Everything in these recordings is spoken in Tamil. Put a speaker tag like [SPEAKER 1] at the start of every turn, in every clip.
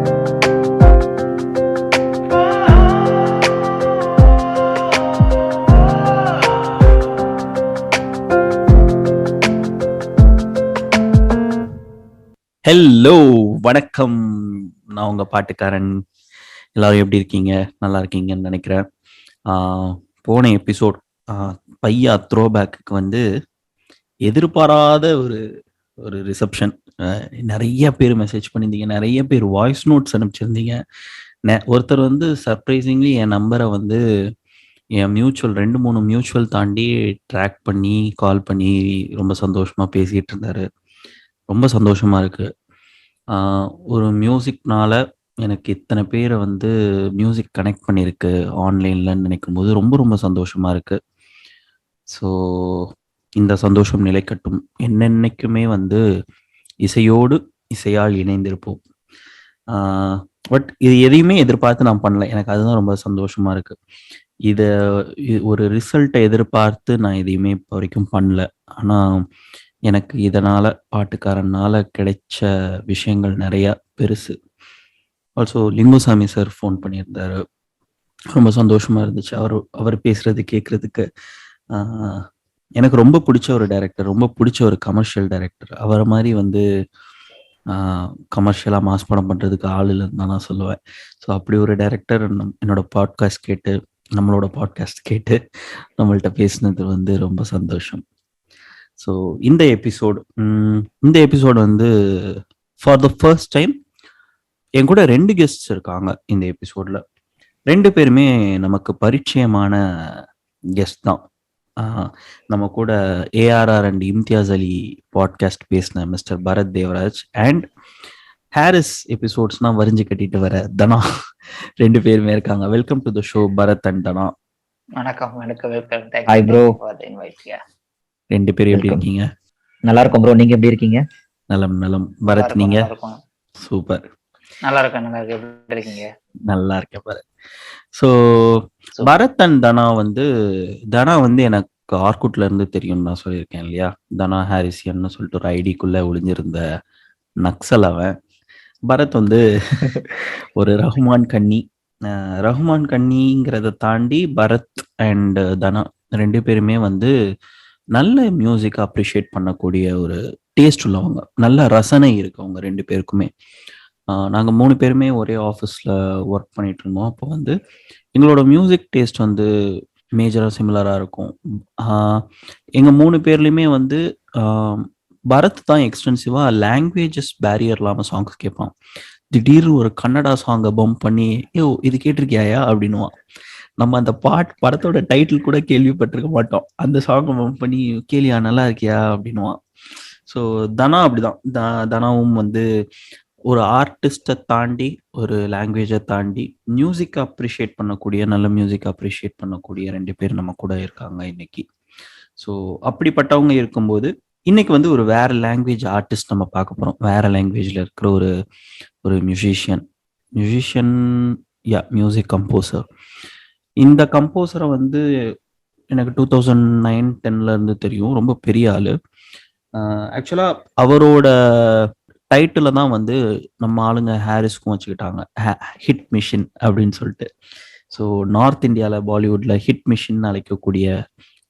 [SPEAKER 1] ஹலோ, வணக்கம். நான் உங்க பாட்டுக்காரன். எல்லாரும் எப்படி இருக்கீங்க? நல்லா இருக்கீங்கன்னு நினைக்கிறேன். போன எபிசோட் பையா த்ரோ பேக்கு வந்து எதிர்பாராத ஒரு ஒரு ரிசப்ஷன். நிறைய பேர் மெசேஜ் பண்ணியிருந்தீங்க, நிறைய பேர் வாய்ஸ் நோட்ஸ் அனுப்பிச்சிருந்தீங்க. ஒருத்தர் வந்து சர்ப்ரைசிங்லி என் நம்பரை வந்து என் மியூச்சுவல் 2-3 மியூச்சுவல் தாண்டி ட்ராக் பண்ணி கால் பண்ணி ரொம்ப சந்தோஷமா பேசிட்டு இருந்தாரு. ரொம்ப சந்தோஷமா இருக்கு. ஒரு மியூசிக்னால எனக்கு இத்தனை பேரை வந்து மியூசிக் கனெக்ட் பண்ணியிருக்கு ஆன்லைன்லன்னு நினைக்கும்போது ரொம்ப ரொம்ப சந்தோஷமா இருக்கு. ஸோ இந்த சந்தோஷம் நிலைக்கட்டும். என்னென்னைக்குமே வந்து இசையோடு இசையால் இணைந்திருப்போம். பட் இது எதையுமே எதிர்பார்த்து நான் பண்ணல. எனக்கு அதுதான் ரொம்ப சந்தோஷமா இருக்கு. இதை ஒரு ரிசல்ட்டை எதிர்பார்த்து நான் எதையுமே இப்போ வரைக்கும் பண்ணல. ஆனால் எனக்கு இதனால பாட்டுக்காரனால கிடைச்ச விஷயங்கள் நிறைய பெருசு. ஆல்சோ லிங்குசாமி சார் ஃபோன் பண்ணியிருந்தாரு. ரொம்ப சந்தோஷமா இருந்துச்சு அவர் பேசுறது கேட்கறதுக்கு. எனக்கு ரொம்ப பிடிச்ச ஒரு டைரக்டர், ரொம்ப பிடிச்ச ஒரு கமர்ஷியல் டைரக்டர். அவரை மாதிரி வந்து கமர்ஷியலாக மாஸ் படம் பண்ணுறதுக்கு ஆள் இல்லைன்னு தான் நான் சொல்லுவேன். ஸோ அப்படி ஒரு டைரக்டர் நம்மளோட பாட்காஸ்ட் கேட்டு நம்மள்கிட்ட பேசினது வந்து ரொம்ப சந்தோஷம். ஸோ இந்த எபிசோடு வந்து ஃபார் த ஃபர்ஸ்ட் டைம் என் கூட 2 கெஸ்ட்ஸ் இருக்காங்க இந்த எபிசோட்ல. 2 பேருமே நமக்கு பரிச்சயமான கெஸ்ட் தான். நம்ம கூட ARR and Imtiaz Ali podcast பேசின மிஸ்டர் பரத் தேவராஜ் அண்ட் ஹாரிஸ் எபிசோட்ஸ்னா வரிஞ்சு கட்டிட்டு வர தனா 2 பேருமே இருக்காங்க. Welcome to the show Bharat and Dhana.
[SPEAKER 2] வணக்கம்.
[SPEAKER 3] Hi bro.
[SPEAKER 1] 2 பேரும் எப்படி இருக்கீங்க?
[SPEAKER 3] நல்லா இருக்கும் ப்ரோ. நீங்க எப்படி இருக்கீங்க?
[SPEAKER 1] நலம். பரத் நீங்க? சூப்பர்.
[SPEAKER 2] நல்லா இருக்கேன். எப்படி இருக்கீங்க?
[SPEAKER 1] நல்லா இருக்கேன் பரத். ஸோ பரத் அண்ட் தனா வந்து எனக்கு ஆர்குட்ல இருந்து தெரியும் நான் சொல்லியிருக்கேன் இல்லையா? தனா ஹாரிசியன்னு சொல்லிட்டு ஒரு ஐடிக்குள்ள ஒளிஞ்சிருந்த நக்சல் அவன். பரத் வந்து ஒரு ரஹ்மான் கண்ணிங்கிறத தாண்டி பரத் அண்ட் தனா 2 பேருமே வந்து நல்ல மியூசிக் அப்ரிஷியேட் பண்ணக்கூடிய ஒரு டேஸ்ட் உள்ளவங்க. நல்ல ரசனை இருக்கு அவங்க 2 பேருக்குமே. நாங்கள் 3 பேருமே ஒரே ஆஃபீஸில் ஒர்க் பண்ணிட்டு இருந்தோம். அப்போ வந்து எங்களோட மியூசிக் டேஸ்ட் வந்து மேஜராக சிமிலராக இருக்கும். எங்கள் 3 பேர்லேயுமே வந்து பரத் தான் எக்ஸ்டென்சிவாக லாங்குவேஜஸ் பேரியர் இல்லாமல் சாங்ஸ் கேட்பான். திடீர்னு ஒரு கன்னடா சாங்கை பம்ப் பண்ணி இது கேட்டிருக்கியாயா அப்படின்னுவான். நம்ம அந்த படத்தோட டைட்டில் கூட கேள்விப்பட்டிருக்க மாட்டோம். அந்த சாங்கை பம்ப் பண்ணி கேளியா நல்லா இருக்கியா அப்படின்னுவான். ஸோ தனா அப்படிதான். தனாவும் வந்து ஒரு ஆர்டிஸ்டை தாண்டி ஒரு லாங்குவேஜை தாண்டி மியூசிக் அப்ரிஷியேட் பண்ணக்கூடிய நல்ல மியூசிக் அப்ரிஷியேட் பண்ணக்கூடிய 2 பேர் நம்ம கூட இருக்காங்க இன்னைக்கு. ஸோ அப்படிப்பட்டவங்க இருக்கும்போது இன்னைக்கு வந்து ஒரு வேற லாங்குவேஜ் ஆர்டிஸ்ட் நம்ம பார்க்க போகிறோம். வேற லாங்குவேஜில் இருக்கிற ஒரு மியூசிஷியன் மியூசிக் கம்போசர். இந்த கம்போசரை வந்து எனக்கு 2009-10 இருந்து தெரியும். ரொம்ப பெரிய ஆளு. ஆக்சுவலாக அவரோட டைட்டில் தான் வந்து நம்ம ஆளுங்க ஹாரிஸ்க்கும் வச்சுக்கிட்டாங்க, ஹிட் மிஷின் அப்படின்னு சொல்லிட்டு. ஸோ நார்த் இந்தியாவில் பாலிவுட்ல ஹிட் மிஷின் அழைக்கக்கூடிய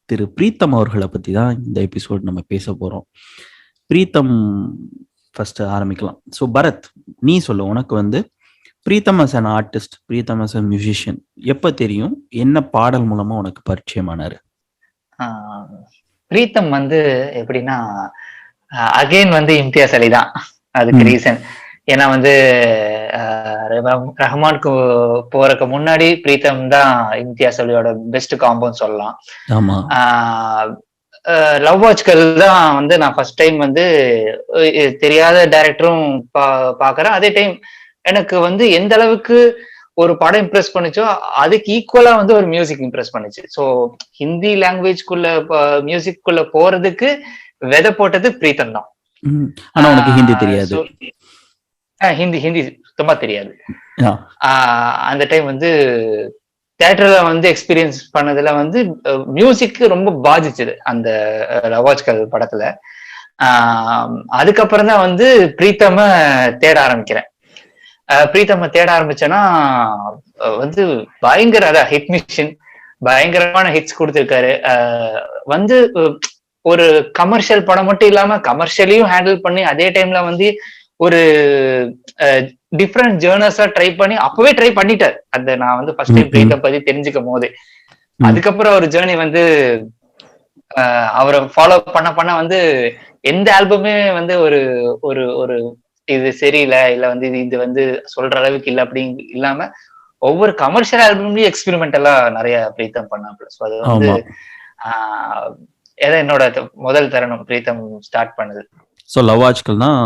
[SPEAKER 1] திரு பிரீத்தம் அவர்களை பற்றி தான் இந்த எபிசோட் நம்ம பேச போகிறோம். பிரீத்தம் ஃபர்ஸ்ட் ஆரம்பிக்கலாம். ஸோ பரத், நீ சொல்லு, உனக்கு வந்து Pritam as an artist, Pritam as a musician எப்போ தெரியும்? என்ன பாடல் மூலமா உனக்கு பரிச்சயமானாரு?
[SPEAKER 2] பிரீத்தம் வந்து எப்படின்னா அகைன் வந்து இம்தியாஸ் அலி தான் அதுக்கு ரீசன். ஏன்னா வந்து ரஹ்மானுக்கு போறதுக்கு முன்னாடி பிரீத்தம் தான் இம்தியாஸ் அலியோட பெஸ்ட் காம்போன்னு சொல்லலாம். லவ் வாட்ச்கள் தான் வந்து நான் ஃபர்ஸ்ட் டைம் வந்து தெரியாத டைரக்டரும் பாக்குறேன். அதே டைம் எனக்கு வந்து எந்த அளவுக்கு ஒரு படம் இம்ப்ரெஸ் பண்ணுச்சோ அதுக்கு ஈக்குவலா வந்து ஒரு மியூசிக் இம்ப்ரெஸ் பண்ணுச்சு. ஸோ ஹிந்தி லாங்குவேஜ்குள்ள மியூசிக் குள்ள போறதுக்கு விதை போட்டது பிரீத்தம் தான்.
[SPEAKER 1] ஹிந்தி தெரியாது?
[SPEAKER 2] ஹிந்தி சுத்தமா தெரியாது. அந்த டைம் வந்து தியேட்டர்ல வந்து எக்ஸ்பீரியன்ஸ் பண்ணதுல வந்து மியூசிக் ரொம்ப பாதிச்சது அந்த லவாஜ்கல் படத்துல. அதுக்கப்புறம் தான் வந்து பிரீத்தம தேட ஆரம்பிக்கிறேன். பிரீத்தம் தேட ஆரம்பிச்சேன்னா வந்து பயங்கர அதான் ஹிட் மிஷின், பயங்கரமான ஹிட்ஸ் கொடுத்திருக்காரு. வந்து ஒரு கமர்ஷியல் படம் மட்டும் இல்லாம கமர்ஷியலையும் ஹேண்டில் பண்ணி அதே டைம்ல வந்து ஒரு டிஃப்ரெண்ட் ஜேர்னஸா ட்ரை பண்ணி அப்பவே ட்ரை பண்ணிட்டார். அந்த நான் வந்து ஃபர்ஸ்ட் டைம் பிரீத்தம் பத்தி தெரிஞ்சுக்கும் போது அதுக்கப்புறம் ஒரு ஜேர்னி வந்து அவரை ஃபாலோ பண்ண வந்து எந்த ஆல்பமே வந்து ஒரு ஒரு ஒரு இது சரியில்லை இல்ல வந்து இது வந்து சொல்ற அளவுக்கு இல்லை அப்படின்னு இல்லாம ஒவ்வொரு கமர்ஷியல் ஆல்பம்லயும் எக்ஸ்பெரிமெண்டலா நிறைய பிரீத்தம் பண்ணாப்ல. ஸோ அது வந்து என்னோட முதல் தருணம் பிரீத்தம் ஸ்டார்ட் பண்ணுது.
[SPEAKER 1] ஸோ லவ் ஆஜ்கல் தான்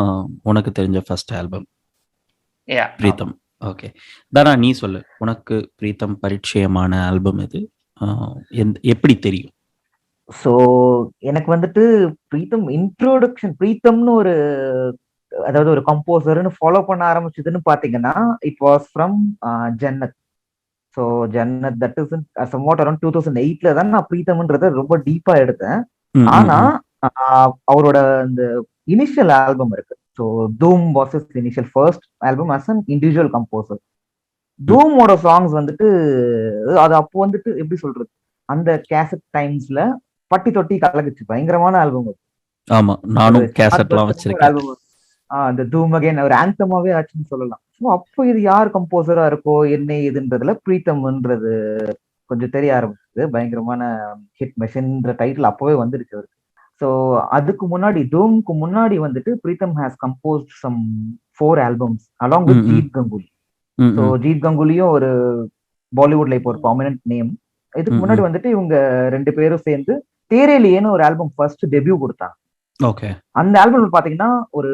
[SPEAKER 1] உனக்கு தெரிஞ்ச ஃபர்ஸ்ட் ஆல்பம் பிரீத்தம். ஓகே தானா, நீ சொல்லு, உனக்கு பிரீத்தம் பரிச்சயமான ஆல்பம் எது, எப்படி தெரியும்?
[SPEAKER 3] ஸோ எனக்கு வந்துட்டு பிரீத்தம் இன்ட்ரோடக்ஷன், பிரீத்தம்னு ஒரு அதாவது ஒரு கம்போசர்னு ஃபாலோ பண்ண ஆரம்பிச்சதுன்னு பாத்தீங்கன்னா it was from Jannat. So Jannat that is somewhat around 2008 தான் நான் பிரீத்தம்ன்றத ரொம்ப டீப்பா எடுத்தேன். ஆனா அவரோட இந்த இனிஷியல் ஆல்பம் இருக்கு. So Dhoom was is initial first album as an individual composer. தூமோட சாங்ஸ் வந்துட்டு அது அப்போ வந்துட்டு எப்படி சொல்றது, அந்த கேசட் டைம்ஸ்ல பட்டி தொட்டி கலகுச்சு, பயங்கரமான ஆல்பம்.
[SPEAKER 1] ஆமா, நானும் கேசட்லாம் வச்சிருக்கேன்.
[SPEAKER 3] அந்த தூம் அகைன் ஒரு ஆந்தமாவே ஆச்சுன்னு சொல்லலாம். ஸோ அப்போ இது யார் கம்போசரா இருக்கோ என்ன இதுன்றதுல பிரீத்தம்ன்றது கொஞ்சம் தெரிய ஆரம்பிச்சது. பயங்கரமான ஹிட் மெஷின்ற டைட்டில் அப்பவே வந்துருச்சு அவருக்கு. ஸோ அதுக்கு முன்னாடி தூம்க்கு முன்னாடி வந்துட்டு Pritam has composed some 4 albums along with Jeet Ganguly. So Jeet கங்குலியும் ஒரு பாலிவுட்ல இப்போ ஒரு ப்ராமினன்ட் நேம். இதுக்கு முன்னாடி வந்துட்டு இவங்க 2 பேரும் சேர்ந்து தேரேலியேன்னு ஒரு ஆல்பம் ஃபர்ஸ்ட் டெபியூ கொடுத்தாங்க.
[SPEAKER 1] ஓகே,
[SPEAKER 3] அந்த ஆல்பம் பாத்தீங்கன்னா ஒரு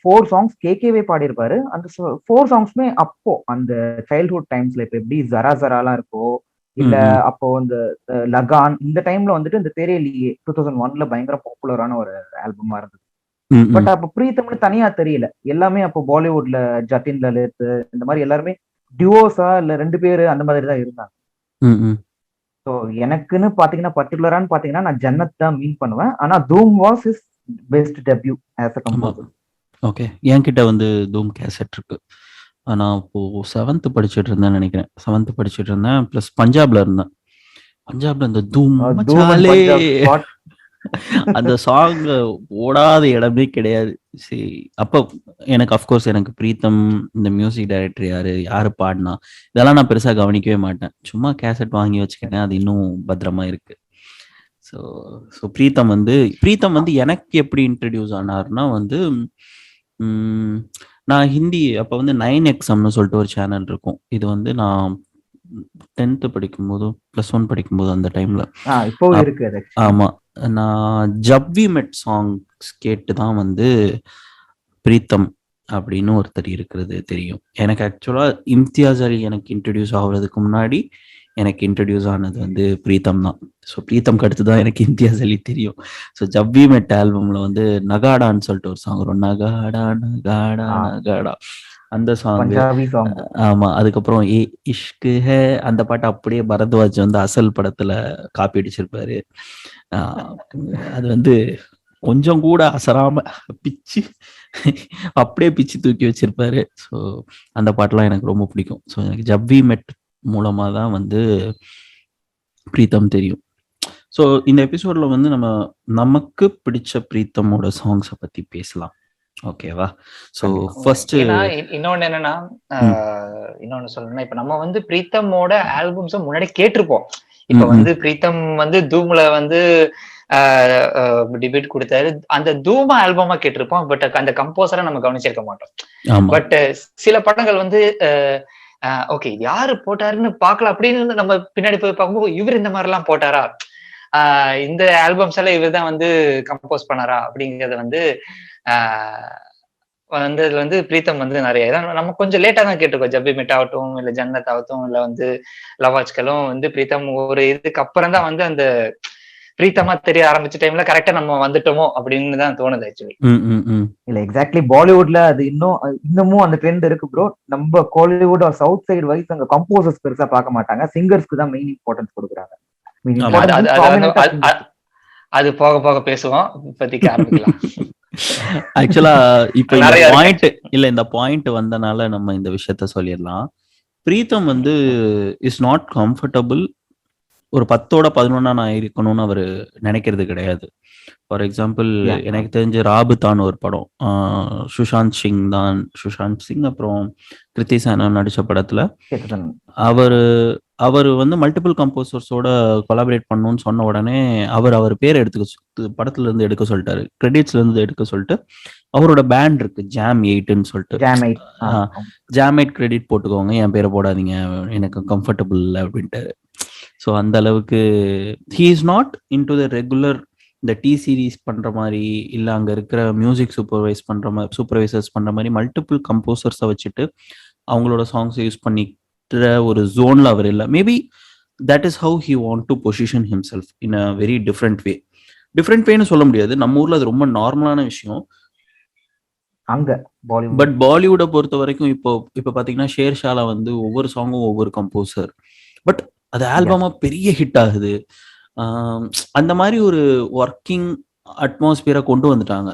[SPEAKER 3] 4 சாங்ஸ் கேகேவே பாடியிருப்பாரு. அந்த 4 சாங்ஸ்மே அப்போ அந்த சைல்ட்ஹுட் டைம்ஸ்ல இப்ப எப்படி ஜரா ஜராலாம் இருக்கோ இல்ல அப்போ இந்த லகான் இந்த டைம்ல வந்துட்டு இந்த தேரேலியே 2001ல பயங்கர பாப்புலரான ஒரு ஆல்பமா இருந்தது. பட் அப்ப பிரீத்தம்னு தனியா தெரியல. எல்லாமே அப்போ பாலிவுட்ல ஜத்தின் லலித் இந்த மாதிரி எல்லாருமே டிவோஸா இல்ல 2 பேரு அந்த மாதிரி தான் இருந்தாங்க. ஸோ எனக்குன்னு பாத்தீங்கன்னா பர்டிகுலரான்னு பாத்தீங்கன்னா நான் ஜன்னத் தான் மீன் பண்ணுவேன். ஆனா Dhoom was is best debut as a composer.
[SPEAKER 1] Okay, என்கிட்ட வந்து தூம் கேசட் இருக்கு. நான் இப்போ 7th படிச்சுட்டு இருந்தேன் நினைக்கிறேன். 7th படிச்சுட்டு இருந்தேன், பிளஸ் பஞ்சாப்ல இருந்தேன். பஞ்சாப்ல இந்த தூம் மச்சாலே அந்த சாங் ஓடாத இடமே கிடையாது. சரி, அப்போ எனக்கு அஃப்கோர்ஸ் எனக்கு பிரீத்தம் இந்த மியூசிக் டைரக்டர் யாரு பாடினா இதெல்லாம் நான் பெருசா கவனிக்கவே மாட்டேன். சும்மா கேசட் வாங்கி வச்சுக்கிட்டேன், அது இன்னும் பத்திரமா இருக்கு. ஸோ பிரீத்தம் வந்து எனக்கு எப்படி இன்ட்ரடியூஸ் ஆனார்னா வந்து நான் ஹிந்தி அப்போ வந்து 9XMனு சொல்லிட்டு ஒரு சேனல் இருக்கும். இது வந்து நான் 10th படிக்கும்போது +1 படிக்கும்போது அந்த டைம்ல ஆமா, நான் ஜப் வி மெட் சாங்ஸ் கேட்டு தான் வந்து பிரீத்தம் அப்படின்னு ஒருத்தர் இருக்கிறது தெரியும். எனக்கு ஆக்சுவலா இம்தியாஸ் அலி எனக்கு இன்ட்ரடியூஸ் ஆகுறதுக்கு முன்னாடி எனக்கு இன்ட்ரடியூஸ் ஆனது வந்து பிரீத்தம் தான். ஸோ பிரீத்தம்க்கு அடுத்து தான் எனக்கு இம்தியாஸ் அலி தெரியும். ஸோ ஜப் வி மெட் ஆல்பம்ல வந்து நகாடான்னு சொல்லிட்டு ஒரு சாங் வரும், நகாடா நகாடா நகாடா அந்த சாங். ஆமா, அதுக்கப்புறம் ஏ இஷ்கு ஹே அந்த பாட்டு அப்படியே பரத்வாஜ் வந்து அசல் படத்துல காப்பி அடிச்சிருப்பாரு. அது வந்து கொஞ்சம் கூட அசராம பிச்சு அப்படியே பிச்சு தூக்கி வச்சிருப்பாரு. ஸோ அந்த பாட்டுலாம் எனக்கு ரொம்ப பிடிக்கும். ஸோ எனக்கு ஜப் வி மெட் மூலமா தான் வந்து பிரீத்தம் தெரியும். ஸோ இந்த எபிசோட்ல வந்து நமக்கு பிடிச்ச பிரீத்தமோட சாங்ஸை பத்தி பேசலாம், ஓகேவா? ஸோ ஃபர்ஸ்ட்
[SPEAKER 2] இன்னொன்னு என்னன்னா, இன்னொன்னு சொல்லணும்னா இப்ப நம்ம வந்து பிரீத்தமோட ஆல்பம்ஸ முன்னாடி கேட்டிருப்போம். இப்ப வந்து பிரீத்தம் வந்து தூம்ல வந்து டிபேட் கொடுத்தாரு, அந்த தூம ஆல்பமா கேட்டிருப்போம். பட் அந்த கம்போசரை நம்ம கவனிச்சிருக்க மாட்டோம். பட் சில படங்கள் வந்து ஓகே யாரு போட்டாருன்னு பாக்கலாம் அப்படின்னு நம்ம பின்னாடி போய் பார்க்கும்போது இவர் இந்த மாதிரி எல்லாம் போட்டாரா, இந்த ஆல்பம்ஸ் எல்லாம் இவர் தான் வந்து கம்போஸ் பண்ணாரா அப்படிங்கறத வந்து இதுல வந்து பிரீத்தம் வந்து நிறைய நம்ம கொஞ்சம் லேட்டா தான் கேட்டிருக்கோம். ஜப் வி மெட் ஆகட்டும் இல்ல ஜன்னத் ஆகட்டும் இல்ல வந்து லவ் ஆஜ்கலும் வந்து பிரீத்தம் ஒரு இதுக்கு அப்புறம் தான் வந்து அந்த பிரீத்தமா தெரிய ஆரம்பிச்ச டைம்ல கரெக்டா நம்ம வந்துட்டோமோ அப்படின்னு தான் தோணுது ஆக்சுவலி.
[SPEAKER 3] இல்ல எக்ஸாக்ட்லி பாலிவுட்ல அது இன்னமும் அந்த ட்ரெண்ட் இருக்கு ப்ரோ. நம்ம கோலிவுட் சவுத் சைடு வைஸ் அங்க கம்போசர்ஸ் பெருசா பார்க்க மாட்டாங்க, சிங்கர்ஸ்க்கு தான் மெயின் இம்பார்ட்டன்ஸ் கொடுக்குறாங்க.
[SPEAKER 2] அது போக போக பேசுவோம். இப்போதைக்கு ஆரம்பிக்கலாம்.
[SPEAKER 1] ஆக்சுவலா இப்ப இந்த
[SPEAKER 2] நிறைய இருக்கு.
[SPEAKER 1] பாயிண்ட் இந்த பாயிண்ட் வந்தனால நம்ம இந்த விஷயத்த சொல்லிடலாம். பிரீத்தம் வந்து இஸ் நாட் கம்ஃபர்டபுள் ஒரு 10ஓட 11 நான் இருக்கணும்னு அவர் நினைக்கிறது கிடையாது. For example
[SPEAKER 3] Yeah.
[SPEAKER 1] எனக்கு தெரிஞ்ச ராபுதான் ஒரு படம், சுஷாந்த் சிங் அப்புறம் கிருத்தி சேனன் நடிச்ச படத்துல அவர் வந்து மல்டிபிள் கம்போசர்ஸோட கொலாபரேட் பண்ணணும்னு சொன்ன உடனே அவர் பேர் படத்துல இருந்து எடுக்க சொல்லிட்டாரு, கிரெடிட்ஸ்ல இருந்து எடுக்க சொல்லிட்டு அவரோட பேண்ட் இருக்கு ஜாம் 8ன்னு சொல்லிட்டு, ஜாம் 8 கிரெடிட் போட்டுக்கோங்க, என் பேரை போடாதீங்க, எனக்கு கம்ஃபர்டபுள் இல்லை அப்படின்ட்டு. ஸோ அந்த அளவுக்கு he is not into the regular இந்த டி சீரீஸ் பண்ற மாதிரி இல்லை அங்கே இருக்கிற மியூசிக் சூப்பர்வைசர்ஸ் பண்ற மாதிரி மல்டிபிள் கம்போசர்ஸை வச்சுட்டு அவங்களோட சாங்ஸை யூஸ் பண்ணிக்கிற ஒரு ஜோன்ல அவர் இல்லை. Maybe that is how he want to position himself in a very different வேன்னு சொல்ல முடியாது. நம்ம ஊர்ல அது ரொம்ப நார்மலான விஷயம். பட் பாலிவுட்டை பொறுத்த வரைக்கும் இப்போ பாத்தீங்கன்னா ஷேர்ஷால வந்து ஒவ்வொரு சாங்கும் ஒவ்வொரு கம்போசர், பட் அது ஆல்பமா பெரிய ஹிட் ஆகுது. அந்த மாதிரி ஒரு ஒர்க்கிங் அட்மாஸ்பியரை கொண்டு வந்துட்டாங்க.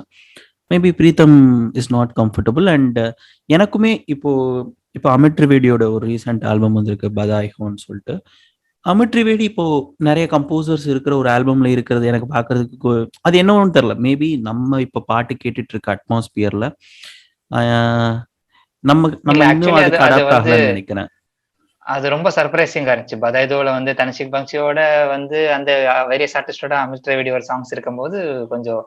[SPEAKER 1] Maybe Pritam is not comfortable. And எனக்குமே இப்போ அமித் திரிவேடியோட ஒரு ரீசெண்ட் ஆல்பம் வந்திருக்கு பதாய்ஹோன்னு சொல்லிட்டு. அமித் திரிவேடி இப்போ நிறைய கம்போசர்ஸ் இருக்கிற ஒரு ஆல்பம்ல இருக்கிறது எனக்கு பாக்குறதுக்கு அது என்னன்னு தெரியல. மேபி நம்ம இப்ப பாட்டு கேட்டுட்டு இருக்க அட்மாஸ்பியர்ல நம்ம இன்னும் அதுக்கு அடாப்ட் ஆகலன்னு நினைக்கிறேன்.
[SPEAKER 2] அது ரொம்ப சர்ப்ரைசிங்கா இருந்துச்சு. பதாய்தோல வந்து தனிஷிக் பங்க்சியோட வந்து அந்த வேரியஸ் ஆர்டிஸ்டோட அமித் திரிவேடி ஒரு சாங்ஸ் இருக்கும்போது கொஞ்சம்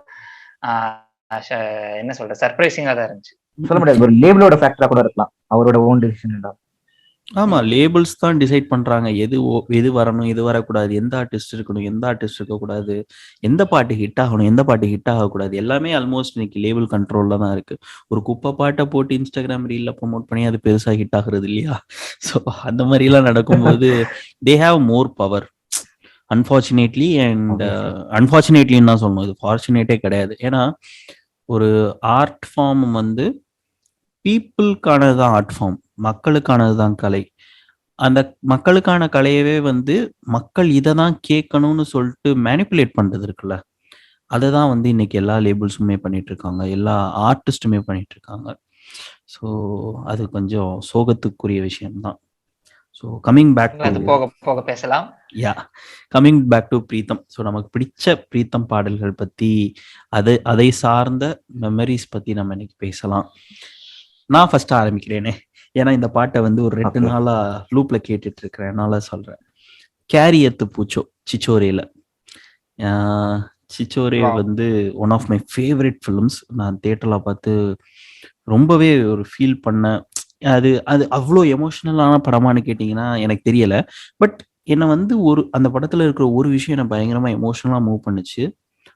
[SPEAKER 2] என்ன சொல்ற சர்ப்ரைசிங்கா தான் இருந்துச்சு.
[SPEAKER 3] சொல்ல முடியாது, ஒரு லேபிளோட ஃபேக்டரா கூட இருக்கலாம், அவரோட ஓன் டிசிஷன் தான்.
[SPEAKER 1] ஆமா, லேபிள்ஸ் தான் டிசைட் பண்றாங்க எது வரணும், எது வரக்கூடாது, எந்த ஆர்டிஸ்ட் இருக்கணும், எந்த ஆர்டிஸ்ட் இருக்கக்கூடாது, எந்த பாட்டு ஹிட் ஆகணும், எந்த பாட்டு ஹிட் ஆகக்கூடாது, எல்லாமே ஆல்மோஸ்ட் இன்னைக்கு லேபிள் கண்ட்ரோல்ல தான் இருக்கு. ஒரு குப்பை பாட்டை போட்டு இன்ஸ்டாகிராம் ரீல்ல ப்ரொமோட் பண்ணி அது பெருசா ஹிட் ஆகுறது இல்லையா? ஸோ அந்த மாதிரி எல்லாம் நடக்கும்போது they have more power unfortunately. And அன்பார்ச்சுனேட்லின்னு தான் சொல்லணும், இது ஃபார்ச்சுனேட்டே கிடையாது. ஏன்னா ஒரு ஆர்ட் ஃபார்ம் வந்து பீப்புளுக்கானதுதான் ஆர்ட் ஃபார்ம், மக்களுக்கானதுதான் கலை. அந்த மக்களுக்கான கலையவே வந்து மக்கள் இதை தான் கேட்கணும்னு சொல்லிட்டு மேனிப்புலேட் பண்றது இருக்குல்ல, அதை தான் வந்து இன்னைக்கு எல்லா லேபிள்ஸுமே பண்ணிட்டு இருக்காங்க, எல்லா ஆர்டிஸ்டுமே பண்ணிட்டு இருக்காங்க. ஸோ அது கொஞ்சம் சோகத்துக்குரிய விஷயம்தான். So coming back to Pritam. So நமக்கு பிடிச்ச பிரீத்தம் பாடல்கள் பத்தி அதை சார்ந்த மெமரிஸ் பத்தி நம்ம இன்னைக்கு பேசலாம். நான் ஃபர்ஸ்ட் ஆரம்பிக்கிறேனே, ஏன்னா இந்த பாட்டை வந்து ஒரு 2 நாளா லூப்ல கேட்டுட்டு இருக்கிறேன், சொல்றேன். கேரியத்து பூச்சோ சிச்சோரேல. சிச்சோரே வந்து one of my favourite films. நான் தியேட்டர்ல பார்த்து ரொம்பவே ஒரு ஃபீல் பண்ண, அது அவ்வளோ எமோஷனலான படமானு கேட்டிங்கன்னா எனக்கு தெரியல. பட் என்னை வந்து அந்த படத்துல இருக்கிற ஒரு விஷயம் என்னை பயங்கரமா எமோஷனலா மூவ் பண்ணுச்சு.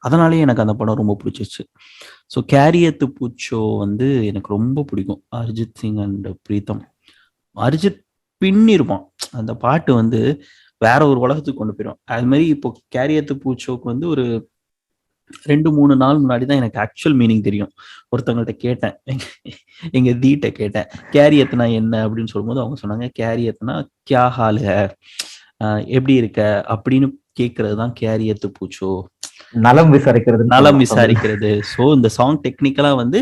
[SPEAKER 1] அதனாலேயே எனக்கு அந்த படம் ரொம்ப பிடிச்சிச்சு. ஸோ கேரியத்து பூச்சோ வந்து எனக்கு ரொம்ப பிடிக்கும். அரிஜித் சிங் அண்ட் பிரீத்தம். அரிஜித் பின்னிருப்பான், அந்த பாட்டு வந்து வேற ஒரு உலகத்துக்கு கொண்டு போயிடும். அது மாதிரி இப்போ கேரியத்து பூச்சோக்கு வந்து ஒரு 2-3 நாள் முன்னாடி தான் எனக்கு ஆக்சுவல் மீனிங் தெரியும். ஒருத்தவங்கள்ட்ட கேட்டேன், எங்க தீட்ட கேட்டேன் கேரியத்னா என்ன அப்படின்னு சொல்லும்போது அவங்க சொன்னாங்க, கேரியத்னா கியா ஹால் ஹே, எப்படி இருக்க அப்படின்னு கேட்கறது தான் கேரியத்து பூச்சோ, நலம் விசாரிக்கிறது. ஸோ இந்த சாங் டெக்னிக்கலா வந்து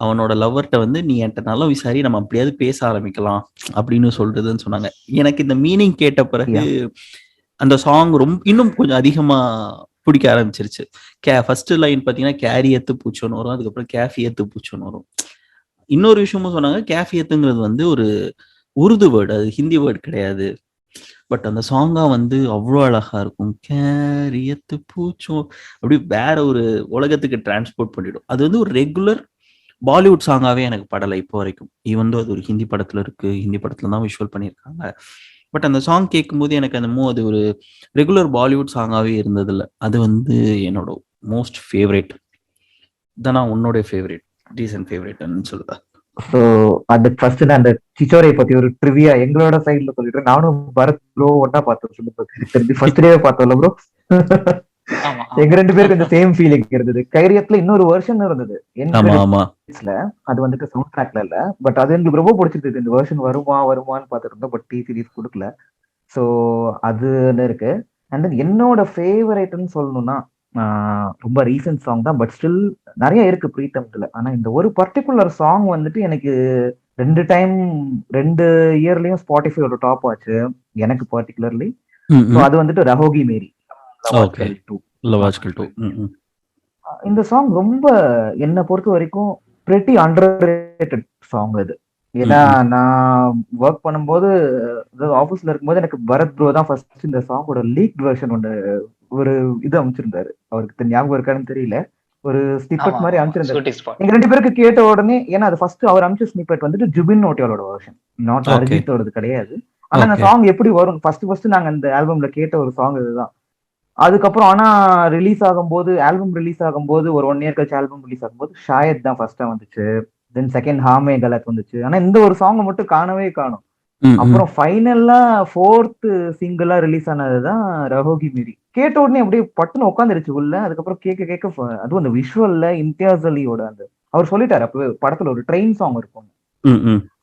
[SPEAKER 1] அவனோட லவ்வர்கிட்ட வந்து நீ என்கிட்ட நலம் விசாரி, நம்ம அப்படியாவது பேச ஆரம்பிக்கலாம் அப்படின்னு சொல்றதுன்னு சொன்னாங்க. எனக்கு இந்த மீனிங் கேட்ட பிறகு அந்த சாங் இன்னும் கொஞ்சம் அதிகமா பிடிக்க ஆரம்பிச்சிருச்சு. ஃபர்ஸ்ட் லைன் பாத்தீங்கன்னா கேரியத்து பூச்சோன்னு வரும், அதுக்கப்புறம் கேஃபியத்து பூச்சோன்னு வரும். இன்னொரு விஷயமும் சொன்னாங்க, கேஃபியத்துங்கிறது வந்து ஒரு உருது வேர்டு, அது ஹிந்தி வேர்டு கிடையாது. பட் அந்த சாங்கா வந்து அவ்வளோ அழகா இருக்கும். கேரியத்து பூச்சோ அப்படி வேற ஒரு உலகத்துக்கு டிரான்ஸ்போர்ட் பண்ணிடும். அது வந்து ஒரு ரெகுலர் பாலிவுட் சாங்காவே எனக்கு படலை இப்போ வரைக்கும். ஈவன் தோ அது ஒரு ஹிந்தி படத்துல இருக்கு, ஹிந்தி படத்துல தான் விஷுவல் பண்ணியிருக்காங்க. பட் அந்த சாங் கேட்கும்போது எனக்கு அது ஒரு ரெகுலர் பாலிவுட் சாங்காவே இருந்ததில்ல. அது வந்து என்னோட மோஸ்ட் ஃபேவரேட். தானா உன்னோட ஃபேவரேட், ரீசன்ட் ஃபேவரேட்னு சொல்லுவேன்.
[SPEAKER 3] ஸோ அது ஃபர்ஸ்ட் நான் அந்த சிச்சோரை பத்தி ஒரு ட்ரிவியா எங்களோட சைட்ல சொல்லிட்டு, நானும் பரத் ப்ரோ ஒன்னா பார்த்தோம். சொல்லி ஃபர்ஸ்ட் டே பார்த்தோம்ல ப்ரோ, எங்க 2 பேருக்கு இந்த சேம் ஃபீலிங் இருந்தது. கைரியத்துல இன்னொரு வெர்ஷன் இருந்தது, அது வந்துட்டு சவுண்ட் ட்ராக்ல இல்ல, பட் அது எனக்கு ரொம்ப பிடிச்சிருந்தது. இந்த வெர்ஷன் வருமான்னு பார்த்துருந்தோம், பட் டி சீரிஸ் கொடுக்கல. ஸோ அதுன்னு இருக்கு. அண்ட் தென் என்னோட ஃபேவரேட்னு சொல்லணும்னா ரொம்ப ரீசெண்ட் சாங் தான். பட் ஸ்டில் நிறைய இருக்கு பிரீத்தம்ல. ஆனா இந்த ஒரு பர்டிகுலர் சாங் வந்துட்டு எனக்கு 2 இயர்லயும் ஸ்பாட்டிஃபையோட டாப் ஆச்சு எனக்கு பர்டிகுலர்லி. ஸோ அது வந்துட்டு ரஹோகி மேரி
[SPEAKER 1] ஓகே. லவாஜ்கல் 2.
[SPEAKER 3] இந்த சாங் ரொம்ப என்னை பொறுத்த வரைக்கும் பிரெட்டி அண்டர்ரேட்டட் சாங் இது. ஏன்னா நான் ஒர்க் பண்ணும்போது ஆஃபீஸ்ல இருக்கும்போது எனக்கு பரத் ப்ரோ தான் ஃபர்ஸ்ட் இந்த சாங்கோட லீக் வெர்ஷன் ஒன்று ஒரு இது அமைச்சிருந்தாரு. அவருக்கு ஞாபகம் இருக்கான்னு தெரியல. ஒரு ஸ்னிப்பெட் மாதிரி அமைச்சிருந்தாரு. எங்க 2 பேருக்கு கேட்ட உடனே, ஏன்னா அது ஃபர்ஸ்ட் அவர் அமைச்ச ஸ்னிப்பெட் வந்துட்டு ஜுபின் நோட்டியாலோட வெர்ஷன், நாட் அரிஜித்தோடது கிடையாது. ஆனா அந்த சாங் எப்படி வரும் ஃபர்ஸ்ட் நாங்க அந்த ஆல்பம்ல கேட்ட ஒரு சாங் இதுதான். அதுக்கப்புறம் ஆனா ஆல்பம் ரிலீஸ் ஆகும்போது ஒரு 1 இயர் கழிச்சு ஆல்பம் ரிலீஸ் ஆகும்போது ஷாயத் தான் ஃபர்ஸ்டா வந்துச்சு. தென் செகண்ட் ஹாமே கலத் வந்துச்சு. ஆனா இந்த ஒரு சாங் மட்டும் காணவே காணும். அப்புறம் ஃபைனல்லா 4th சிங்கிளா ரிலீஸ் ஆனதுதான் ரஹோகி மேரி. கேட்ட உடனே அப்படியே பட்டுன்னு உட்காந்துருச்சு உள்ள. அதுக்கப்புறம் கேட்க அதுவும் அந்த விஷுவல்ல இம்தியாஸ் அலியோட அந்த அவர் சொல்லிட்டாரு அப்பவே படத்துல ஒரு ட்ரெயின் சாங் இருக்கும்.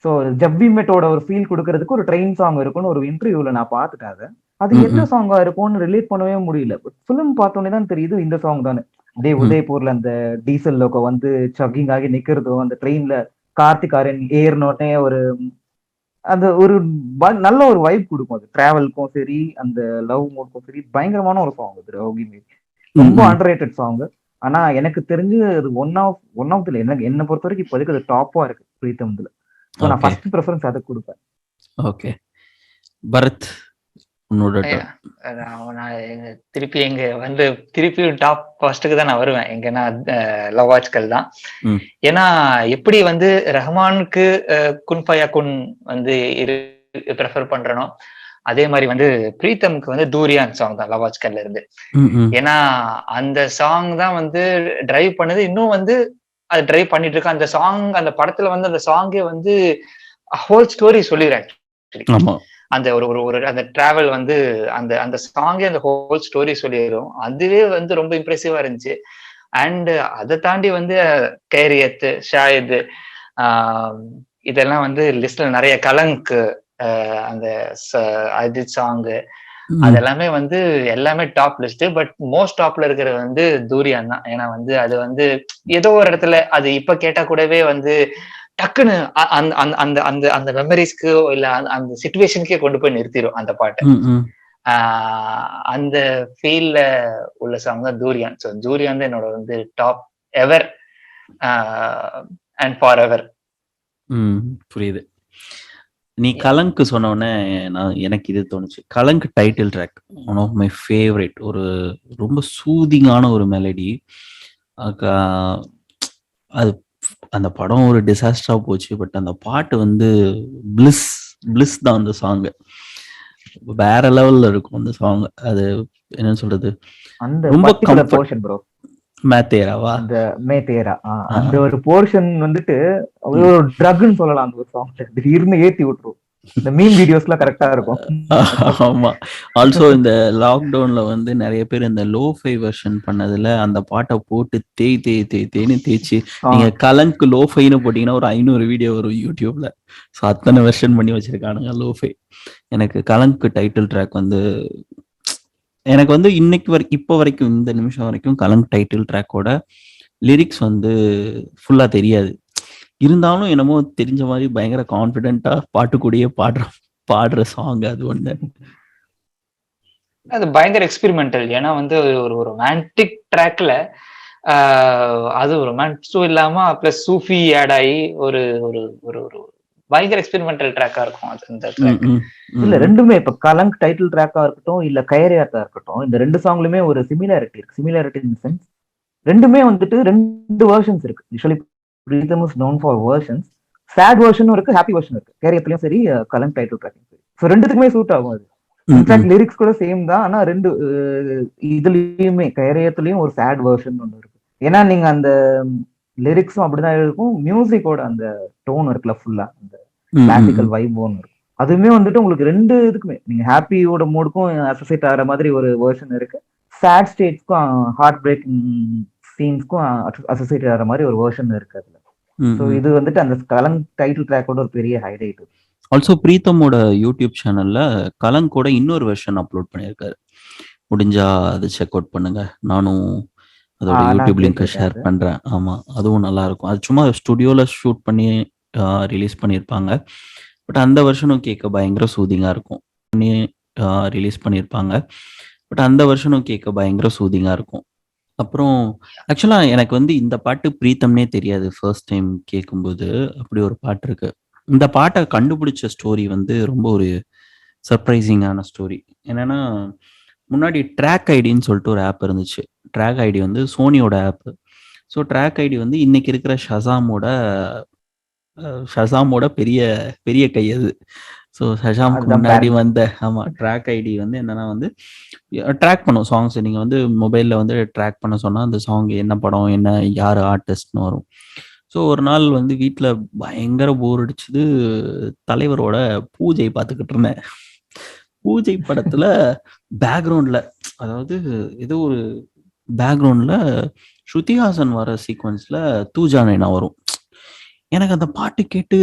[SPEAKER 3] சோ ஜப்பி மெட்டோட ஒரு ஃபீல் கொடுக்கறதுக்கு ஒரு ட்ரெயின் சாங் இருக்கும்னு ஒரு இன்டர்வியூல நான் பாத்துட்டேன். அது எந்த சாங்கா இருக்கும்னு ரிலேட் பண்ணவே முடியல. பிலிம் பார்த்தோன்னே தான் தெரியுது இந்த சாங் தானே. அதே உதய்பூர்ல அந்த டீசல் லோகோ வந்து சக்கிங் ஆகி நிக்கிறதோ, அந்த ட்ரெயின்ல கார்த்திக் ஆரியன் ஏறினோடனே ஒரு அந்த ஒரு நல்ல ஒரு வைப் கொடுக்கும். அது டிராவலுக்கும் சரி, அந்த லவ் மூடுக்கும் சரி, பயங்கரமான ஒரு சாங் அது ரஹோகி மேரி. ரொம்ப அண்டர்ரேட்டட் சாங். ஆனா எனக்கு தெரிஞ்சு அது ஒன் ஆஃப் என்ன பொறுத்த வரைக்கும் இப்போதைக்கு அது டாப்பா இருக்கு பிரீத்தம்ல. ஸோ நான் ஃபர்ஸ்ட் ப்ரிஃபரன்ஸ் அதை கொடுப்பேன்.
[SPEAKER 1] ஓகே பரத்,
[SPEAKER 2] திருப்பி எங்க வந்து திருப்பியும் டாப் ஃபர்ஸ்ட்டுக்கு தான் நான் வருவேன். எங்கன்னா லவாஜ்கல் தான். ஏன்னா எப்படி வந்து ரஹ்மானுக்கு குன் ஃபயா குன் வந்து ப்ரெஃபர் பண்றனோ, அதே மாதிரி வந்து பிரீத்தமுக்கு வந்து தூரியான் சாங் தான் லவாஜ்கல்ல இருந்து. ஏன்னா அந்த சாங் தான் வந்து டிரைவ் பண்ணுது. இன்னும் வந்து அது டிரைவ் பண்ணிட்டு இருக்கு. அந்த சாங் அந்த படத்துல வந்து அந்த சாங்கே வந்து ஹோல் ஸ்டோரி சொல்லிடுறேன். அந்த ஒரு அந்த டிராவல் வந்து அந்த அந்த சாங்கே அந்த ஹோல் ஸ்டோரி சொல்லிடும். அதுவே வந்து ரொம்ப இம்ப்ரெசிவா இருந்துச்சு. அண்ட் அதை தாண்டி வந்து கேரியத், ஷாயத், இதெல்லாம் வந்து லிஸ்ட்ல நிறைய கலங்க், அந்த அஜித் சாங்கு, அதெல்லாமே வந்து எல்லாமே டாப் லிஸ்ட். பட் மோஸ்ட் டாப்ல இருக்கிறது வந்து தூரியான் தான். ஏன்னா வந்து அது வந்து ஏதோ ஒரு இடத்துல அது இப்ப கேட்டா கூடவே வந்து டக்குன்னு அந்த அந்த அந்த மெமரிஸ்க்கு இல்ல அந்த சிச்சுவேஷனுக்கே கொண்டு போய் நிறுத்திடும் அந்த பாட்டை. அந்த ஃபீல்ல உள்ள சாங் தான் தூரியான். ஸோ தூரியான் தான் என்னோட வந்து top ever and for ever.
[SPEAKER 1] புரியுது. நீ கலங்க் சொன்ன உடனே எனக்கு இது தோணுச்சு. Kalank title track one of my favourite. ஒரு ரொம்ப சூதிங்கான ஒரு மெலடி. அது அந்த படம் ஒரு டிசாஸ்டரா போச்சு. பட் அந்த பாட்டு வந்து பிளிஸ் தான். அந்த சாங் வேற லெவல்ல இருக்கும். அந்த சாங் அது என்ன சொல்றது, ரொம்ப
[SPEAKER 3] போர்ஷன் ப்ரோ,
[SPEAKER 1] மேத்தேராவா,
[SPEAKER 3] அந்த மேத்தேரா அந்த ஒரு போர்ஷன் வந்துட்டு ஒரு ட்ரக்னு சொல்லலாம். அந்த ஒரு சாங் திடீர்னு ஏத்தி விட்டுரும். இந்த மீம் வீடியோஸ்லாம் கரெக்டா இருக்கும்.
[SPEAKER 1] ஆமா. ஆல்சோ இந்த லாக்டவுன்ல வந்து நிறைய பேர் இந்த லோஃபை வெர்ஷன் பண்ணதுல அந்த பாட்டை போட்டு தேய்னு தேய்ச்சி, நீங்க கலங்க் லோஃபைன்னு போட்டீங்கன்னா ஒரு 500 வீடியோ வரும் யூடியூப்ல. ஸோ அத்தனை வெர்ஷன் பண்ணி வச்சிருக்கானுங்க லோஃபை. எனக்கு கலங்க் டைட்டில் ட்ராக் வந்து எனக்கு வந்து இப்போ வரைக்கும் இந்த நிமிஷம் வரைக்கும் கலங்க் டைட்டில் ட்ராக்கோட லிரிக்ஸ் வந்து ஃபுல்லா தெரியாது. இருந்தாலும் என்னமோ தெரிஞ்ச மாதிரி பயங்கர கான்ஃபிடென்ட்டா பாட்டுக்கூடியே பாடுற சாங் அது ஒண்ணு.
[SPEAKER 2] அது பயங்கர எக்ஸ்பெரிமெண்டல். ஏன்னா வந்து ஒரு ரொமான்டிக் ட்ராக்ல அது ரொமான்ஸும் இல்லாம பிளஸ் சூஃபி ஆட் ஆகி ஒரு ஒரு ஒரு பயங்கர எக்ஸ்பெரிமெண்டல் ட்ராக்கா இருக்கும் அது. இந்த ட்ராக்
[SPEAKER 3] இல்ல ரெண்டுமே இப்ப கலங்க் டைட்டில் ட்ராக்கா இருக்கட்டும் இல்ல கைரேட்டா இருக்கட்டும், இந்த 2 சாங்லயுமே ஒரு சிமிலாரிட்டி இருக்கு. சிமிலாரிட்டி இன் சென்ஸ் ரெண்டுமே வந்துட்டு 2 வெர்ஷன்ஸ் இருக்கு. Usually Pritam is known for versions. Sad வெர்ஷனும் இருக்கு, ஹாப்பி வெர்ஷன் இருக்கு. கேரியத்துலயும் சரி, கலங்க் டைட்டில் ட்ராக்கும் சரி. ஸோ ரெண்டுத்துக்குமே சூட் ஆகும் அது. இன்ஃபேக்ட் லிரிக்ஸ் கூட சேம் தான். ஆனா 2 இதுலயுமே கைரியத்துலயும் ஒரு சேட் வெர்ஷன் ஒன்று இருக்கு. ஏன்னா நீங்க அந்த லிரிக்ஸும் அப்படிதான் இருக்கும், மியூசிக்கோட அந்த டோன் இருக்குல்ல ஃபுல்லா அந்த கிளாசிக்கல் வைப் ஒன்று இருக்கும். அதுவுமே வந்துட்டு உங்களுக்கு 2 இதுக்குமே நீங்க ஹாப்பியோட மூடுக்கும் அசோசியேட் ஆகிற மாதிரி ஒரு வெர்ஷன் இருக்கு, சேட் ஸ்டேட்ஸ்க்கும் ஹார்ட் பிரேக்கிங் சீன்ஸ்க்கும் அசோசியேட் ஆகிற மாதிரி ஒரு வெர்ஷன் இருக்கு அதுல. ஸோ இது வந்துட்டு அந்த கலங்க் டைட்டில் ட்ராக்கோட ஒரு பெரிய ஹைலைட்.
[SPEAKER 1] ஆல்சோ பிரீத்தமோட யூடியூப் சேனல்ல கலங்கோட இன்னொரு வெர்ஷன் அப்லோட் பண்ணியிருக்காரு. முடிஞ்சா அது செக் அவுட் பண்ணுங்க. நானும் அதோட
[SPEAKER 3] நான்
[SPEAKER 1] யூடியூப் லிங்கை
[SPEAKER 3] கேட்டிருக்கேன்
[SPEAKER 1] ஷேர்
[SPEAKER 3] அது.
[SPEAKER 1] பண்ணுறேன். ஆமாம், அதுவும் நல்லாயிருக்கும். அது சும்மா ஸ்டுடியோவில் ஷூட் பண்ணி ரிலீஸ் பண்ணியிருப்பாங்க. பட் அந்த வருஷனும் கேட்க பயங்கர சூதிங்காக இருக்கும். பண்ணி ரிலீஸ் பண்ணியிருப்பாங்க. பட் அந்த வருஷனும் கேட்க பயங்கர சூதிங்காக இருக்கும். அப்புறம் ஆக்சுவலாக எனக்கு வந்து இந்த பாட்டு பிரீத்தம்னே தெரியாது ஃபர்ஸ்ட் டைம் கேட்கும்போது. அப்படி ஒரு பாட்டு இருக்கு. இந்த பாட்டை கண்டுபிடிச்ச ஸ்டோரி வந்து ரொம்ப ஒரு சர்ப்ரைசிங்கான ஸ்டோரி. என்னன்னா, முன்னாடி ட்ராக் ஐடின்னு சொல்லிட்டு ஒரு ஆப் இருந்துச்சு. ட்ராக் ஐடி வந்து சோனியோட ஆப். ஸோ ட்ராக் ஐடி வந்து இன்னைக்கு இருக்கிற ஷசாமோட பெரிய பெரிய கை அது. ஸோ ஷசாமுக்கு
[SPEAKER 3] அதுதான்
[SPEAKER 1] முன்னாடி
[SPEAKER 3] parent.
[SPEAKER 1] வந்த ட்ராக் ஐடி வந்து என்னன்னா வந்து ட்ராக் பண்ணும் சாங்ஸ். நீங்கள் வந்து மொபைலில் வந்து ட்ராக் பண்ண சொன்னால் அந்த சாங் என்ன படம், என்ன யார் ஆர்டிஸ்ட்னு வரும். ஸோ ஒரு நாள் வந்து வீட்டில் பயங்கர போர் அடிச்சுது. தலைவரோட பூஜை பார்த்துக்கிட்டு இருந்தேன். பூஜை படத்துல பேக்ரவுண்ட்ல, அதாவது ஏதோ ஒரு பேக்ரவுண்ட்ல ஸ்ருதிஹாசன் வர சீக்வன்ஸ்ல தூஜா நைனா வரும். எனக்கு அந்த பாட்டு கேட்டு,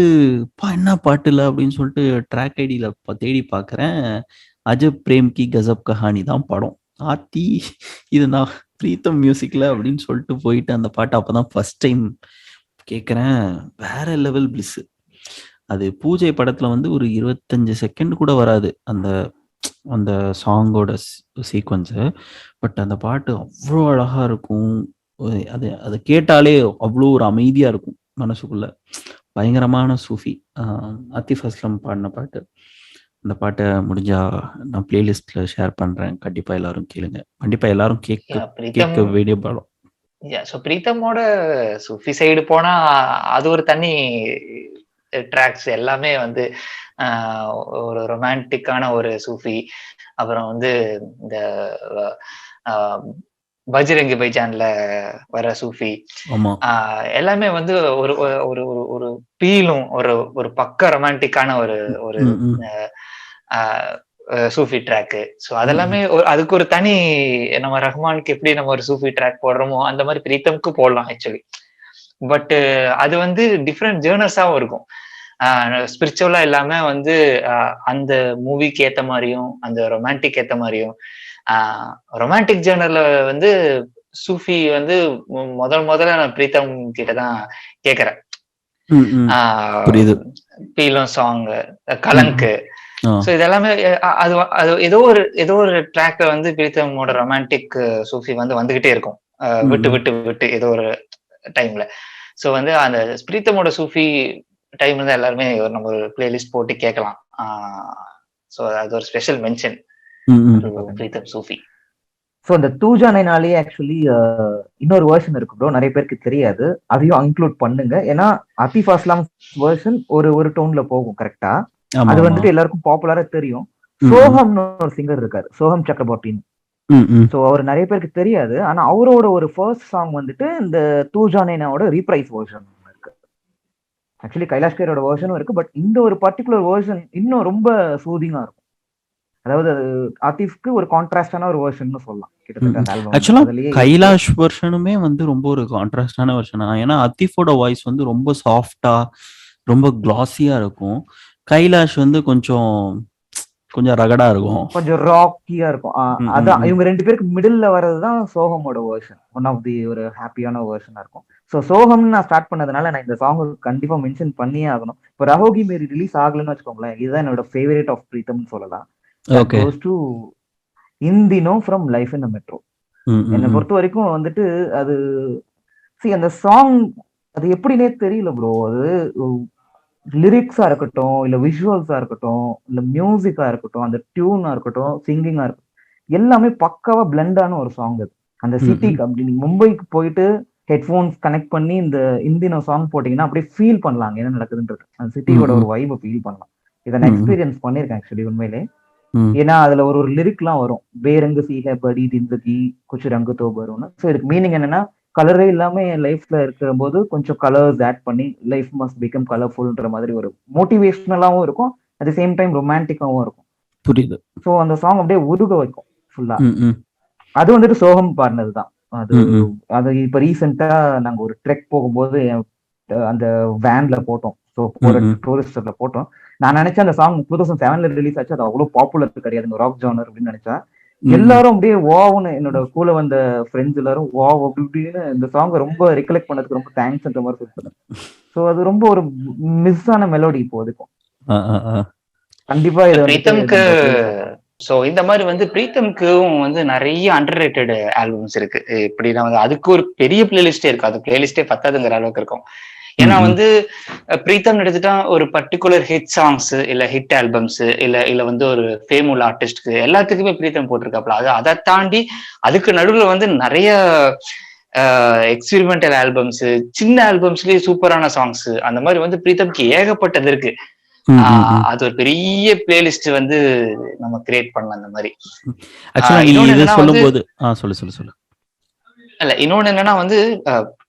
[SPEAKER 1] என்ன பாட்டுல அப்படின்னு சொல்லிட்டு ட்ராக் ஐடியில தேடி பார்க்குறேன். அஜப் பிரேம் கி கசப் கஹானி தான் படம். ஆத்தி, இது நான் பிரீத்தம் மியூசிக்ல அப்படின்னு சொல்லிட்டு போயிட்டு அந்த பாட்டு அப்பதான் ஃபர்ஸ்ட் டைம் கேட்குறேன். வேற லெவல் பிளிஸ். அது பூஜை படத்துல வந்து ஒரு 25 செகண்ட் கூட வராது அந்த அந்த சாங்கோட சீக்வன்ஸு. பட் அந்த பாட்டு அவ்வளோ அழகா இருக்கும். அது அதை கேட்டாலே அவ்வளோ ஒரு அமைதியா இருக்கும் மனசுக்குள்ள. பயங்கரமான சூஃபி. ஆத்திஃப் அஸ்லம் பாடின பாட்டு. அந்த பாட்டை முடிஞ்சா நான் பிளேலிஸ்ட்ல ஷேர் பண்றேன். கண்டிப்பா எல்லாரும் கேளுங்க. கண்டிப்பா எல்லாரும்
[SPEAKER 2] பிரீத்தம்
[SPEAKER 1] கேட்க வேண்டிய பாடம்.
[SPEAKER 2] ஸோ பிரீத்தமோட சுஃபி சைடு போனா அது ஒரு தனி ட்ராக்ஸ் எல்லாமே வந்து ஒரு ரொமான்டிக்கான ஒரு சூஃபி. அப்புறம் வந்து இந்த பஜ்ரங்கி பைஜான்ல வர சூஃபி
[SPEAKER 1] ஆமா,
[SPEAKER 2] எல்லாமே வந்து ஒரு ஒரு ஒரு ஒரு பீலும் ஒரு பக்க ரொமான்டிக்கான ஒரு ஒரு சூஃபி ட்ராக்கு. ஸோ அதெல்லாமே அதுக்கு ஒரு தனி, நம்ம ரஹ்மானுக்கு எப்படி நம்ம ஒரு சூஃபி ட்ராக் போடுறோமோ அந்த மாதிரி பிரீத்தம்க்கு போடலாம் ஆக்சுவலி. பட் அது வந்து டிஃப்ரெண்ட் ஜேர்னர்ஸாவும் இருக்கும். ஸ்பிரிச்சுவலா இல்லாம வந்து அந்த மூவிக்கு ஏத்த மாதிரியும் அந்த ரொமான்டிக் ஏத்த மாதிரியும். ரொமான்டிக் ஜேர்னர்ல வந்து சூஃபி வந்து முதல்ல நான் பிரீத்தம் கிட்டதான் கேக்குறேன். பீலம் சாங், கலங்கு. சோ இதெல்லாமே அது அது ஏதோ ஒரு ட்ராக்ல வந்து பிரீத்தமோட ரொமான்டிக் சூஃபி வந்து வந்துகிட்டே இருக்கும் விட்டு விட்டு விட்டு ஏதோ ஒரு டைம்ல. சோ வந்து அந்த பிரீத்தமோட சூஃபி டைம்ல தான் எல்லாருமே நம்ம ஒரு பிளேலிஸ்ட் போட்டு கேட்கலாம். சோ அது ஒரு ஸ்பெஷல் மென்ஷன் பிரீத்தம் சூஃபி.
[SPEAKER 3] ஸோ அந்த தூஜா நைனாலே ஆக்சுவலி இன்னொரு வேர்ஷன் இருக்கு ப்ரோ, நிறைய பேருக்கு தெரியாது. அதையும் இன்க்ளூட் பண்ணுங்க. ஏன்னா ஆத்திஃப் அஸ்லாம் வேர்ஷன் ஒரு டோன்ல போகும் கரெக்டா. அது வந்துட்டு எல்லாருக்கும் பாப்புலரா தெரியும். சோஹம்னு ஒரு சிங்கர் இருக்காரு, சோஹம் சக்கரவர்த்தின்னு. ஸோ அவர் நிறைய பேருக்கு தெரியாது. ஆனா அவரோட ஒரு ஃபர்ஸ்ட் சாங் வந்துட்டு இந்த தூஜா நைனாவோட ரீப்ரைஸ் வேர்ஷன் இருக்கு. ஆக்சுவலி கைலாஷ் கேரோட வேர்ஷனும் இருக்கு. பட் இந்த ஒரு பர்டிகுலர் வேர்ஷன் இன்னும் ரொம்ப சூதிங்கா இருக்கும். அதாவது அது ஆத்திஃப்க்கு ஒரு கான்ட்ராஸ்டான ஒரு வெர்ஷன் சொல்லலாம் கிட்டத்தட்ட அந்த ஆல்பம்.
[SPEAKER 1] ஆக்சுவலா கைலாஷ் வெர்ஷனுமே வந்து ரொம்ப ஒரு கான்ட்ராஸ்டான வெர்ஷன். ஏன்னா ஆத்திஃபோட வாய்ஸ் வந்து ரொம்ப சாஃப்டா, ரொம்ப கிளாஸியா இருக்கும். கைலாஷ் வந்து கொஞ்சம் ரகடா இருக்கும்,
[SPEAKER 3] கொஞ்சம் ராக்கியா இருக்கும். அதான் இவங்க ரெண்டு பேருக்கு மிடில்ல வர்றதுதான் சோகமோட வெர்ஷன். ஒன் ஆஃப் தி ஒரு ஹாப்பியான வெர்ஷனா இருக்கும். ஸோ சோகம்னு நான் ஸ்டார்ட் பண்ணதுனால நான் இந்த சாங் கண்டிப்பா மென்ஷன் பண்ணியே ஆகணும். இப்போ ரஹோகி மேரி ரிலீஸ் ஆகலன்னு வச்சுக்கோங்களேன், இதுதான் என்னோட ஃபேவரட் ஆஃப் பிரீத்தம்னு சொல்லலாம். Goes to In Dino from Life in the Metro. என்னை பொறுத்த வரைக்கும் வந்துட்டு அது அந்த சாங் அது எப்படின்னே தெரியல ப்ரோ. அது லிரிக்ஸா இருக்கட்டும், இல்ல விஷுவல்ஸா இருக்கட்டும், இல்ல மியூசிக்கா இருக்கட்டும், அந்த டியூனா இருக்கட்டும், சிங்கிங்கா இருக்கட்டும், எல்லாமே பக்காவா பிளெண்டான ஒரு சாங் அது. அந்த சிட்டிக்கு அப்படி நீங்க மும்பைக்கு போயிட்டு ஹெட்ஃபோன்ஸ் கனெக்ட் பண்ணி இந்த இந்தினோ சாங் போட்டீங்கன்னா அப்படியே ஃபீல் பண்ணலாம் என்ன நடக்குதுன்றது. அந்த சிட்டியோட ஒரு வைபை ஃபீல் பண்ணலாம். இதை நான் எக்ஸ்பீரியன்ஸ் பண்ணிருக்கேன் ஆக்சுவலி உண்மையிலே. ஏன்னா அதுல ஒரு லிரிக் எல்லாம் வரும், பேரங்கு சீஹ படி திந்தகி குச்சு ரங்கு தோபருன்னு. ஸோ இதுக்கு மீனிங் என்னன்னா, கலரே இல்லாம என் லைஃப்ல இருக்கிற போது கொஞ்சம் கலர்ஸ் ஆட் பண்ணி லைஃப் மஸ்ட் பிகம் கலர்ஃபுல்ன்ற மாதிரி ஒரு மோட்டிவேஷனலாவும் இருக்கும், அட் தி சேம் டைம் ரொமான்டிக்காவும் இருக்கும்.
[SPEAKER 1] புரியுது.
[SPEAKER 3] ஸோ அந்த சாங் அப்படியே உருக வைக்கும் ஃபுல்லா. அது வந்துட்டு சோகம் பாடினதுதான். அது இப்ப ரீசெண்டா நாங்க ஒரு ட்ரெக் போகும்போது அந்த வேன்ல போட்டோம். ஸோ ஒரு டூரிஸ்டர்ல போட்டோம். நான் நினைச்சேன் அந்த சாங் 2007ல ரிலீஸ் ஆச்சு, அது அவ்வளவு பாப்புலர் கிடையாது ராக் ஜானர் அப்படின்னு நினைச்சேன். எல்லாரும் அப்படியே வாவ்னு என்னோட கூட வந்த ஃப்ரெண்ட்ஸ் எல்லாரும் வாவ் அப்படி இப்படின்னு இந்த சாங்கை ரொம்ப ரெக்கலெக்ட் பண்ணதுக்கு ரொம்ப தேங்க்ஸ்ன்ற மாதிரி சொல்லிட்டு. ஸோ அது ரொம்ப ஒரு மிஸ் ஆன மெலோடி இப்போ அதுக்கும். கண்டிப்பா இது
[SPEAKER 2] பிரீத்தம்க்கு சோ இந்த மாதிரி வந்து பிரீத்தம்க்கும் வந்து நிறைய அண்டர் ரேட்டட் ஆல்பம்ஸ் இருக்கு. இப்படின்னா வந்து அதுக்கு ஒரு பெரிய பிளேலிஸ்டே இருக்கு. அது பிளேலிஸ்டே பத்தாதுங்கிற அளவுக்கு இருக்கும். ஏன்னா வந்து பிரீத்தம் எடுத்துட்டா ஒரு பர்டிகுலர் ஹிட் சாங்ஸ் இல்ல ஹிட் ஆல்பம்ஸ் இல்ல வந்து ஒரு ஃபேம் உள்ள ஆர்டிஸ்ட்க்கு எல்லாத்துக்குமே பிரீத்தம் போட்டிருக்காப்ல. அதை தாண்டி அதுக்கு நடுவுல வந்து நிறைய எக்ஸ்பெரிமெண்டல் ஆல்பம்ஸ், சின்ன ஆல்பம்ஸ்லயே சூப்பரான சாங்ஸ், அந்த மாதிரி வந்து பிரீத்தம்க்கு ஏகப்பட்டது இருக்கு. அது ஒரு பெரிய பிளேலிஸ்ட் வந்து நம்ம கிரியேட் பண்ணலாம் அந்த மாதிரி. இல்ல இன்னொன்னு என்னன்னா வந்து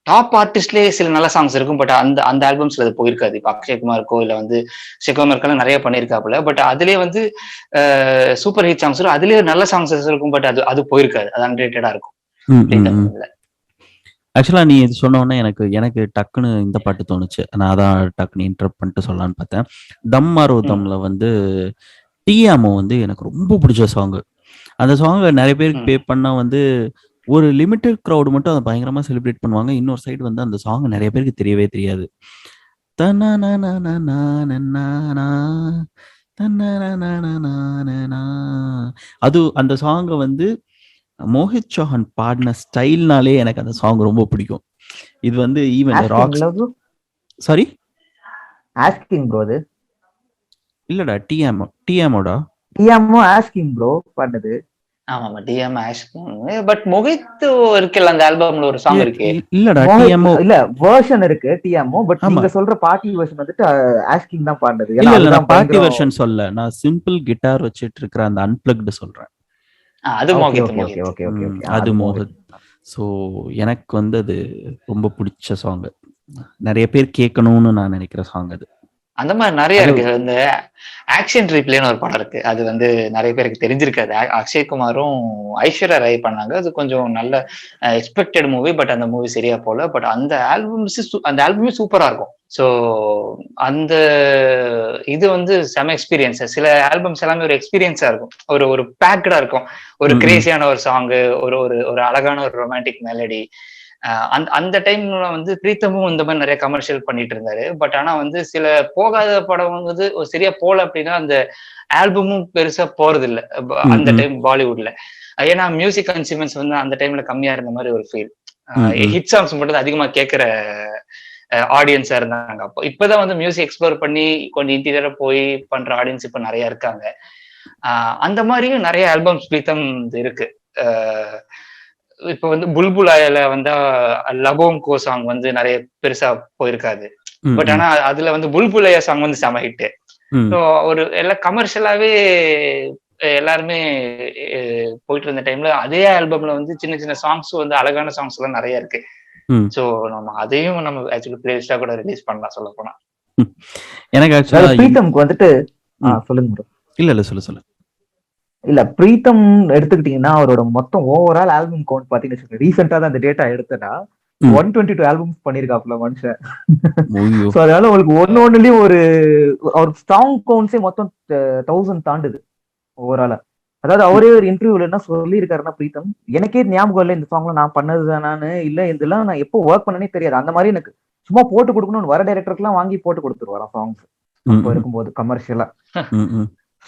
[SPEAKER 2] டாப் ஆர்டிஸ்ட்லயே சில நல்ல சாங்ஸ் இருக்கும். பட் அந்த ஆல்பம்ஸ்ல அது போயிருக்காது. இப்ப அக்ஷய்குமாருக்கோ இல்ல வந்து சிவகுமாருக்கெல்லாம் நிறைய பண்ணிருக்காப்புல. பட் அதுலயே வந்து சூப்பர் ஹிட் சாங்ஸ் அதுலயே நல்ல சாங்ஸ் இருக்கும். பட் அது போயிருக்காது. அது அன்ரேட்டடா இருக்கும்.
[SPEAKER 1] ஆக்சுவலா நீ இது சொன்ன உடனே எனக்கு டக்குன்னு இந்த பாட்டு தோணுச்சு. நான் அதான் டக்குன்னு இன்டரப்ட் பண்ணிட்டு சொல்லலான்னு பார்த்தேன். தம் மாரோ தம்ல வந்து டிஎம்ஓ வந்து எனக்கு ரொம்ப பிடிச்ச சாங். அந்த சாங் நிறைய பேருக்கு பே பண்ணா வந்து ஒரு லிமிட்டட் க்ரௌடு மட்டும் அதை பயங்கரமா செலிப்ரேட் பண்ணுவாங்க. இன்னொரு சைடு வந்து அந்த சாங் நிறைய பேருக்கு தெரியவே தெரியாது. அது அந்த சாங்கை வந்து மோஹித் சௌஹான் பாடின ஸ்டைல்னாலே எனக்கு அந்த சாங் ரொம்ப பிடிக்கும். இது வந்து even rock sorry
[SPEAKER 3] asking bro அது
[SPEAKER 1] இல்லடா டிஎம்ஓடா
[SPEAKER 3] ஆஸ்கிங் ப்ரோ பாடுனது.
[SPEAKER 2] ஆமாமா டிஎம் ஆஸ்கிங். பட் மோஹித் இருக்குல்ல அந்த ஆல்பம்ல ஒரு சாங் இருக்கு.
[SPEAKER 1] இல்லடா டிஎம்ஓ
[SPEAKER 3] இல்ல வெர்ஷன் இருக்கு டிஎம்ஓ. பட் நீங்க சொல்ற பார்ட்டி வெர்ஷன் வந்துட்டு ஆஸ்கிங் தான் பாடுனது.
[SPEAKER 1] இல்ல நான் பார்ட்டி வெர்ஷன் சொல்ல, நான் சிம்பிள் கிட்டார் வச்சிட்டு இருக்கிற அந்த அன்பிளக்டு சொல்றேன்.
[SPEAKER 2] அது மோஹித்.
[SPEAKER 1] அது மோஹித். ஸோ எனக்கு வந்து அது ரொம்ப பிடிச்ச சாங். நிறைய பேர் கேட்கணும்னு நான் நினைக்கிற சாங் அது.
[SPEAKER 2] அந்த மாதிரி நிறைய இருக்கு. இந்த ஆக்ஷன் ரீப்ளேன்னு ஒரு படம் இருக்கு. அது வந்து நிறைய பேருக்கு தெரிஞ்சிருக்காது. அக்ஷய்குமாரும் ஐஸ்வர்யா ராய் பண்ணாங்க. அது கொஞ்சம் நல்ல எக்ஸ்பெக்டட் மூவி. பட் அந்த மூவி சரியா போல. பட் அந்த ஆல்பமே சூப்பரா இருக்கும். ஸோ அந்த இது வந்து செம எக்ஸ்பீரியன்ஸ். சில ஆல்பம்ஸ் எல்லாமே ஒரு எக்ஸ்பீரியன்ஸா இருக்கும். ஒரு பேக்கடா இருக்கும். ஒரு கிரேசியான ஒரு சாங்கு, ஒரு அழகான ஒரு ரொமான்டிக் மெலடி. அந்த டைம்ல வந்து பிரீத்தமும் இந்த மாதிரி நிறைய கமர்ஷியல் பண்ணிட்டு இருந்தாரு. பட் ஆனா வந்து சில போகாத படம் வந்து சரியா போல அப்படின்னா அந்த ஆல்பமும் பெருசா போறது இல்லை அந்த டைம் பாலிவுட்ல. ஏன்னா மியூசிக் கன்சியூமன்ஸ் வந்து அந்த டைம்ல கம்மியா இருந்த மாதிரி ஒரு ஃபீல். ஹிட் சாங்ஸ் மட்டும் அதிகமா கேட்கிற ஆடியன்ஸா இருந்தாங்க. அப்போ இப்பதான் வந்து மியூசிக் எக்ஸ்ப்ளோர் பண்ணி கொஞ்சம் இன்டீரியரா போய் பண்ற ஆடியன்ஸ் இப்ப நிறைய இருக்காங்க. அந்த மாதிரியும் நிறைய ஆல்பம்ஸ் பிரீத்தம் இருக்கு. இப்ப வந்து புல்புலாயில வந்தா லபோம் கோ சாங் வந்து நிறைய பெருசா போயிருக்காது. பட் ஆனா அதுல வந்து புல்புலையா சாங் வந்து செம ஹிட். ஒரு எல்லாம் கமர்ஷியலாவே எல்லாருமே போயிட்டு இருந்த டைம்ல அதே ஆல்பம்ல வந்து சின்ன சின்ன சாங்ஸ் வந்து அழகான சாங்ஸ் எல்லாம் நிறைய இருக்கு. சோ நம்ம அதையும் நம்ம ஆக்சுவலி பிளேலிஸ்டா கூட ரிலீஸ் பண்ணலாம் சொல்ல போனா.
[SPEAKER 1] எனக்கு ஆக்சுவலா
[SPEAKER 3] பிரீத்தம்க்கு வந்துட்டு சொல்லுங்க. இல்ல
[SPEAKER 1] சொல்லு.
[SPEAKER 3] இல்ல பிரீத்தம் எடுத்துக்கிட்டீங்கன்னா அவரோட மொத்தம் ஓவரால் ஆல்பம் கவுண்ட் பாத்தீங்கன்னா ரீசெண்டா தான் அந்த டேட்டா எடுத்தனா 122 ஆல்பம்ஸ் பண்ணிருக்காப்ல மனுஷன். சோ அதனால உங்களுக்கு ஒன்னொன்னுலயும் ஒரு சாங் கவுண்ட்ஸே மொத்தம் 1000 தாண்டுது ஓவராலா. அதாவது அவரே ஒரு இன்டர்வியூல என்ன சொல்லி இருக்காருன்னா பிரீத்தம் எனக்கே ஞாபகம் இல்லை இந்த சாங்ல நான் பண்ணதுதானு இல்ல இதெல்லாம் நான் எப்போ ஒர்க் பண்ணனே தெரியாது. அந்த மாதிரி எனக்கு சும்மா போட்டு கொடுக்கணும்னு வர டைரக்டருக்கு எல்லாம் வாங்கி போட்டு கொடுத்துருவாராம் சாங்ஸ் அப்போ இருக்கும்போது கமர்ஷியலா.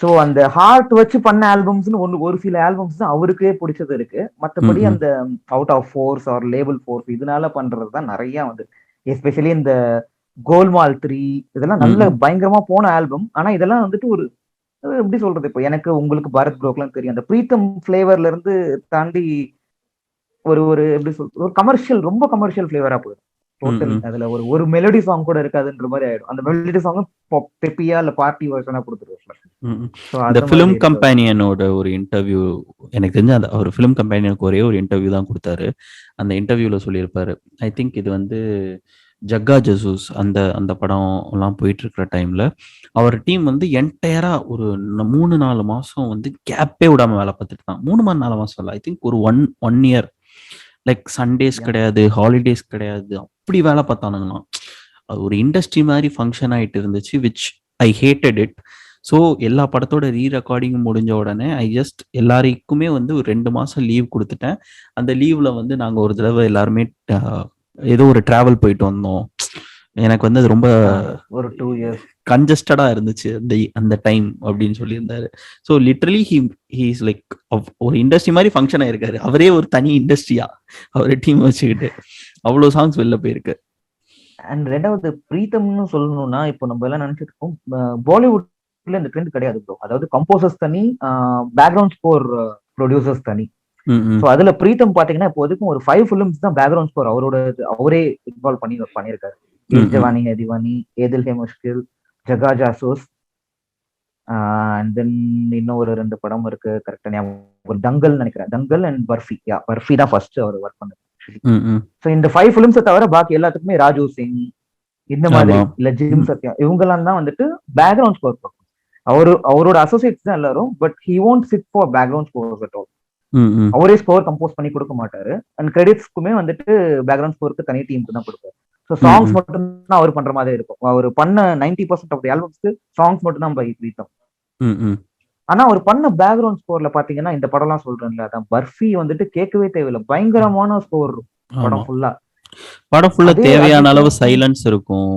[SPEAKER 3] சோ அந்த ஹார்ட் வச்சு பண்ண ஆல்பம்ஸ்னு ஒரு சில ஆல்பம்ஸ் தான் அவருக்கே பிடிச்சது இருக்கு. மற்றபடி அந்த out of force or label force இதனால பண்றதுதான் நிறைய வந்து எஸ்பெஷலி இந்த கோல்மால் 3 இதெல்லாம் நல்ல பயங்கரமா போன ஆல்பம். ஆனா இதெல்லாம் வந்துட்டு ஒரு எப்படி சொல்றது, இப்போ எனக்கு உங்களுக்கு பாரத் ப்ரோக்லாம் தெரியும் அந்த பிரீத்தம் பிளேவர்ல இருந்து தாண்டி ஒரு எப்படி சொல்றது ஒரு கமர்ஷியல் ரொம்ப கமர்ஷியல் பிளேவரா போயிடும் டோட்டல். அதுல ஒரு மெலடி சாங் கூட இருக்காதுன்ற மாதிரி ஆயிடும். அந்த மெலடி சாங் பெப்பியா இல்ல பார்ட்டி வெர்ஷனா கொடுத்துருவாங்க.
[SPEAKER 1] இந்த ஃபிலிம் கம்பெனியனோட ஒரு இன்டர்வியூ எனக்கு தெரிஞ்ச அந்த ஒரு ஃபிலிம் கம்பெனியனுக்கு ஒரே ஒரு இன்டர்வியூ தான் கொடுத்தாரு. அந்த இன்டர்வியூல சொல்லியிருப்பாரு, ஐ திங்க் இது வந்து ஜக்கா ஜசூஸ் அந்த படம் எல்லாம் போயிட்டு இருக்கிற டைம்ல அவர் டீம் வந்து என்டையரா ஒரு 3-4 மாசம் வந்து கேப்பே விடாம வேலை பார்த்துட்டு தான். 3-4 மாசம் இல்லை, ஐ திங்க் ஒரு ஒன் இயர். லைக் சண்டேஸ் கிடையாது, ஹாலிடேஸ் கிடையாது, அப்படி வேலை பார்த்தானுங்களாம். அது ஒரு இண்டஸ்ட்ரி மாதிரி ஃபங்க்ஷன் ஆயிட்டு இருந்துச்சு, which I hated it. So எல்லா படத்தோட ரெக்கார்டிங்கும் முடிஞ்ச உடனே எல்லாருக்குமே வந்து ஒரு 2 மாசம் லீவ் கொடுத்துட்டேன். அந்த லீவ்ல வந்து நாங்க ஒரு தடவை எல்லாருமே ஏதோ ஒரு டிராவல் போயிட்டு வந்தோம். எனக்கு வந்து அது ரொம்ப
[SPEAKER 3] ஒரு 2 years
[SPEAKER 1] கன்ஜஸ்டடா இருந்துச்சு அந்த டைம் அப்படின்னு சொல்லியிருந்தாரு. ஸோ லிட்டரலி ஹீஸ் லைக் ஒரு இண்டஸ்ட்ரி மாதிரி ஃபங்க்ஷன் ஆயிருக்காரு. அவரே ஒரு தனி இண்டஸ்ட்ரியா அவரே டீம் வச்சுக்கிட்டு அவ்வளோ சாங்ஸ் வெளில போயிருக்கு.
[SPEAKER 3] அண்ட் ரெண்டாவது பிரீத்தம்னு சொல்லணும்னா இப்போ நம்ம எல்லாம் நினைச்சிட்டு இருக்கோம் பாலிவுட்ல இந்த ட்ரெண்ட் கிடையாது ப்ரோ. அதாவது கம்போசர்ஸ் தனி, பேக்ரவுண்ட் ஸ்கோர் ப்ரொடியூசர்ஸ் தனி. ஸோ அதுல பிரீத்தம் பாத்தீங்கன்னா இப்போதைக்கும் ஒரு 5 ஃபிலிம்ஸ் தான் பேக்ரவுண்ட் ஸ்கோர் அவரே இன்வால்வ் பண்ணியிருக்காரு. ஜவானி ஹே திவானி, ஏதில் ஹே முஷ்கில், ஜகா ஜாசூஸ், அண்ட் தென் இன்னும் ஒரு 2 படம் இருக்கு கரெக்டா ஞாபகம், தங்கல் நினைக்கிறேன். தங்கல் அண்ட் பர்ஃபி. பர்ஃபி தான் ஃபர்ஸ்ட் அவர் ஒர்க் பண்ணது. ஸோ இந்த 5 ஃபிலிம்ஸை தவிர பாக்கி எல்லாத்துக்குமே ராஜு சிங் இந்த மாதிரி இல்ல ஜிம் சத்யா இவங்கெல்லாம் தான் வந்துட்டு பேக்ரவுண்ட் ஸ்கோர் பண்ணும். அவரோட அசோசியேட்ஸ் தான் எல்லாரும். But he won't chit for background scores at all. அவரே ஸ்கோர் கம்போஸ் பண்ணி கொடுக்க மாட்டாரு. அண்ட் கிரெடிட்ஸ்க்குமே வந்துட்டு பேக்ரவுண்ட் ஸ்கோருக்கு தனி டீமுக்கு தான் கொடுப்பாரு. ஸோ சாங்ஸ் மட்டும் தான் அவர் பண்ற மாதிரி இருக்கும். அவர் பண்ண 90% ஆஃப் தி ஆல்பம்ஸ்க்கு சாங்ஸ் மட்டும் தான் பிரீத்தம். ஆனா அவர் பண்ண பேக்ரவுண்ட் ஸ்கோர்ல பாத்தீங்கன்னா இந்த படம் எல்லாம் சொல்றேன்ல, அதான் பர்ஃபி வந்துட்டு கேட்கவே தேவையில்லை, பயங்கரமான ஸ்கோர் படம் ஃபுல்லா.
[SPEAKER 1] படம் ஃபுல்லா தேவையான அளவு சைலன்ஸ் இருக்கும்.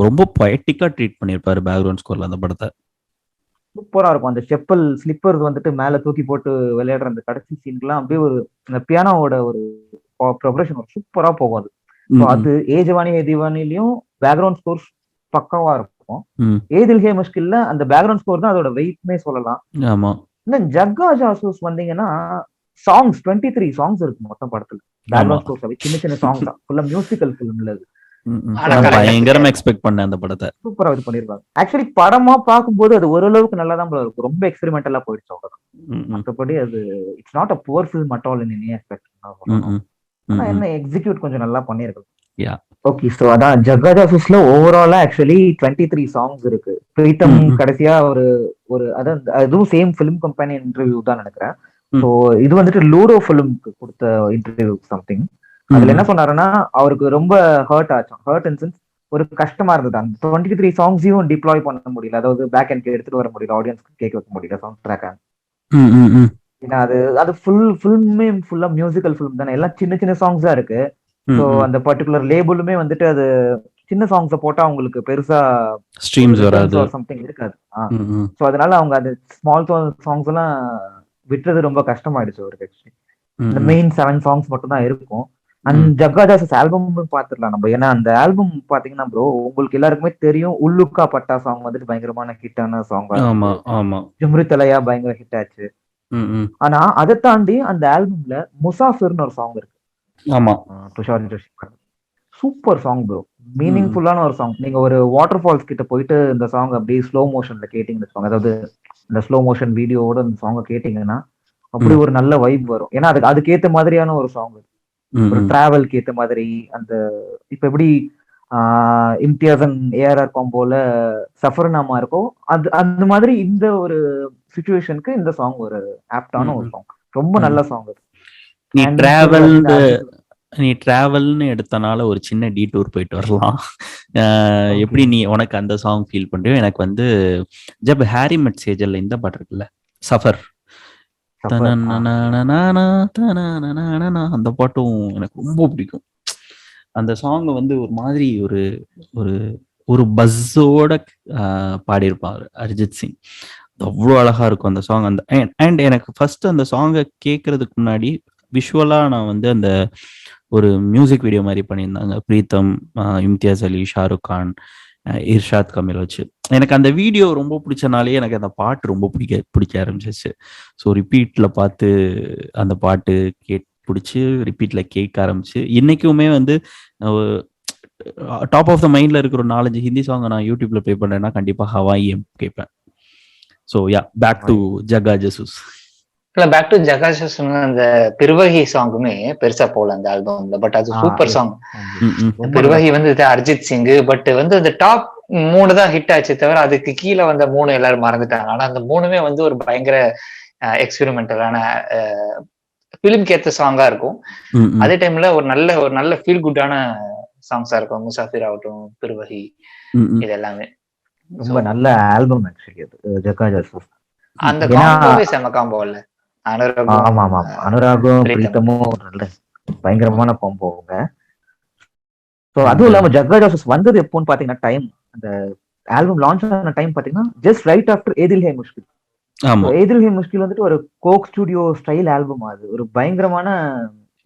[SPEAKER 1] ரொம்ப பொயட்டிக்கா ட்ரீட் பண்ணிருப்பாரு பேக்ரவுண்ட் ஸ்கோர்ல அந்த படத்தை.
[SPEAKER 3] சூப்பரா இருக்கும். அந்த செப்பல் ஸ்லிப்பர்ஸ் வந்துட்டு மேல தூக்கி போட்டு விளையாடுற அந்த கடைசி சீன்லாம் அப்படியே ஒரு அந்த பியானோவோட ஒரு ப்ரொக்ரஷன் சூப்பரா போகும். அது அது ஏ ஜவானி ஹே திவானிலையும் பேக்ரவுண்ட் ஸ்கோர் பக்காவா இருக்கும். ஏதில் ஹே முஷ்கில்ல அந்த பேக்ரவுண்ட் ஸ்கோர் தான் அதோட வெயிட்னே சொல்லலாம்.
[SPEAKER 1] ஆமா.
[SPEAKER 3] இன்னும் ஜக்கா ஜாசூஸ் வந்தீங்கன்னா சாங்ஸ் 23 சாங்ஸ் இருக்கு மொத்தம் படத்துல. பேக்ரவுண்ட் ஸ்கோர்ஸ் சின்ன சின்ன சாங்ஸ் தான், ஃபுல்லா மியூசிக்கல் ஃபிலிம்ல அது.
[SPEAKER 1] பயங்கரமா எக்ஸ்பெக்ட் பண்ணேன் அந்த படத்தை.
[SPEAKER 3] சூப்பரா இது பண்ணிருக்காங்க. ஆக்சுவலி படமா பார்க்கும்போது அது ஓரளவுக்கு நல்லா தான் இருக்கும். ரொம்ப எக்ஸ்பெரிமெண்டலா போயிடுச்சு அவ்வளவுதான். மற்றபடி அது it's not a poor film at all in any aspect. ஆனா என்ன எக்ஸிக்யூட் கொஞ்சம் நல்லா பண்ணிருக்காங்க. ஓகே, சோ அதான் ஜக்கா ஜாசூஸ்ல ஓவராலா ஆக்சுவலி 23 சாங்ஸ் இருக்கு. பிரீத்தம் கடைசியா ஒரு அதான் அதுவும் சேம் ஃபிலிம் கம்பெனி இன்டர்வியூ தான் நினைக்கிறேன். சோ இது வந்துட்டு லூடோ ஃபிலிம்க்கு கொடுத்த இன்டர்வியூ சம்திங். அதுல என்ன சொன்னாருன்னா அவருக்கு ரொம்ப ஹர்ட் ஆச்சும். ஹர்ட் இன் சென்ஸ் ஒரு கஷ்டமா இருந்தது. அந்த 23 சாங்ஸையும் டிப்ளாய் பண்ண முடியல. அதாவது பேக் அண்ட் எடுத்துட்டு வர முடியல, ஆடியன்ஸ்க்கு கேட்க வைக்க முடியல சாங் ட்ராக். ஏன்னா அது ஃபுல்லுமே ஃபுல்லா மியூசிக்கல் ஃபிலிம் தானே, எல்லாம் சின்ன சின்ன சாங்ஸ் தான் இருக்கு. ஸோ அந்த பர்டிகுலர் லேபிளுமே வந்துட்டு அது சின்ன சாங்ஸை போட்டா அவங்களுக்கு பெருசா
[SPEAKER 1] ஸ்ட்ரீம்ஸ் வராது,
[SPEAKER 3] சம்திங் இருக்காது. ஸோ அதனால அவங்க அந்த ஸ்மால் சாங்ஸ் எல்லாம் விட்டுறது ரொம்ப கஷ்டமாயிடுச்சு அவருக்கு. ஆக்சுவலி இந்த மெயின் 7 சாங்ஸ் மட்டும் தான் இருக்கும். அண்ட் ஜக்கா ஜாசஸ் ஆல்பம் பாத்துடலாம் நம்ம. ஏன்னா அந்த ஆல்பம் பாத்தீங்கன்னா ப்ரோ உங்களுக்கு எல்லாருக்குமே தெரியும், உள்ளுக்கா பட்டா சாங் வந்துட்டு பயங்கரமான ஹிட்டான சாங். ஜும்ரி தலையா பயங்கர ஹிட் ஆச்சு. ஆனா அதை தாண்டி அந்த ஆல்பம்ல முசாஃபிர்னு ஒரு சாங் இருக்கு.
[SPEAKER 1] ஆமா,
[SPEAKER 3] Tushar Joshi super song bro, மீனிங்ஃபுல்லான ஒரு சாங். நீங்க ஒரு வாட்டர் ஃபால்ஸ் கிட்ட போயிட்டு இந்த சாங் அப்படியே ஸ்லோ மோஷன்ல கேட்டீங்கன்னு வச்சுக்கோங்க, அதாவது இந்த ஸ்லோ மோஷன் வீடியோவோட இந்த சாங்கை கேட்டீங்கன்னா அப்படி ஒரு நல்ல வைப் வரும். ஏன்னா அதுக்கேத்த மாதிரியான ஒரு சாங், ஒரு டிராவல்க்கு ஏத்த மாதிரி. அந்த இப்ப எப்படி இம்தியாசன் ஏஆர்ஆர் காம்போல சஃபர்நாமா இருக்கும், அது அந்த மாதிரி இந்த ஒரு சிச்சுவேஷனுக்கு இந்த சாங் ஒரு ஆப்டான ஒரு சாங். ரொம்ப நல்ல சாங்.
[SPEAKER 1] நீ டிராவல்னு எடுத்தனால ஒரு சின்ன டீடூர் போயிட்டு வரலாம். எப்படி நீ உனக்கு அந்த சாங் ஃபீல் பண்றியோ, எனக்கு வந்து ஜப் ஹாரி மெட் சேஜல்ல இந்த பாட்டு இருக்குல்ல, சஃபர், அந்த பாட்டும் எனக்கு ரொம்ப பிடிக்கும். அந்த சாங் வந்து ஒரு மாதிரி ஒரு ஒரு ஒரு பஸ்ஸோட பாடியிருப்பார் அரிஜித் சிங். அவ்வளோ அழகா இருக்கும் அந்த சாங். அந்த அண்ட் எனக்கு ஃபர்ஸ்ட் அந்த சாங்கை கேட்கறதுக்கு முன்னாடி விஷுவலா நான் வந்து அந்த ஒரு மியூசிக் வீடியோ மாதிரி பண்ணியிருந்தாங்க பிரீத்தம், இம்தியாஸ் அலி, ஷாருக் கான், இர்ஷாத் கமில் வச்சு. எனக்கு அந்த வீடியோ ரொம்ப பிடிச்சனாலே எனக்கு அந்த பாட்டு ரொம்ப பிடிக்க ஆரம்பிச்சிச்சு. ஸோ ரிப்பீட்ல பார்த்து அந்த பாட்டு பிடிச்சி ரிப்பீட்ல கேட்க ஆரம்பிச்சு. இன்னைக்குமே வந்து டாப் ஆஃப் த மைண்ட்ல இருக்கிற ஒரு 4-5 ஹிந்தி சாங் நான் யூடியூப்ல ப்ளே பண்றேன்னா கண்டிப்பா ஹவாயி கேட்பேன். So yeah, back to Jagga Jasoos.
[SPEAKER 2] Back to Jagga Jasoos. அந்த பிர்வஹி சாங்குமே பெருசா போல அந்த ஆல்பம்ல, பட் அது சூப்பர் சாங். பிர்வஹி வந்து அரிஜித் சிங், பட் வந்து அந்த டாப் 3 தான் ஹிட் ஆச்சு தவிர அதுக்கு கீழே வந்த 3 எல்லாரும் மறந்துட்டாங்க. ஆனா அந்த 3மே வந்து ஒரு பயங்கர எக்ஸ்பெரிமெண்டலான பிலிம்க்கு ஏத்த சாங்கா இருக்கும். அதே டைம்ல ஒரு நல்ல ஃபீல் குட்டான சாங்ஸா இருக்கும். முசாஃபிர் ஆகட்டும், பிர்வஹி, இது எல்லாமே.
[SPEAKER 3] ரொம்ப நல்ல ஆல்பம் ஆக்சுவலி அது ஜக்கா ஜோசப்.
[SPEAKER 2] அந்த
[SPEAKER 3] ஏன்னா
[SPEAKER 2] காம்போவே செம காம்போ இல்ல,
[SPEAKER 3] ஆமா
[SPEAKER 2] அனுராகும்
[SPEAKER 3] ஆமா அனுராகும்
[SPEAKER 2] பிரீத்தம்.
[SPEAKER 3] பிரீத்தமும் நல்ல பயங்கரமான காம்போங்க. ஸோ
[SPEAKER 1] And,
[SPEAKER 3] அதுவும் இல்லாம ஜக்கா ஜோசப் வந்தது எப்போன்னு பாத்தீங்கன்னா டைம், அந்த ஆல்பம் லான்ச் ஆன டைம் பாத்தீங்கன்னா ஜஸ்ட் ரைட் ஆஃப்டர் ஏதில் ஹே முஷ்கில்.
[SPEAKER 1] ஆமா
[SPEAKER 3] ஏதில் ஹே முஷ்கில் வந்துட்டு ஒரு கோக் ஸ்டுடியோ ஸ்டைல் ஆல்பம். அது ஒரு பயங்கரமான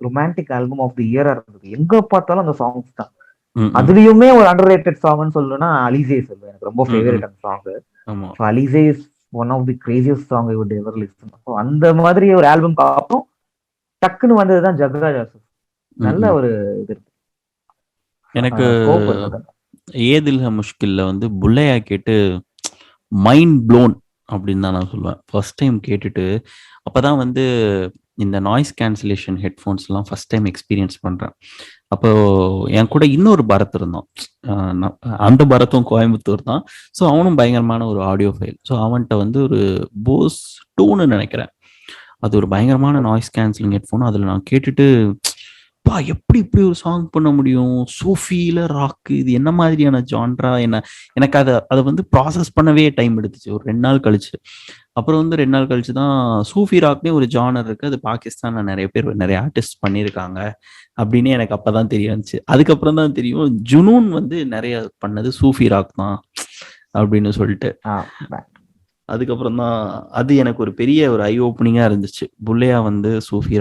[SPEAKER 3] ரொமான்டிக் ஆல்பம் ஆஃப் தி இயரா இருந்தது. எங்க பார்த்தாலும் அந்த சாங்ஸ் தான்.
[SPEAKER 1] ம், ம்,
[SPEAKER 3] அதுலயுமே ஒரு அண்டர் ரேட்டட் சாங்னு சொல்லணும்னா அலிசே சொல்லுவேன், எனக்கு ரொம்ப
[SPEAKER 1] ம், ம்.
[SPEAKER 3] ஃபேவரட் அந்த சாங்.
[SPEAKER 1] ஆமா
[SPEAKER 3] so Alizeh is one of the craziest song I would ever listen. So அந்த மாதிரி ஒரு ஆல்பம் அப்புறம் டக்குன்னு வந்ததுதான் ஜக்கா ஜோசப்.
[SPEAKER 1] ம்,
[SPEAKER 3] நல்ல
[SPEAKER 1] ம்.
[SPEAKER 3] ஒரு இது இருக்கு,
[SPEAKER 1] எனக்கு
[SPEAKER 3] ஸ்கோப் இருந்தது.
[SPEAKER 1] ஏதில் முஷ்கில்ல வந்து புள்ளையா கேட்டு மைண்ட் ப்ளோன் அப்படின்னு தான் நான் சொல்லுவேன். ஃபர்ஸ்ட் டைம் கேட்டுட்டு அப்பதான் வந்து இந்த நாய்ஸ் கேன்சலேஷன் ஹெட்ஃபோன்ஸ்லாம் ஃபர்ஸ்ட் டைம் எக்ஸ்பீரியன்ஸ் பண்ணுறேன். அப்போ என் கூட இன்னொரு பரத் இருந்தான். அந்த பரத்தும் கோயம்புத்தூர் தான். ஸோ அவனும் பயங்கரமான ஒரு ஆடியோ ஃபைல். ஸோ அவன்கிட்ட வந்து ஒரு போஸ் டூன்னு நினைக்கிறேன், அது ஒரு பயங்கரமான நாய்ஸ் கேன்சலிங் ஹெட்ஃபோன். அதில் நான் கேட்டுட்டு பா எப்படி இப்படி ஒரு சாங் பண்ண முடியும், சூஃபியில ராக்கு, இது என்ன மாதிரியான ஜான்ரா, எனக்கு அதை வந்து ப்ராசஸ் பண்ணவே டைம் எடுத்துச்சு ஒரு 2 நாள் கழிச்சு. அப்புறம் வந்து 2 நாள் கழிச்சு தான் சூஃபி ராக்னே ஒரு ஜானர் இருக்கு, அது பாகிஸ்தான்ல நிறைய பேர் நிறைய ஆர்டிஸ்ட் பண்ணியிருக்காங்க அப்படின்னு எனக்கு அப்பதான் தெரிய வந்துச்சு. அதுக்கப்புறம் தான் தெரியும் ஜுனூன் வந்து நிறைய பண்ணது சூஃபி ராக் தான் அப்படின்னு சொல்லிட்டு. அதுக்கப்புறம் தான் அது எனக்கு ஒரு பெரிய ஒரு ஐ ஓப்பனிங்கா இருந்துச்சு. புள்ளையா வந்து சூஃபி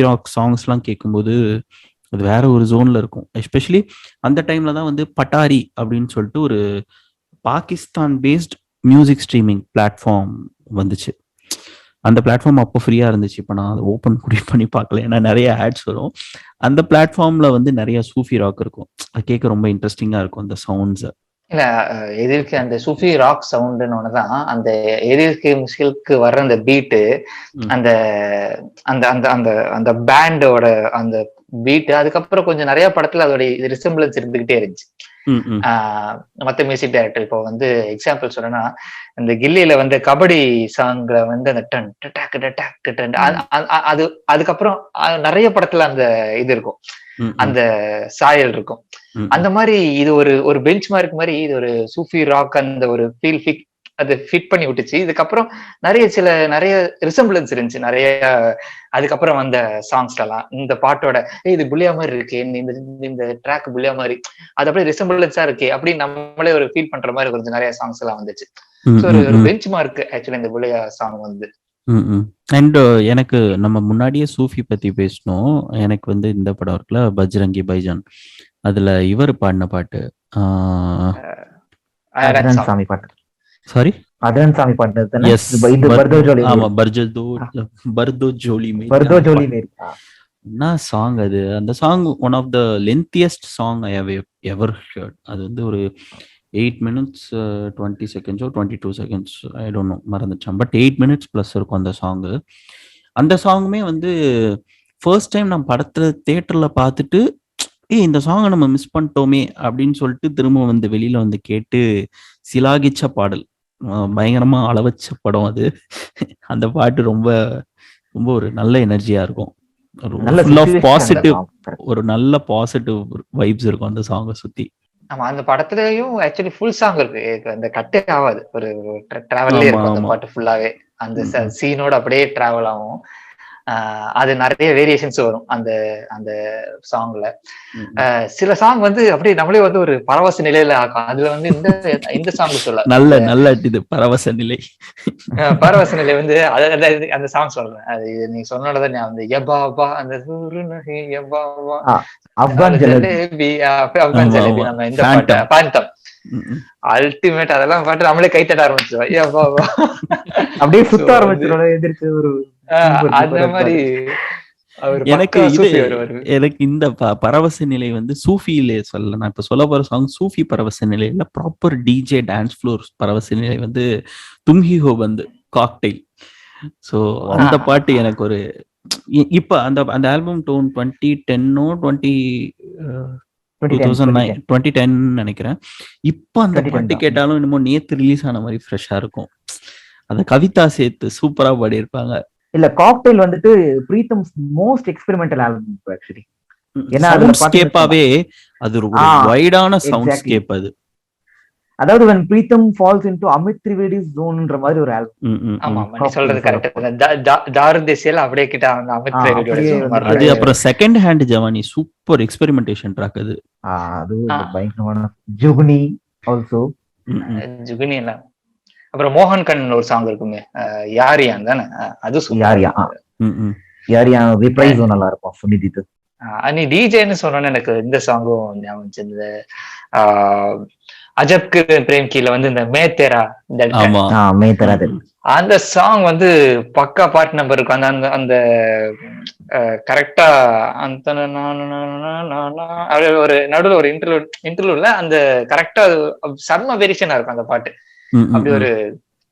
[SPEAKER 1] ராக் சாங்ஸ்லாம் கேட்கும்போது அது வேற ஒரு ஜோன்ல இருக்கும். எஸ்பெஷலி அந்த டைம்ல தான் வந்து பட்டாரி அப்படின்னு சொல்லிட்டு ஒரு Pakistan based music streaming platform வந்துச்சு. அந்த பிளாட்ஃபார்ம் அப்போ ஃப்ரீயா இருந்துச்சு. இப்போ நான் அதை ஓப்பன் பண்ணி பார்க்கல, ஏன்னா நிறைய ஆட்ஸ் வரும். அந்த பிளாட்ஃபார்ம்ல வந்து நிறைய சூஃபி ராக் இருக்கும். அது கேட்க ரொம்ப இன்ட்ரெஸ்டிங்கா இருக்கும் அந்த சவுண்ட்ஸ்.
[SPEAKER 2] இல்ல எதிர்க்கு அந்த சூஃபி ராக் சவுண்டுன்னு தான் அந்த எதிர்க்கு முஸ்கிலுக்கு வர்ற அந்த பீட்டு, அந்த அந்த அந்த அந்த அந்த பேண்டோட அந்த பீட்டு, அதுக்கப்புறம் கொஞ்சம் நிறைய படத்துல அதோட ரிசம்பிளன்ஸ் இருந்துகிட்டே இருந்துச்சு. மத்த மியூசிக் டைரக்டர் இப்போ வந்து எக்ஸாம்பிள் சொல்லணும்னா இந்த கில்லியில வந்து கபடி சாங்ல வந்து அந்த டன் டக் டக் டன் அது அதுக்கப்புறம் நிறைய படத்துல அந்த இது இருக்கும், அந்த சாயல் இருக்கும். அந்த மாதிரி இது ஒரு பெஞ்ச் மார்க் மாதிரி இது ஒரு சூஃபி ராக் அந்த ஒரு ஃபீல் அது ஃபிட் பண்ணி விட்டுச்சு. இதுக்கப்புறம் நிறைய ரிசம்பிளன்ஸ் இருந்துச்சு நிறைய. அதுக்கப்புறம் வந்த சாங்ஸ்ல எல்லாம் இந்த பாட்டோட இது புள்ளியா மாதிரி இருக்கு, இந்த ட்ராக் புள்ளியா மாதிரி, அது அப்படியே ரிசம்பிளன்ஸா இருக்கே அப்படின்னு நம்மளே ஒரு ஃபீல் பண்ற மாதிரி கொஞ்சம் நிறைய சாங்ஸ் எல்லாம் வந்துச்சு. ஒரு பெஞ்ச் மார்க் ஆக்சுவலி இந்த புள்ளியா சாங் வந்து.
[SPEAKER 1] அண்ட் எனக்கு நம்ம முன்னாடியே சூஃபி பத்தி பேசணும். எனக்கு வந்து இந்த படம் இருக்குல்ல பஜ்ரங்கி பைஜான், அதுல இவர் பாடின பாட்டு
[SPEAKER 3] சாமி பாட்டு,
[SPEAKER 1] சாரி
[SPEAKER 3] அதன் சாமி பாட்டு.
[SPEAKER 1] எஸ், ஆமா பர்தோ ஜோலி மேரி. என்ன சாங் அது? அந்த song one of the lengthiest song I have ever heard. அது வந்து ஒரு 8 minutes 20 seconds 22 seconds, I don't know, மறந்துச்சேன். பட் 8 minutes ப்ளஸ் இருக்கும் அந்த சாங்கு. அந்த சாங்குமே வந்து ஃபர்ஸ்ட் டைம் நான் படத்துல தியேட்டர்ல பார்த்துட்டு இந்த சாங்கை நம்ம மிஸ் பண்ணிட்டோமே அப்படின்னு சொல்லிட்டு திரும்ப வந்து வெளியில வந்து கேட்டு சிலாகிச்ச பாடல். பயங்கரமா அளவச்ச படம் அது. அந்த பாட்டு ரொம்ப ரொம்ப ஒரு நல்ல எனர்ஜியா இருக்கும், ஃபுல் ஆஃப் பாசிட்டிவ், ஒரு நல்ல பாசிட்டிவ் வைப்ஸ் இருக்கும் அந்த சாங்கை சுத்தி.
[SPEAKER 2] ஆமா, அந்த படத்துலயும் ஆக்சுவலி ஃபுல் சாங் இருக்கு, அந்த கட்டே ஆகாது, ஒரு டிராவல்லே இருக்கும் அந்த பாட்டு ஃபுல்லாவே. அந்த சீனோட அப்படியே டிராவல் ஆகும். அது நிறைய வேரியேஷன்ஸ் வரும் அந்த அந்த சாங்ல. சில சாங் வந்து அப்படியே நம்மளே வந்து ஒரு பரவச நிலையில ஆக்கும். அதுல வந்து இந்த சாங் சொல்ல
[SPEAKER 1] நல்ல இது பரவச நிலை.
[SPEAKER 2] பரவச நிலை வந்து அந்த சாங் சொல்றேன். அது நீ சொன்னதான் நான் வந்து எபாபா அந்த ஆப்கான் ஜலேபி நம்ம இந்த பாட்டு பாந்தம் அல்டிமேட், அதெல்லாம் பாட்டு நம்மளே கைத்தட்ட ஆரம்பிச்சிடும்,
[SPEAKER 3] அப்படியே சுத்த ஆரம்பிச்சிடும் எதிர்த்து ஒரு
[SPEAKER 2] அந்த மாதிரி.
[SPEAKER 1] எனக்கு இந்த பரவச நிலை வந்து சூஃபியிலே சொல்ல, நான் இப்ப சொல்ல போற சாங் சூஃபி பரவச நிலையில ப்ராப்பர் டிஜே டான்ஸ் ஃப்ளோர் பரவச நிலை வந்து தும்ஹி ஹோ வந்து காக்டெயில். ஸோ அந்த பாட்டு எனக்கு ஒரு இப்ப அந்த ஆல்பம் 2010 நினைக்கிறேன். இப்ப அந்த பாட்டு கேட்டாலும் என்னமோ நேத்து ரிலீஸ் ஆன மாதிரி ஃப்ரெஷ்ஷா இருக்கும். அந்த கவிதா சேர்த்து சூப்பரா பாடி இருப்பாங்க.
[SPEAKER 3] இல்ல காக்டெயில் வந்துட்டு Pritam most experimental album actually.
[SPEAKER 1] ஏன்னா சவுண்ட்ஸ்கேப்பாவே அது ஒரு வைடான சவுண்ட்ஸ்கேப். அது
[SPEAKER 3] அதாவது when Pritam falls into Amit திரிவேடிஸ் ஜோன்ன்ற மாதிரி ஒரு ஆல்பம்.
[SPEAKER 2] ஆமா ஆமா, நீ சொல்றது கரெக்ட். தாரு தேசியல அப்படியே கிட்ட அந்த அமித் திரிவேடியோட zone மாதிரி
[SPEAKER 1] அது அப்புறம் second hand Jawaani super experimentation track அது.
[SPEAKER 3] அது பயங்கரமான ஜுகுனி ஆல்சோ.
[SPEAKER 2] ஜுகுனி எல்லாம். அப்புறம் மோகன் கண்ணன் ஒரு சாங் இருக்குமே, யாரியான் தானே, அது
[SPEAKER 3] யாரியா ரிப்ரைஸ் நல்லா இருக்கும் சுனிதித்து.
[SPEAKER 2] நீ டிஜேன்னு சொன்னோன்னு எனக்கு இந்த சாங்கும் ஞாபகம். இந்த அஜப்கு பிரேம் கீழ வந்து இந்த மேத்தேரா அந்த சாங் வந்து பக்கா பாட்டு நம்பர் இருக்கும். அந்த அந்த கரெக்டா அந்த ஒரு நடுவில் ஒரு இன்டர்லூட்ல அந்த கரெக்டா சர்ம வேரியேஷனா இருக்கும் அந்த பாட்டு. அப்படி ஒரு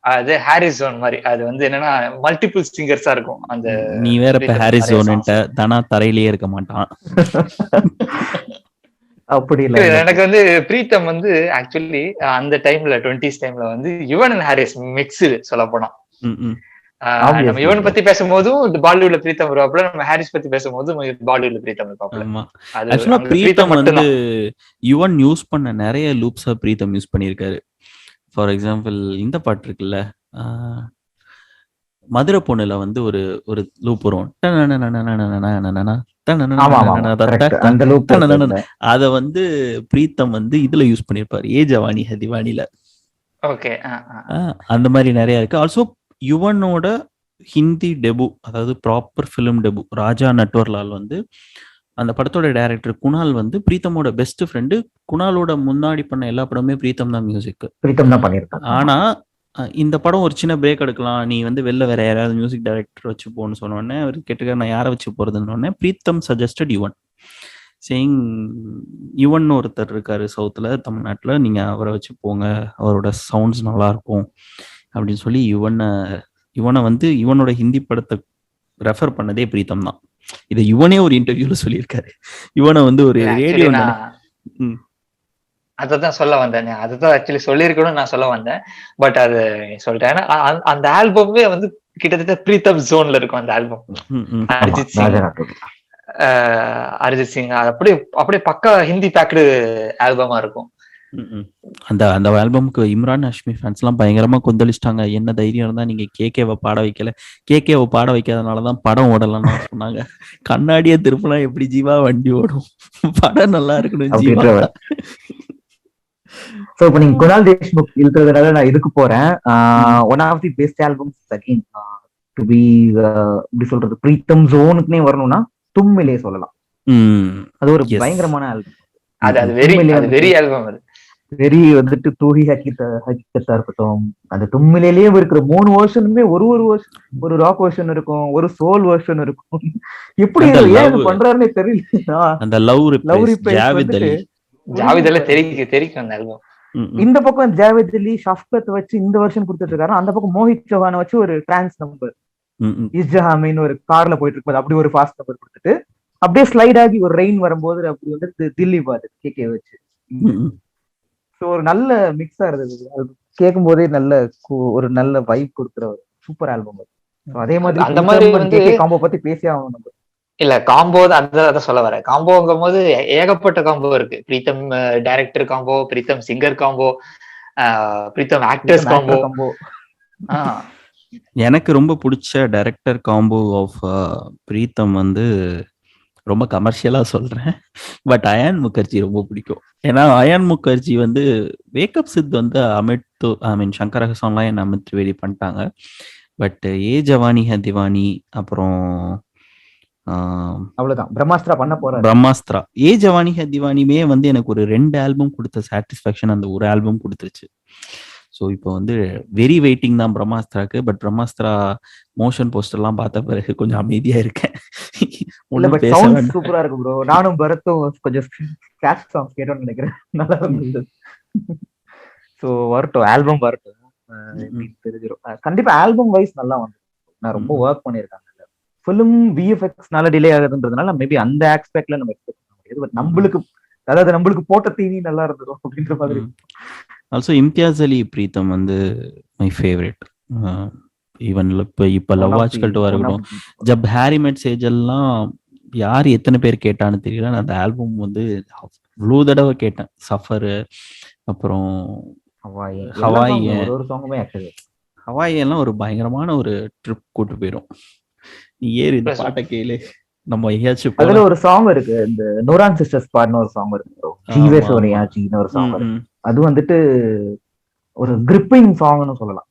[SPEAKER 2] அது ஹாரிசோன் மாதிரி. அது வந்து என்னன்னா மல்டிபிள் சிங்கர்ஸா இருக்கும். அந்த
[SPEAKER 1] நீ வேற இப்ப ஹாரிசோன் தானா தரையிலேயே இருக்க மாட்டான்.
[SPEAKER 3] அப்படி இல்ல,
[SPEAKER 2] எனக்கு வந்து பிரீத்தம் வந்து ஆக்சுவலி அந்த டைம்ல 20s டைம்ல வந்து யுவன் அண்ட் ஹாரிஸ் மிக்ஸ் சொல்ல போனா. நம்ம யுவன் பத்தி பேசும்போதும் பாலிவுட்ல பிரீத்தம் வருவாப்புல, நம்ம ஹாரிஸ் பத்தி பேசும்போது பாலிவுட்ல பிரீத்தம் இருப்பாப்புல.
[SPEAKER 1] பிரீத்தம் வந்து யுவன் யூஸ் பண்ண நிறைய லூப்ஸா பிரீத்தம் யூஸ் பண்ணிருக்காரு. ஃபார் எக்ஸாம்பிள் இந்த பாட்டு இருக்குல்ல, மதுரை பொண்ணுல வந்து ஒரு ஒரு லூப் வரும், அத வந்து பிரீத்தம் வந்து இதுல யூஸ் பண்ணிருப்பாரு, ஏ ஜவானி ஹை தீவானில. அந்த மாதிரி நிறைய இருக்கு. ஆல்சோ யுவனோட ஹிந்தி டெபு, அதாவது ப்ராப்பர் ஃபிலிம் டெபு, ராஜா நட்வர்லால் வந்து அந்த படத்தோட டைரக்டர் குணால் வந்து பிரீத்தமோட பெஸ்ட் ஃப்ரெண்டு. குணாலோட முன்னாடி பண்ண எல்லா படமே பிரீத்தம் தான் மியூசிக்,
[SPEAKER 3] பிரீத்தம் தான் பண்ணிருக்காங்க.
[SPEAKER 1] ஆனா இந்த படம் ஒரு சின்ன பிரேக் எடுக்கலாம், நீ வந்து வெளில வேற யாராவது மியூசிக் டைரக்டர் வச்சு போன்னு சொன்னோடனே அவர் கேட்டுக்க, நான் யாரை வச்சு போறதுன்னு பிரீத்தம் சஜஸ்டட் யுவன், சேயிங் யுவன் ஒருத்தர் இருக்காரு சவுத்துல தமிழ்நாட்டுல, நீங்க அவரை வச்சு போங்க, அவரோட சவுண்ட்ஸ் நல்லா இருக்கும் அப்படின்னு சொல்லி யுவனை வந்து யுவனோட ஹிந்தி படத்தை ரெஃபர் பண்ணதே பிரீத்தம் தான். இதை யுவனே ஒரு இன்டர்வியூல சொல்லியிருக்காரு. யுவனை வந்து ஒரு ரேடியோ
[SPEAKER 2] அததான் சொல்ல வந்தேன், அதுதான் ஆக்சுவலி சொல்லியிருக்கணும்னு நான் சொல்ல வந்தேன். பட் அது சொல்லிட்டேன். அந்த ஆல்பமே வந்து கிட்டத்தட்ட பிரீத்தம் ஜோன்ல இருக்கும் அந்த ஆல்பம். அரிஜித் சிங் அப்படியே பக்கா ஹிந்தி பேக்டு ஆல்பமா இருக்கும்.
[SPEAKER 1] அந்த அந்த ஆல்பமுக்கு இம்ரான் ஹஷ்மி ஃபேன்ஸ் எல்லாம் பயங்கரமா கொந்தளிச்சிட்டாங்க. என்ன தைரியம் இருந்தா நீங்க கேகேவை பாட வைக்கல, கேகேவை பாட வைக்காதனாலதான் படம் ஓடலன்னு சொன்னாங்க. கண்ணாடியை திருப்பினா எப்படி ஜீவா வண்டி ஓடும், படம் நல்லா இருக்கணும் ஜீவா.
[SPEAKER 3] சோ இப்ப நீங்க குணால் தேஷ்முக் இருக்கிறதுனால நான் இதுக்கு போறேன். One of the best albums again to be இப்படி சொல்றது பிரீத்தம் ஜோனுக்குனே வரணும்னா தும்மிலே சொல்லலாம். அது ஒரு பயங்கரமான ஆல்பம்.
[SPEAKER 2] அது வெரி ஆல்பம். அது
[SPEAKER 3] வெரி வந்துட்டு தூஹி ஹக்கீகத்தா இருக்கட்டும், அந்த தும்மிலேயே இருக்கிற 3 வெர்ஷனுமே ஒரு ராக் வெர்ஷன் இருக்கும், ஒரு சோல் வெர்ஷன் இருக்கும். எப்படி ஏன் பண்றாருன்னே தெரியல.
[SPEAKER 1] அந்த லவ் ஜாவித் அலி தெரிக்கும் அந்த ஆல்பம்.
[SPEAKER 3] இந்த பக்கம் ஜாவேத் அலி ஷஃப்கத் வச்சு இந்த வருஷன் கொடுத்துட்டு இருக்காரு, அந்த பக்கம் மோஹித் சௌஹானை வச்சு ஒரு டிரான்ஸ் நம்பர் இஸ்ஜஹாமின்னு ஒரு கார்ல போயிட்டு இருக்கும்போது அப்படி ஒரு ஃபாஸ்ட் நம்பர் கொடுத்துட்டு அப்படியே ஸ்லைட் ஆகி ஒரு ரெயின் வரும்போது அப்படி வந்து தில்லி பாது கேகே வச்சு. ஸோ ஒரு நல்ல மிக்ஸா இருந்தது, அது கேட்கும் போதே ஒரு நல்ல வைப் கொடுக்குற ஒரு சூப்பர் ஆல்பம் அது. அதே மாதிரி
[SPEAKER 2] அந்த மாதிரி வந்து
[SPEAKER 3] காம்போ பத்தி பேசி ஆகணும் நம்ம.
[SPEAKER 2] இல்ல காம்போ அதான் சொல்ல வரேன். காம்போங்கும் போது ஏகப்பட்ட காம்போ இருக்கு. Pritam director combo, Pritam singer combo, Pritam actors combo.
[SPEAKER 1] எனக்கு ரொம்ப பிடிச்ச டைரக்டர் காம்போ ஆஃப் பிரீத்தம் வந்து ரொம்ப கமர்ஷியலா சொல்றேன், பட் அயான் முகர்ஜி ரொம்ப பிடிக்கும். ஏன்னா அயான் முகர்ஜி வந்து வேக்கப் சித் வந்து சங்கர் அகசான்லாம் என்ன அமித் திரிவேதி பண்ணிட்டாங்க. But A Jawani high Deewani அப்புறம்
[SPEAKER 3] அவ்வளவுதான் பிரம்மாஸ்திரா பண்ண போறேன்.
[SPEAKER 1] பிரம்மாஸ்திரா ஏ ஜவானி ஹை தீவானியுமே வந்து எனக்கு ஒரு 2 ஆல்பம் கொடுத்த சாட்டிஸ்ஃபேக்ஷன் அந்த ஒரு ஆல்பம் கொடுத்துருச்சு. ஸோ இப்போ வந்து வெரி வெயிட்டிங் தான் பிரம்மாஸ்திராக்கு. பட் பிரம்மாஸ்திரா மோஷன் போஸ்டர்லாம் பார்த்த பிறகு கொஞ்சம் அமைதியா இருக்கேன்.
[SPEAKER 3] சூப்பரா இருக்கு ப்ரோ. நானும் பரத்தும் கொஞ்சம் கேஷ் சாங்ஸ் கேட்டோம்னு நினைக்கிறேன், நல்லா இருந்தது. ஸோ வரட்டும், ஆல்பம் வரட்டும், தெரிஞ்சிடும் கண்டிப்பா. ஆல்பம் வைஸ் நல்லா வந்து நான் ரொம்ப ஒர்க் பண்ணியிருக்காங்க. ஃபிலிம் விஎஃப்எக்ஸ்னால டிலே ஆகுதுன்றதுனால மேபி அந்த ஆஸ்பெக்ட்ல நம்ம எக்ஸ்பெக்ட் பண்ண முடியாது. பட் நம்மளுக்கு போட்ட தீனி நல்லா இருந்தது அப்படின்ற மாதிரி.
[SPEAKER 1] ஆல்சோ இம்தியாஸ் அலி பிரீத்தம் வந்து மை ஃபேவரட். ஈவன் இப்ப லவ் ஆஜ்கல் வரட்டும், ஜப் ஹாரி மெட் சேஜல்லாம் யார் எத்தனை பேர் கேட்டான்னு தெரியல. அந்த ஆல்பம் வந்து இவ்வளோ தடவை கேட்டேன். சஃபரு, அப்புறம் ஹவாய்
[SPEAKER 3] ஒரு சாங்குமே ஆக்சுவலி
[SPEAKER 1] ஹவாய் எல்லாம் ஒரு பயங்கரமான ஒரு ட்ரிப் கூட்டு போயிடும். நீ ஏறு இந்த பாட்டை கேளு, நம்ம எங்கேயாச்சும்
[SPEAKER 3] அதுல ஒரு சாங் இருக்கு, இந்த நூரான் சிஸ்டர்ஸ் பாடின ஒரு சாங் இருக்கு, ஜீவே சோனியா ஜின்னு ஒரு சாங் இருக்கு. அது வந்துட்டு ஒரு கிரிப்பிங் சாங்னு சொல்லலாம்.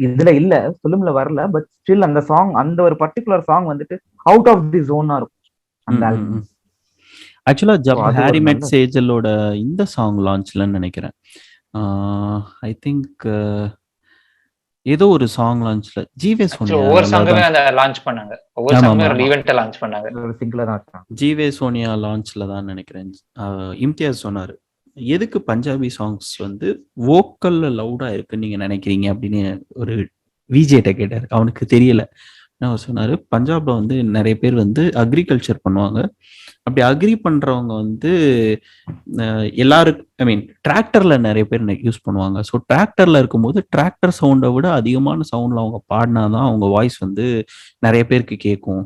[SPEAKER 3] இதுல இல்ல, ஃபிலிம்ல வரல, பட் ஸ்டில் அந்த சாங், அந்த ஒரு பர்டிகுலர் சாங் வந்துட்டு அவுட் ஆஃப் தி ஜோனா இருக்கும் அந்த ஆல்பம்.
[SPEAKER 1] ஆக்சுவலா ஜப் ஹாரி மெட் சேஜலோட இந்த சாங் லான்ச்லன்னு நினைக்கிறேன். ஐ திங்க் ஏதோ ஒரு சாங் லான்ச்ல ஜீவே சோனியா
[SPEAKER 2] ஒவ்வொரு சாங்குமே அந்த லான்ச் பண்ணாங்க, ஒவ்வொரு சாங்குமே ஒரு ஈவென்ட் லான்ச் பண்ணாங்க.
[SPEAKER 3] ஒரு சிங்கிளா தான்
[SPEAKER 1] ஜீவே சோனியா லான்ச்ல தான் நினைக்கிறேன். இம்தியாஸ் சொன்னாரு, எதுக்கு பஞ்சாபி சாங்ஸ் வந்து வோக்கல்ல லவுடா இருக்குன்னு நீங்க நினைக்கிறீங்க அப்படின்னு ஒரு விஜேட்ட கேட்டாரு. அவனுக்கு தெரியல. அவர் சொன்னாரு, பஞ்சாப்ல வந்து நிறைய பேர் வந்து அக்ரிகல்ச்சர் பண்ணுவாங்க. அப்படி அக்ரி பண்றவங்க வந்து எல்லாருக்கும், ஐ மீன் டிராக்டர்ல நிறைய பேர் யூஸ் பண்ணுவாங்க. ஸோ டிராக்டர்ல இருக்கும்போது டிராக்டர் சவுண்டை விட அதிகமான சவுண்ட்ல அவங்க பாடினாதான் அவங்க வாய்ஸ் வந்து நிறைய பேருக்கு கேட்கும்.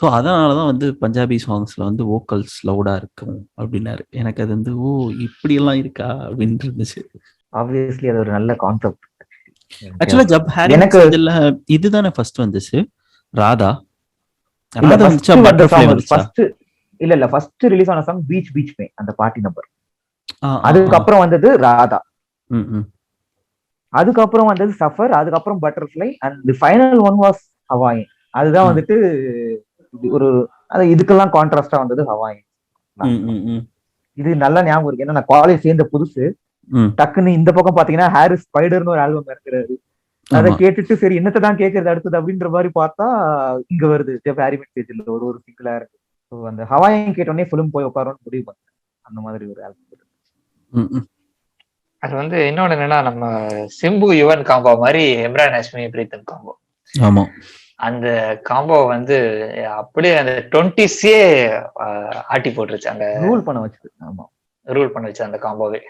[SPEAKER 1] ஸோ அதனாலதான் வந்து பஞ்சாபி சாங்ஸ்ல வந்து வோக்கல்ஸ் லவுடா இருக்கும் அப்படின்னாரு. எனக்கு அது வந்து ஓ இப்படி எல்லாம் இருக்கா அப்படின்னு இருந்துச்சு.
[SPEAKER 3] ஆப்வியஸ்லி அது ஒரு நல்ல கான்செப்ட்.
[SPEAKER 1] ஆக்சுவலா ஜப் ஹாரி இதுல இதுதானே ஃபர்ஸ்ட் வந்துச்சு, ராதா வந்துச்சா பட்டர்ஃப்ளை வந்துச்சா?
[SPEAKER 3] இல்ல ஃபர்ஸ்ட் ரிலீஸ் ஆன சாங் பீச் பீச் மே, அந்த பார்ட்டி நம்பர். அதுக்கப்புறம் வந்தது ராதா, அதுக்கப்புறம் வந்தது சஃபர், அதுக்கப்புறம் butterfly, and the final one was Hawaii. அதுதான் வந்துட்டு ஒரு இதுக்கெல்லாம் கான்ட்ராஸ்டா வந்தது ஹவாய். இது நல்லா ஞாபகம் இருக்கு, ஏன்னா நான் காலேஜ் சேர்ந்த புதுசு. டக்குன்னு இந்த பக்கம் பாத்தீங்கன்னா ஹாரிஸ் ஸ்பைடர்னு ஒரு ஆல்பம் இருக்கிறாரு. அதை கேட்டுட்டு சரி என்னத்தை தான் கேட்கறது அடுத்தது அப்படின்ற மாதிரி பார்த்தா இங்க வருது ஜப் ஹாரி மெட் சேஜ்ல ஒரு சிங்கிளா இருக்கு. ஸோ அந்த ஹவாயும் கேட்டோடனே ஃபிலிம் போய் உட்காரோன்னு முடிவு பண்ணேன். அந்த மாதிரி ஒரு ஆல்பம்.
[SPEAKER 2] அது வந்து இன்னொன்னு என்னன்னா, நம்ம சிம்பு யுவன் காம்போ மாதிரி இம்ரான் ஹாஷ்மி பிரீத்தம் காம்போ.
[SPEAKER 1] ஆமா,
[SPEAKER 2] அந்த காம்போ வந்து அப்படியே அந்த 20s ஆட்டி போட்டுருச்சு, அந்த
[SPEAKER 3] ரூல் பண்ண வச்சு. ஆமா,
[SPEAKER 2] ரூல் பண்ண வச்சு அந்த காம்போவே.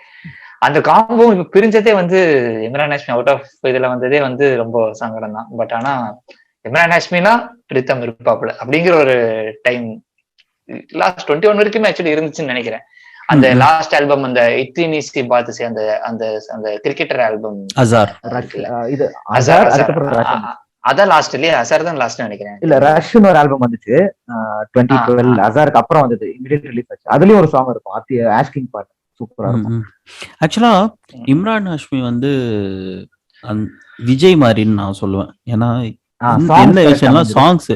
[SPEAKER 2] அந்த காம்போ இப்ப பிரிஞ்சதே வந்து இம்ரான் ஹாஷ்மி அவுட் ஆஃப் இதுல வந்ததே வந்து ரொம்ப சங்கடம் தான். பட் ஆனா இம்ரான் ஹாஷ்மினா பிரீத்தம் இருப்பாப்புல அப்படிங்கிற ஒரு டைம் லாஸ்ட் 21 வரைக்குமே ஆக்சுவலி இருந்துச்சுன்னு நினைக்கிறேன். அந்த லாஸ்ட் ஆல்பம், அந்த இத்தினிசி பாத்துசி, அந்த அந்த அந்த கிரிக்கெட்டர் ஆல்பம்
[SPEAKER 1] அசார்,
[SPEAKER 3] இது அசார்,
[SPEAKER 2] அதான் லாஸ்ட் இல்லையா? அசார் தான் லாஸ்ட் நினைக்கிறேன்.
[SPEAKER 3] இல்ல, ரஷ்னு ஒரு ஆல்பம் வந்துச்சு 2012, அசாருக்கு அப்புறம் வந்தது, இமிடியேட் ரிலீஸ் ஆச்சு. அதுலயும் ஒரு சாங் இருக்கும், அது ஆஸ்கிங் பாட்டு, சூப்பரா இருக்கும்.
[SPEAKER 1] ஆக்சுவலா இம்ரான் ஹாஷ்மி வந்து விஜய் மாதிரின்னு நான் சொல்லுவேன். ஏன்னா என்ன விஷயம்னா சாங்ஸ்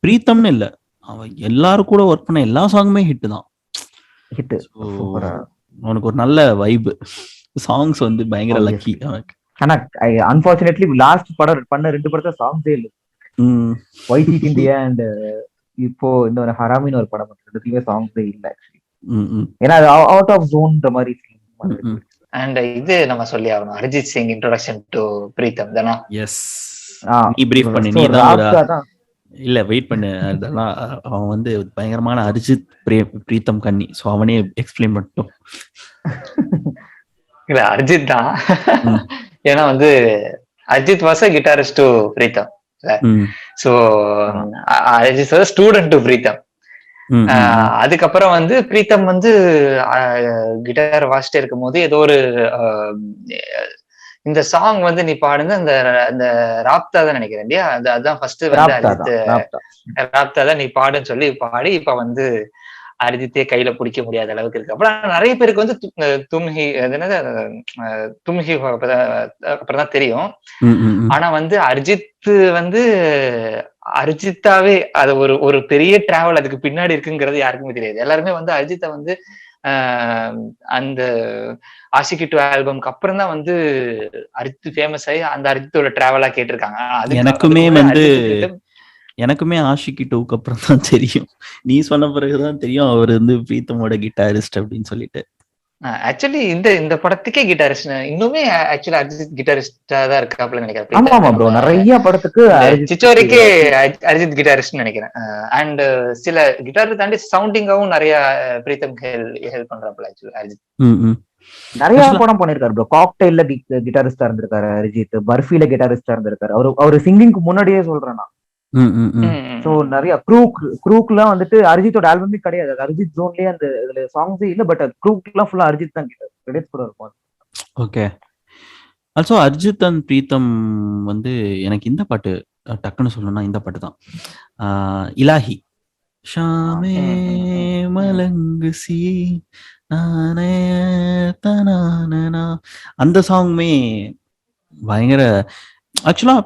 [SPEAKER 1] பிரீத்தம்னு இல்ல, அவன் எல்லாரும் கூட ஒர்க் பண்ண எல்லா சாங்குமே ஹிட் தான். ஹிட், அவனுக்கு ஒரு நல்ல வைப். சாங்ஸ் வந்து பயங்கர லக்கி அவனுக்கு.
[SPEAKER 3] ஆனா அன்பார்ச்சுனேட்லி லாஸ்ட் படம் பண்ண 2 படத்துல சாங்ஸே இல்ல. ஒயிட் ஹீட் இந்தியா அண்ட் இப்போ இன்னொரு ஹராமின்னு ஒரு படம், 2த்துலயுமே சாங்ஸே இல்ல ஆக்சுவலி. ஏன்னா அது அவுட் ஆஃப் ஜோன்ற மாதிரி.
[SPEAKER 2] அண்ட் இது நம்ம சொல்லி ஆகணும், அரிஜித் சிங் இன்ட்ரோடக்ஷன் டு பிரீத்தம் தானா?
[SPEAKER 1] எஸ், நீ பிரீஃப் பண்ணி நீ தான் இல்ல வெயிட் பண்ணு. அதெல்லாம் அவன் வந்து பயங்கரமான அரிஜித் பிரீத்தம் கண்ணி. சோ அவனே எக்ஸ்பிளைன் பண்ணிட்டோம்.
[SPEAKER 2] இல்ல அரிஜித் தான், ஏன்னா வந்து Arijit was a guitarist to Pritam. So Arijit was student to Pritam. அதுக்கப்புறம் வந்து பிரீத்தம் வந்து கிட்டார் வாசிட்டே இருக்கும் போது ஏதோ ஒரு இந்த சாங் வந்து நீ பாடுங்க, அந்த ராப்தா தான் நினைக்கிறேன் இல்லையா? அதுதான் ஃபர்ஸ்ட் வந்து அரிஜித் ராப்தா தான் நீ பாடுன்னு சொல்லி பாடி இப்ப வந்து அரிஜித்தே கையில பிடிக்க முடியாத அளவுக்கு இருக்கு. அப்புறம் நிறைய பேருக்கு வந்து தும்ஹி தும்ஹி அப்புறம் தான் தெரியும். ஆனா வந்து அரிஜித் வந்து அரிஜித்தாவே அது ஒரு பெரிய டிராவல் அதுக்கு பின்னாடி இருக்குங்கிறது யாருக்குமே தெரியாது. எல்லாருமே வந்து அரிஜித்தை வந்து அந்த ஆஷிகி 2 ஆல்பம்க்கு அப்புறம் தான் வந்து அரிஜித் ஃபேமஸ் ஆகி அந்த அரிஜித்தோட டிராவலா கேட்டிருக்காங்க.
[SPEAKER 1] எனக்குமே ஆஷிகி 2க்கு அப்புறம் தான் தெரியும். நீ சொன்ன பிறகுதான் தெரியும் அவர் வந்து பிரீத்தமோட கிட்டாரிஸ்ட் அப்படின்னு சொல்லிட்டு.
[SPEAKER 2] ஆக்சுவலி இந்த படத்துக்கே கிட்டாரிஸ்ட் இன்னுமே ஆக்சுவலி அரிஜித் கிட்டாரிஸ்டா தான் இருக்காப்ல நினைக்கிறேன்.
[SPEAKER 3] ஆமா ப்ரோ, நிறைய படத்துக்கு
[SPEAKER 2] சிச்சோரிக்கே அரிஜித் கிட்டாரிஸ்ட் நினைக்கிறேன். அண்ட் சில கிட்டார் தாண்டி சவுண்டிங்காவும் நிறைய பிரீத்தம் ஹெல்ப் பண்றாப்ல ஆக்சுவலி அரிஜித்.
[SPEAKER 3] நிறைய படம் பண்ணிருக்காரு ப்ரோ. காக்டெயில்ல கிட்டாரிஸ்டா இருந்திருக்காரு அரிஜித், பர்ஃபில கிட்டாரிஸ்டா இருந்திருக்காரு. அவரு சிங்கிங்க்கு முன்னாடியே சொல்றேன் நான். சோ நிறைய க்ரூக்லாம் வந்துட்டு அரிஜித்தோட ஆல்பமே கிடையாது, அரிஜித் ஜோன்லயே அந்த இதுல சாங்ஸே இல்ல. பட் க்ரூக்லாம் ஃபுல்லா அரிஜித் தான் கிட்டார் கிரெடிட்ஸ் கூட இருக்கும்.
[SPEAKER 1] Okay. Also Arjith and Pritam வந்து எனக்கு இந்த பாட்டு டக்குன்னு சொல்லணும்னா இந்த பாட்டு தான். இலாஹி. ஷாமே மலங்கு சி நானே தனானனா. அந்த சாங்குமே பயங்கர ஆக்சுவலா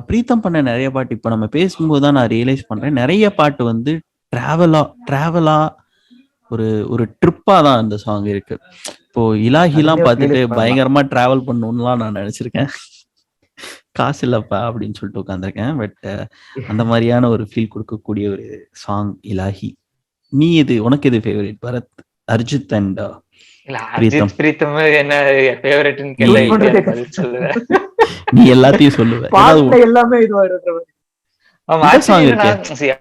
[SPEAKER 1] பிரீத்தம் பண்ண நிறைய பாட்டு இப்போ நம்ம பேசும்போது தான் நான் ரியலைஸ் பண்றேன். நிறைய பாட்டு வந்து டிராவலா ஒரு ஒரு ட்ரிப்பா தான் அந்த சாங் இருக்கு. இப்போ இலாஹிலாம் பார்த்துட்டு பயங்கரமா டிராவல் பண்ணணும்லாம் நான் நினைச்சிருக்கேன். காசு இல்லப்பா அப்படின்னு சொல்லிட்டு உட்காந்துருக்கேன். பட் அந்த மாதிரியான ஒரு ஃபீல் கொடுக்கக்கூடிய ஒரு சாங் இலாஹி. நீ உனக்கு எது ஃபேவரட் பரத்? அர்ஜித் அண்ட் பிரீத்தம்.
[SPEAKER 2] பிரீத்தம் என்ன ஃபேவரட்னு கேட்டா சொல்லுவேன்.
[SPEAKER 1] நீ எல்லாத்தையும் சொல்லுவ.
[SPEAKER 3] எல்லாமே
[SPEAKER 2] சாங் இருக்கு.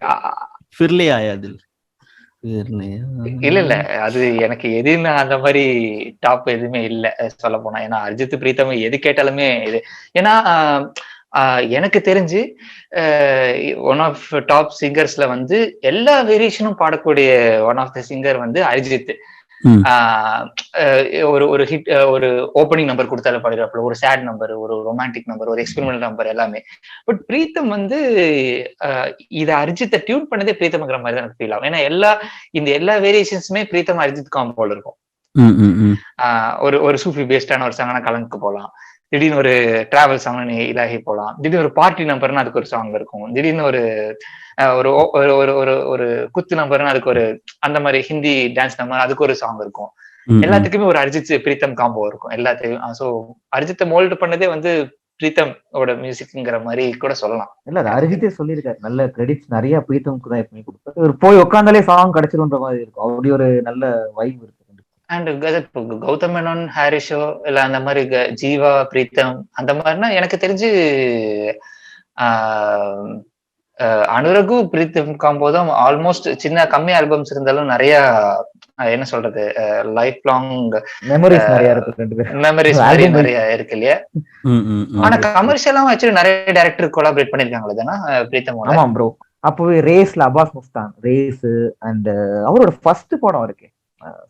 [SPEAKER 1] ஃபிர்லே ஆயா தில்.
[SPEAKER 2] இல்ல அது எனக்கு எதுன்னு அந்த மாதிரி டாப் எதுவுமே இல்ல சொல்ல போனா. ஏன்னா அர்ஜித் பிரீத்தம் எது கேட்டாலுமே இது. ஏன்னா எனக்கு தெரிஞ்சு ஒன் ஆஃப் டாப் சிங்கர்ஸ்ல வந்து எல்லா வேரியேஷனும் பாடக்கூடிய ஒன் ஆஃப் த சிங்கர் வந்து அரிஜித். ஒரு ஹிட், ஒரு ஓப்பனிங் நம்பர் கொடுத்தாலும் பாடுறாப்புல, ஒரு சேட் நம்பர், ஒரு ரொமான்டிக் நம்பர், ஒரு எக்ஸ்பெரிமெண்டல் நம்பர் எல்லாமே. பட் பிரீத்தம் வந்து இதை அரிஜித்தை டியூன் பண்ணதே பிரீத்தம்ங்கிற மாதிரி தான் எனக்கு ஃபீல் ஆகும். ஏன்னா எல்லா வேரியேஷன்ஸுமே பிரீத்தம் அரிஜித் காம்போல இருக்கும். ஒரு சூஃபி பேஸ்டான ஒரு சாங்னா கலங்கு போகலாம், திடீர்னு ஒரு டிராவல் சாங் இலாஹி போகலாம், திடீர்னு ஒரு பார்ட்டி நம்பர்னு அதுக்கு ஒரு சாங் இருக்கும், திடீர்னு ஒரு ஒரு குத்து நம்பர்னு அதுக்கு ஒரு அந்த மாதிரி ஹிந்தி டான்ஸ் நம்பர் அதுக்கு ஒரு சாங் இருக்கும். எல்லாத்துக்குமே ஒரு அரிஜித் பிரீத்தம் காம்போ இருக்கும் எல்லாத்தையும். சோ அரிஜித்தை மோல்டு பண்ணதே வந்து பிரீத்தம் ஓட மியூசிக்ங்கிற மாதிரி கூட சொல்லலாம்.
[SPEAKER 3] இல்ல அது அரிஜித்தே சொல்லியிருக்காரு, நல்ல கிரெடிட்ஸ் நிறைய பிரீத்தம்க்கு தான் எப்பவுமே கொடுப்பாரு. ஒரு போய் உட்காந்தாலே சாங் கிடைச்சிருன்ற மாதிரி இருக்கும், அப்படி ஒரு நல்ல வைப் இருக்கு.
[SPEAKER 2] அண்ட் கௌதம் மேனன், ஹாரிஷோ இல்ல அந்த மாதிரி ஜீவா பிரீத்தம் அந்த மாதிரினா எனக்கு தெரிஞ்சு அனுரகு பிரீத்தம் காம்போதான் ஆல்மோஸ்ட் சின்ன கம்மி ஆல்பம்ஸ் இருந்தாலும் நிறைய என்ன சொல்றது லைஃப் லாங்
[SPEAKER 3] மெமரிஸ்
[SPEAKER 2] நிறைய இருக்கு இல்லையா. ஆனா கமர்ஷியலாவும் ஆக்சுவலி நிறைய டைரக்டர் கொலாபரேட் பண்ணிருக்காங்களே தானே பிரீத்தம்.
[SPEAKER 3] ஆமா ப்ரோ, அப்பவே ரேஸ்ல அப்பாஸ் முஸ்தான் ரேஸ் அண்ட் அவரோட ஃபர்ஸ்ட் படம் இருக்கு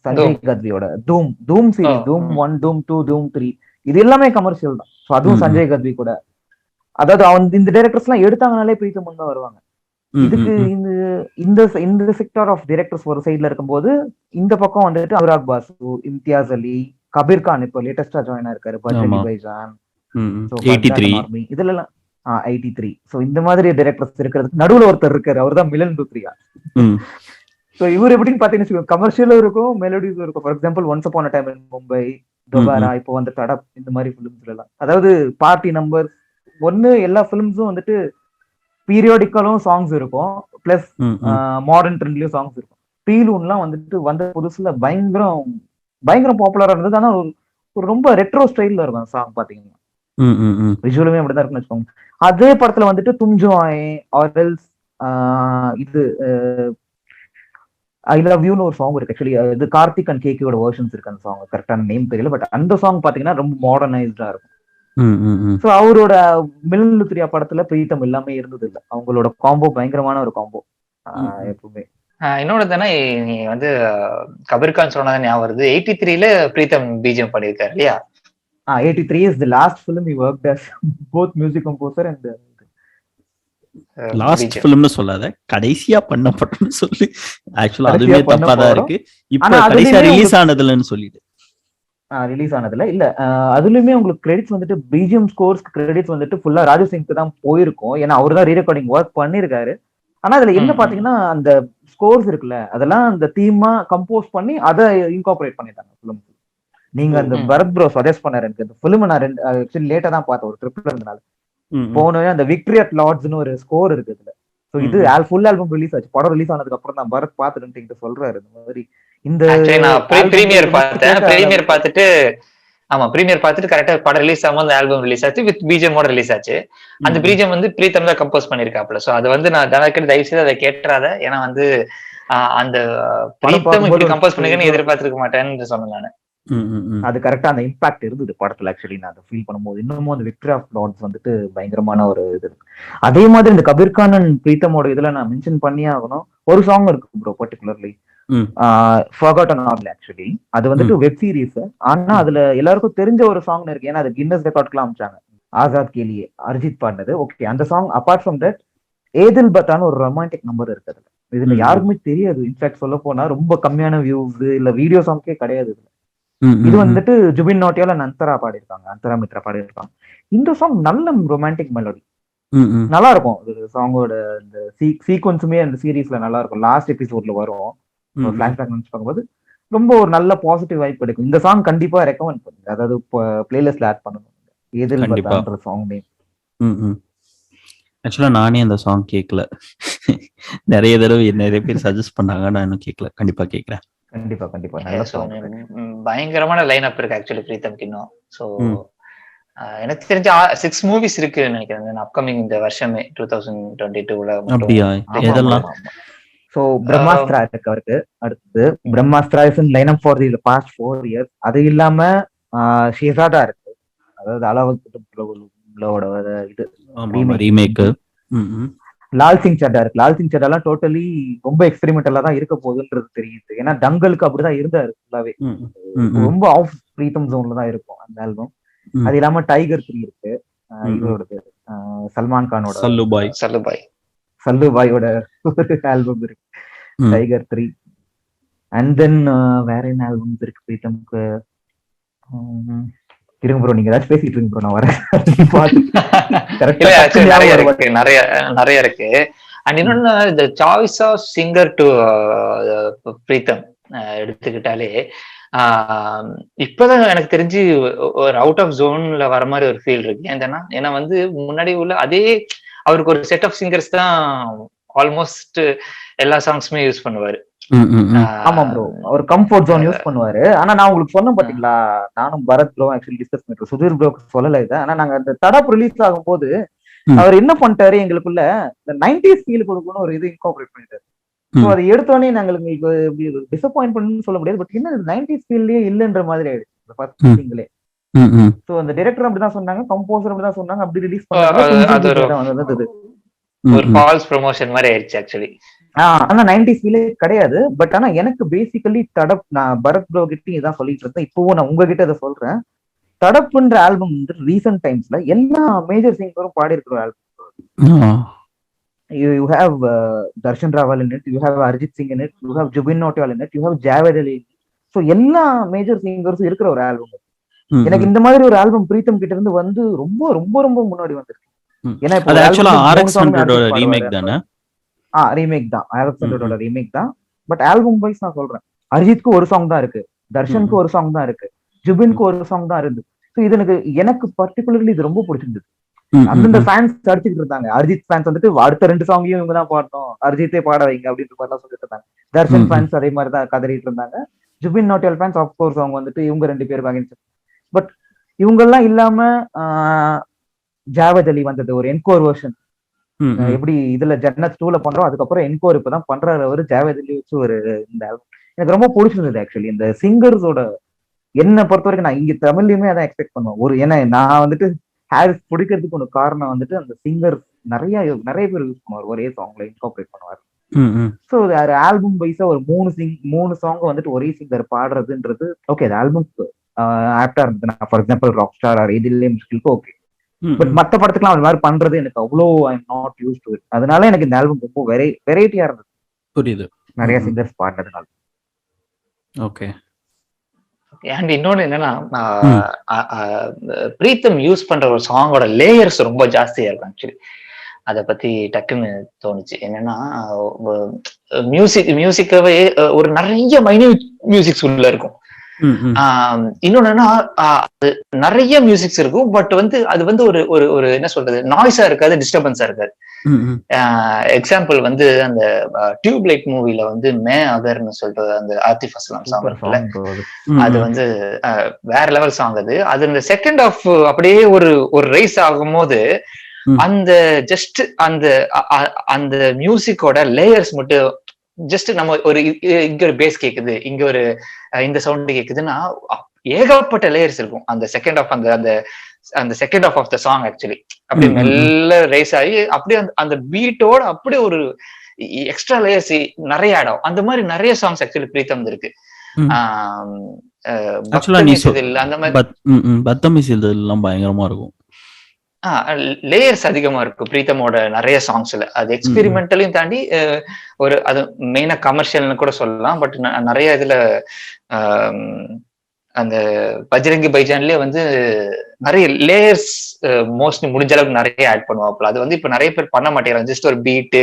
[SPEAKER 3] சஞ்சய் கத்வியோட தூம் சீரிஸ், தூம் 1, தூம் 2, தூம் 3 இது எல்லாமே கமர்ஷியல் தான். அதுவும் சஞ்சய் கத்வி கூட. அதாவது இந்த டைரக்டர்ஸ் எல்லாம் எடுத்தாங்கனாலே பிரீத்தம் தான் வருவாங்க. இதுக்கு இந்த செக்டார் ஆஃப் டைரக்டர்ஸ் ஒரு சைட்ல இருக்கும்போது இந்த பக்கம் வந்துட்டு அனுராக் பாசு, இம்தியாஸ் அலி, கபீர் கான் இப்போ லேட்டஸ்டா ஜாயின் ஆயிருக்காரு, பஜ்ரங்கி பைஜான்,
[SPEAKER 1] 83
[SPEAKER 3] இதுல 83. சோ இந்த மாதிரி டைரக்டர்ஸ் இருக்கிறதுக்கு நடுவுல ஒருத்தர் இருக்காரு, அவர் தான் மிலன் லுத்ரியா. சோ இவர் எப்படின்னு பாத்தீங்கன்னா கமர்ஷியலும் இருக்கும், மெலோடிஸும் இருக்கும். For example once upon a time in Mumbai, Dobaara, இப்போ வந்து தடப், இந்த மாதிரி பிலிம்ஸ்ல எல்லாம் அதாவது பார்ட்டி நம்பர் ஒன்னு எல்லா பிலிம்ஸும் வந்துட்டு பீரியாடிக்கலும் சாங்ஸ் இருக்கும், பிளஸ் மாடர்ன் ட்ரெண்ட்லயும் சாங்ஸ் இருக்கும். பீலூன்லாம் வந்துட்டு வந்த புதுசுல பயங்கரம் பாப்புலரா இருந்தது. ஆனா ஒரு ரொம்ப ரெட்ரோ ஸ்டைல்ல இருக்கும் சாங் பாத்தீங்கன்னா, விஷுவலுமே அப்படிதான் இருக்குன்னு வச்சுக்கோங்க. அதே படத்துல வந்துட்டு தும்ஜோ ஆயே ஆர் எல்ஸ் இது ஐ லவ் யூன்னு ஒரு சாங் இருக்கு. ஆக்சுவலி இது கார்த்திக் அண்ட் கேக்கியோட வெர்ஷன்ஸ் இருக்கு. அந்த சாங் கரெக்டான நேம் தெரியல, பட் அந்த சாங் பாத்தீங்கன்னா ரொம்ப மாடர்னைஸ்டா இருக்கும். சோ அவரோட மிலன் லுத்ரியா படத்துல பிரீத்தம் எல்லாமே இருந்தது இல்ல, அவங்களோட காம்போ பயங்கரமான ஒரு காம்போ எப்பவுமே.
[SPEAKER 2] இன்னொன்னு தானே நீ வந்து கபீர் கான் சொன்னதான் ஞாபகம் வருது, 83ல பிரீத்தம் பிஜிஎம் பண்ணிருக்காரு இல்லையா.
[SPEAKER 3] 83 is the last film he worked as both music composer and
[SPEAKER 1] last ஃபிலிம்னு சொல்லாத, கடைசியா பண்ணப்பட்டன்னு சொல்லி. ஆக்சுவலா அதுவே தப்பா தான் இருக்கு. இப்போ கடைசியா ரிலீஸ் ஆனதுலன்னு சொல்லிட்டு
[SPEAKER 3] ரிலீஸ் ஆனதுல இல்ல, அதுலயுமே உங்களுக்கு கிரெடிட்ஸ் வந்துட்டு பிஜிஎம் ஸ்கோர்ஸ்க்கு கிரெடிட்ஸ் வந்துட்டு ஃபுல்லா ராஜு சிங்க்கு தான் போயிருக்கும். ஏன்னா அவர் தான் ரீரெக்கார்டிங் ஒர்க் பண்ணிருக்காரு. ஆனா அதுல என்ன பாத்தீங்கன்னா அந்த ஸ்கோர்ஸ் இருக்குல்ல, அதெல்லாம் அந்த தீமா கம்போஸ் பண்ணி அதை இன்கார்பரேட் பண்ணிட்டாங்க ஃபிலிம். நீங்க அந்த பரத் ப்ரோ சஜஸ்ட் பண்ணாரு எனக்கு அந்த ஃபிலிம். நான் ஆக்சுவலி லேட்டா தான் பார்த்தேன், ஒரு ட்ரிப்ல இருந்தனால. போனோடனே அந்த விக்டரி அட் லார்ட்ஸ்னு ஒரு ஸ்கோர் இருக்கு இதுல. சோ இது ஃபுல் ஆல்பம் ரிலீஸ் ஆச்சு, படம் ரிலீஸ் ஆனதுக்கு அப்புறம் தான் பரத் பாத்துட்டு சொல்றாரு இந்த மாதிரி. இந்த
[SPEAKER 2] பிரீமியர் பார்த்துட்டு ஆமா பிரீமியர் பார்த்துட்டு கரெக்டா படம் ரிலீஸ் ஆகும், அந்த ஆல்பம் ரிலீஸ் ஆச்சு, வித் பிஜிஎம்மோட ரிலீஸ் ஆச்சு. அந்த பிஜிஎம் வந்து பிரீத்தம் தான் கம்போஸ் பண்ணிருக்காப்ல. சோ அது வந்து நான் தனக்கு தயவு செய்து அதை கேட்டுறாத, ஏன்னா வந்து அந்த பிரீத்தம் இப்படி கம்போஸ் பண்ணிக்கன்னு எதிர்பார்த்திருக்க மாட்டேன்னு சொன்னேன் நானு.
[SPEAKER 3] அது கரெக்டா அந்த இம்பாக்ட் இருந்தது படத்துல. ஆக்சுவலி நான் அதை ஃபீல் பண்ணும்போது இன்னமும் அந்த விக்டரி ஆஃப் லார்ட்ஸ் வந்துட்டு பயங்கரமான ஒரு இது இருக்கு. அதே மாதிரி இந்த கபீர் கான் அண்ட் பிரீத்தமோட இதுல நான் மென்ஷன் பண்ணியே ஆகணும், ஒரு சாங் இருக்கு ப்ரோ பர்டிகுலர்லி,
[SPEAKER 1] ம்.
[SPEAKER 3] ஃபர்காட்டன் ஆகல ஆக்சுவலி. அது வந்துட்டு வெப் சீரிஸ். ஆனா அதுல எல்லாருக்கும் தெரிஞ்ச ஒரு சாங் இருக்கு. ஏன்னா அது கின்னஸ் ரெக்கார்ட்க்குலாம் அமிச்சாங்க. ஆசாத் கேலியே அரிஜித் பாடினது. ஓகே, அந்த சாங் அபார்ட் ஃப்ரம் தட் ஏதில் பத்தான்னு ஒரு ரொமான்டிக் நம்பர் இருக்கு அதுல. இதுல யாருக்குமே தெரியாது. இன்ஃபேக்ட் சொல்ல போனா ரொம்ப கம்மியான வியூஸ் இல்ல வீடியோ சாங்கே கிடையாது இதுல. இது வந்துட்டு ஜுபின் நோட்டியால அந்தரா பாடியிருக்காங்க, அந்தரா மித்ரா பாடியிருக்காங்க. இந்த சாங் நல்ல ரொமான்டிக் மெலோடி, நல்லா இருக்கும். சாங்கோட இந்த சீக்வன்ஸுமே அந்த சீரீஸ்ல நல்லா இருக்கும். லாஸ்ட் எபிசோட்ல வரும் ஃபிளாஷ்பேக் நினைச்சு பார்க்கும்போது ரொம்ப ஒரு நல்ல பாசிட்டிவ் வைப் கிடைக்கும். இந்த சாங் கண்டிப்பா ரெக்கமெண்ட் பண்ணுங்க. அதாவது பிளேலிஸ்ட்ல ஆட் பண்ணணும். ஏதில் பத்தான்ற சாங் நேம்.
[SPEAKER 1] ஆக்சுவலா நானே அந்த சாங் கேட்கல. நிறைய தடவை நிறைய பேர் சஜஸ்ட் பண்ணாங்க, நான் இன்னும் கேட்கல. கண்டிப்பா கேட்கிறேன்.
[SPEAKER 3] கண்டிப்பா கண்டிப்பா நல்ல சாங்.
[SPEAKER 2] பயங்கரமான லைன் அப் இருக்கு ஆக்சுவலி பிரீத்தம்க்கு இன்னும். சோ எனக்கு தெரிஞ்ச 6 மூவிஸ் இருக்கு நினைக்கிறேன் அப்கமிங் இந்த வருஷமே 2022ல.
[SPEAKER 1] அப்படியா? எதெல்லாம்?
[SPEAKER 3] சோ பிரம்மாஸ்திரா இருக்கு அவருக்கு. அடுத்து Brahmastra is in line up for the past 4 years. அது இல்லாம ஷேசாடா இருக்கு, அதாவது அளவுக்கு இது
[SPEAKER 1] ரீமேக்.
[SPEAKER 3] லால் சிங் சட்டா இருக்கு. லால் சிங் சட்டா எல்லாம் டோட்டலி ரொம்ப எக்ஸ்பெரிமெண்டலா தான் இருக்க போகுதுன்றது தெரியுது. ஏன்னா டங்கலுக்கு அப்படிதான் இருந்தாரு ஃபுல்லாவே. ரொம்ப ஆஃப் பிரீத்தம் ஜோன்ல தான் இருக்கும் அந்த ஆல்பம். அது இல்லாம டைகர் 3 இருக்கு, இவரோடது சல்மான் கானோட சல்லுபாயோட ஒரு ஆல்பம் இருக்கு, டைகர் 3. அண்ட் தென் வேற என்ன ஆல்பம் இருக்கு பிரீத்தம்க்கு? இருங்க ப்ரோ, நீங்க ஏதாச்சும் பேசிட்டு இருங்க ப்ரோ, நான் வரேன்.
[SPEAKER 2] நிறைய இருக்கு. அண்ட் இன்னொன்னு இந்த choice of singer to Pritam எடுத்துக்கிட்டாலே இப்பதான் எனக்கு தெரிஞ்சு ஒரு அவுட் ஆஃப் ஜோன்ல வர மாதிரி ஒரு ஃபீல் இருக்கு. ஏன்னா வந்து முன்னாடி உள்ள அதே அவருக்கு ஒரு செட் ஆஃப் சிங்கர்ஸ் தான் ஆல்மோஸ்ட் எல்லா சாங்ஸுமே யூஸ் பண்ணுவாரு.
[SPEAKER 3] ஆமா ப்ரோ, அவர் கம்ஃபர்ட் ஜோன் யூஸ் பண்ணுவாரு. ஆனா நான் உங்களுக்கு சொன்னேன் பாத்தீங்களா, நானும் பரத் ப்ரோ ஆக்சுவலி டிஸ்கஸ் பண்ணிட்டு சுதீர் ப்ரோ சொல்லல இதை. ஆனா நாங்க அந்த தடப் ரிலீஸ் ஆகும் போது அவர் என்ன பண்ணிட்டாரு, எங்களுக்குள்ள இந்த 90s ஃபீல் கொடுக்கணும் ஒரு இது இன்கார்பரேட் பண்ணிட்டாரு. ஸோ அதை எடுத்தோடனே நாங்களுக்கு டிசப்பாயிண்ட் பண்ணு சொல்ல முடியாது. பட் என்ன 90s ஃபீல்லே இல்லைன்ற மாதிரி ஆயிடுச்சு. ஸோ அந்த டைரக்டர் அப்படிதான் சொன்னாங்க, கம்போசர் அப்படிதான் சொன்னாங்க. அப்படி ரிலீஸ் பண்ணாங்க.
[SPEAKER 2] ஒரு ஃபால்ஸ் ப்ரமோஷன் மாதிரி ஆயிடுச்சு ஆக்சுவலி.
[SPEAKER 3] ஆனா 90s ஃபீலே கிடையாது. பட் ஆனா எனக்கு பேசிக்கலி தடப், நான் பரத் ப்ரோ கிட்ட இதான் சொல்லிட்டு இருந்தேன், இப்பவும் நான் உங்ககிட்ட இதை சொல்றேன். தடப்புன்ற ஆல்பம் வந்து ரீசன்ட் டைம்ஸ்ல எல்லா மேஜர் சிங்கரும் பாடி இருக்கிற album. You have Darshan Rawal in it, you have Arjit Singh in it, you have Jubin Nautiyal in it, you have Javed Ali. So எல்லா மேஜர் சிங்கர்ஸும் இருக்கிற ஒரு ஆல்பம். எனக்கு இந்த மாதிரி ஒரு ஆல்பம் பிரீத்தம் கிட்ட இருந்து வந்து ரொம்ப ரொம்ப ரொம்ப முன்னாடி வந்திருக்கு. ஏன்னா இப்போ
[SPEAKER 1] ரீமேக் தானே?
[SPEAKER 3] ரீமேக் தான், RX100ஓட ரீமேக் தான். பட் ஆல்பம் வைஸ் நான் சொல்றேன், அரிஜித்க்கு ஒரு சாங் தான் இருக்கு, தர்ஷனுக்கு ஒரு சாங் தான் இருக்கு, ஜுபின்க்கு ஒரு சாங் தான் இருந்து. ஸோ இது எனக்கு பர்டிகுலர்லி இது ரொம்ப பிடிச்சிருந்தது. அந்தந்த ஃபேன்ஸ் அடிச்சுட்டு இருந்தாங்க. அரிஜித் ஃபேன்ஸ் வந்துட்டு அடுத்த 2 சாங்கையும் இவங்க தான் பாடணும், அரிஜித்தே பாட வைங்க அப்படின்ற மாதிரிலாம் சொல்லிட்டு இருந்தாங்க. தர்ஷன் ஃபேன்ஸ் அதே மாதிரி தான் கதறிட்டு இருந்தாங்க. ஜுபின் நோட்டியால் ஃபேன்ஸ் ஆஃப்கோர்ஸ் அவங்க வந்துட்டு இவங்க 2 பேர் வாங்கிச்சு. பட் இவங்கெல்லாம் இல்லாம ஜாவத் அலி வந்தது ஒரு என்கோர் வெர்ஷன். எப்படி இதுல ஜன்னத் 2ல பண்றோம், அதுக்கப்புறம் என்கோர் இப்பதான் பண்றாரு அவரு. ஜாவத் அலி வச்சு ஒரு இந்த ஆல்பம் எனக்கு ரொம்ப பிடிச்சிருந்தது ஆக்சுவலி. இந்த சிங்கர்ஸோட என்ன பொறுத்த வரைக்கும் நான் இங்க தமிழ்லயுமே அதான் எக்ஸ்பெக்ட் பண்ணுவேன். ஒரு ஏன்னா நான் வந்துட்டு ஹாரிஸ் பிடிக்கிறதுக்கு ஒரு காரணம் வந்துட்டு அந்த சிங்கர் நிறைய பேர் யூஸ் பண்ணுவார், ஒரே சாங்ல இன்கார்பரேட் பண்ணுவார். ஸோ ஆல்பம் வைஸா ஒரு 3 சாங் வந்துட்டு ஒரே சிங்கர் பாடுறதுன்றது ஓகே, அது ஆல்பம் ஆப்டா இருந்தது. For example Rockstar or எதிலே முஸ்கிலுக்கு ஓகே. பட் மத்த படத்துக்குலாம் அது மாதிரி பண்றது எனக்கு அவ்வளோ I am not use to it. அதனால எனக்கு இந்த ஆல்பம் ரொம்ப வெரைட்டியா இருந்தது.
[SPEAKER 1] புரியுது,
[SPEAKER 3] நிறைய சிங்கர்ஸ் பாடினதுனால.
[SPEAKER 1] ஓகே.
[SPEAKER 2] அண்ட் இன்னொன்னு என்னன்னா, பிரீத்தம் யூஸ் பண்ற ஒரு சாங்கோட லேயர்ஸ் ரொம்ப ஜாஸ்தியா இருக்கும் ஆக்சுவலி. அத பத்தி டக்குன்னு தோணுச்சு. என்னன்னா மியூசிக்கவே ஒரு நிறைய மைன்யூட் மியூசிக்ஸ் உள்ள இருக்கும். இன்னொன்னா நிறைய மியூசிக்ஸ் இருக்கும். பட் வந்து அது வந்து ஒரு என்ன சொல்றது, நாய்ஸா இருக்காது, டிஸ்டர்பன்ஸா இருக்காது. எக்ஸாம்பிள் வந்து அந்த டியூப் லைட் மூவில வந்து மே அகர்னு சொல்லிட்டு அந்த ஆத்திஃப் அஸ்லாம் சாங் இருக்குல்ல, அது வந்து வேற லெவல் சாங். அது இந்த செகண்ட் ஆஃப் அப்படியே ஒரு ரைஸ் ஆகும் போது அந்த ஜஸ்ட் அந்த மியூசிக்கோட லேயர்ஸ் மட்டும் ஜஸ்ட் நம்ம இங்க ஒரு பேஸ் கேக்குது, இங்க ஒரு இந்த சவுண்ட் கேக்குதுன்னா ஏகப்பட்ட லேயர்ஸ் இருக்கும். அந்த செகண்ட் ஆஃப் அந்த second of the song actually அப்படியே மெல்ல ரைஸ் ஆகி அப்படியே அந்த பீட்டோட அப்படியே ஒரு எக்ஸ்ட்ரா லேயர்ஸ் நிறைய ஆட் ஆகும். அந்த மாதிரி நிறைய சாங்ஸ் ஆக்சுவலி பிரீத்தம் இருக்கு. அந்த மாதிரி
[SPEAKER 1] பத்தமிசிலாம் பயங்கரமா இருக்கும்.
[SPEAKER 2] லேயர்ஸ் அதிகமா இருக்கும் பிரீத்தமோட நிறைய சாங்ஸ்ல. அது எக்ஸ்பெரிமெண்டலையும் தாண்டி ஒரு அது மெயினா கமர்ஷியல்னு கூட சொல்லலாம். பட் நிறைய இதுல அந்த பஜ்ரங்கி பைஜான்லயே வந்து நிறைய லேயர்ஸ் மோஸ்ட்லி முடிஞ்ச அளவுக்கு நிறைய ஆட் பண்ணுவாப்புல. அது வந்து இப்ப நிறைய பேர் பண்ண மாட்டேங்கிறாங்க. ஜஸ்ட் ஒரு பீட்டு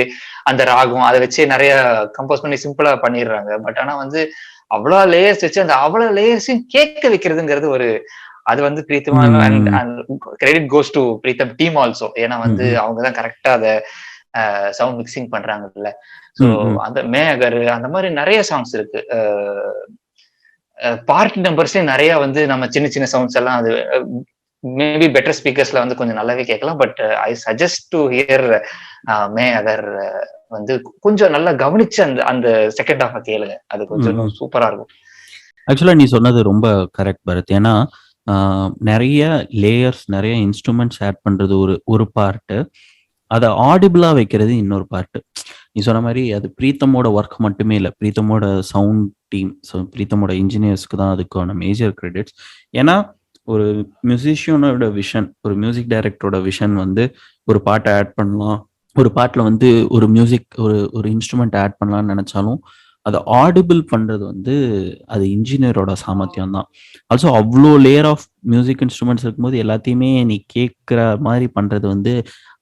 [SPEAKER 2] அந்த ராகம் அதை வச்சு நிறைய கம்போஸ் பண்ணி சிம்பிளா பண்ணிடுறாங்க. பட் ஆனா வந்து அவ்வளவு லேயர்ஸ் வச்சு அந்த அவ்வளவு லேயர்ஸையும் கேட்க வைக்கிறதுங்கிறது ஒரு அது வந்து Pritam and credit goes to Pritam team also. ஏன்னா வந்து அவங்கதான் கரெக்டா அதை சவுண்ட் மிக்சிங் பண்றாங்கல்ல. ஸோ அந்த மேகர் அந்த மாதிரி நிறைய சாங்ஸ் இருக்கு. பார்ட் நம்பர்ஸே நிறைய வந்து நம்ம சின்ன சின்ன சவுண்ட்ஸ் எல்லாம் அது மேபி பெட்டர் ஸ்பீக்கர்ஸ்ல வந்து கொஞ்சம் நல்லாவே கேட்கலாம். But I suggest to hear maker வந்து கொஞ்சம் நல்லா கவனிச்சு அந்த செகண்ட் ஹாஃப் கேளுங்க. அது கொஞ்சம் சூப்பரா இருக்கும்.
[SPEAKER 1] ஆக்சுவலா நீ சொன்னது ரொம்ப கரெக்ட் பரத். ஏன்னா நிறைய லேயர்ஸ் நிறைய இன்ஸ்ட்ருமெண்ட்ஸ் ஆட் பண்றது ஒரு பார்ட்டு, அதை ஆடிபிளா வைக்கிறது இன்னொரு பார்ட்டு. நீ சொன்ன மாதிரி அது பிரீத்தமோட ஒர்க் மட்டுமே இல்லை, பிரீத்தமோட சவுண்ட் டீம், ஸோ பிரீத்தமோட இன்ஜினியர்ஸ்க்கு தான் அதுக்கான மேஜர் கிரெடிட்ஸ். ஏன்னா ஒரு மியூசிஷியனோட விஷன், ஒரு மியூசிக் டைரக்டரோட விஷன் வந்து ஒரு பாட்டை ஆட் பண்ணலாம், ஒரு பாட்டில் வந்து ஒரு மியூசிக் ஒரு இன்ஸ்ட்ருமெண்ட் ஆட் பண்ணலாம்னு நினைச்சாலும் அதை ஆடிபிள் பண்றது வந்து அது இன்ஜினியரோட சாமர்த்தியம் தான். ஆல்சோ அவ்வளோ லேயர் ஆஃப் மியூசிக் இன்ஸ்ட்ருமெண்ட்ஸ் இருக்கும்போது எல்லாத்தையுமே நீ கேட்குற மாதிரி பண்றது வந்து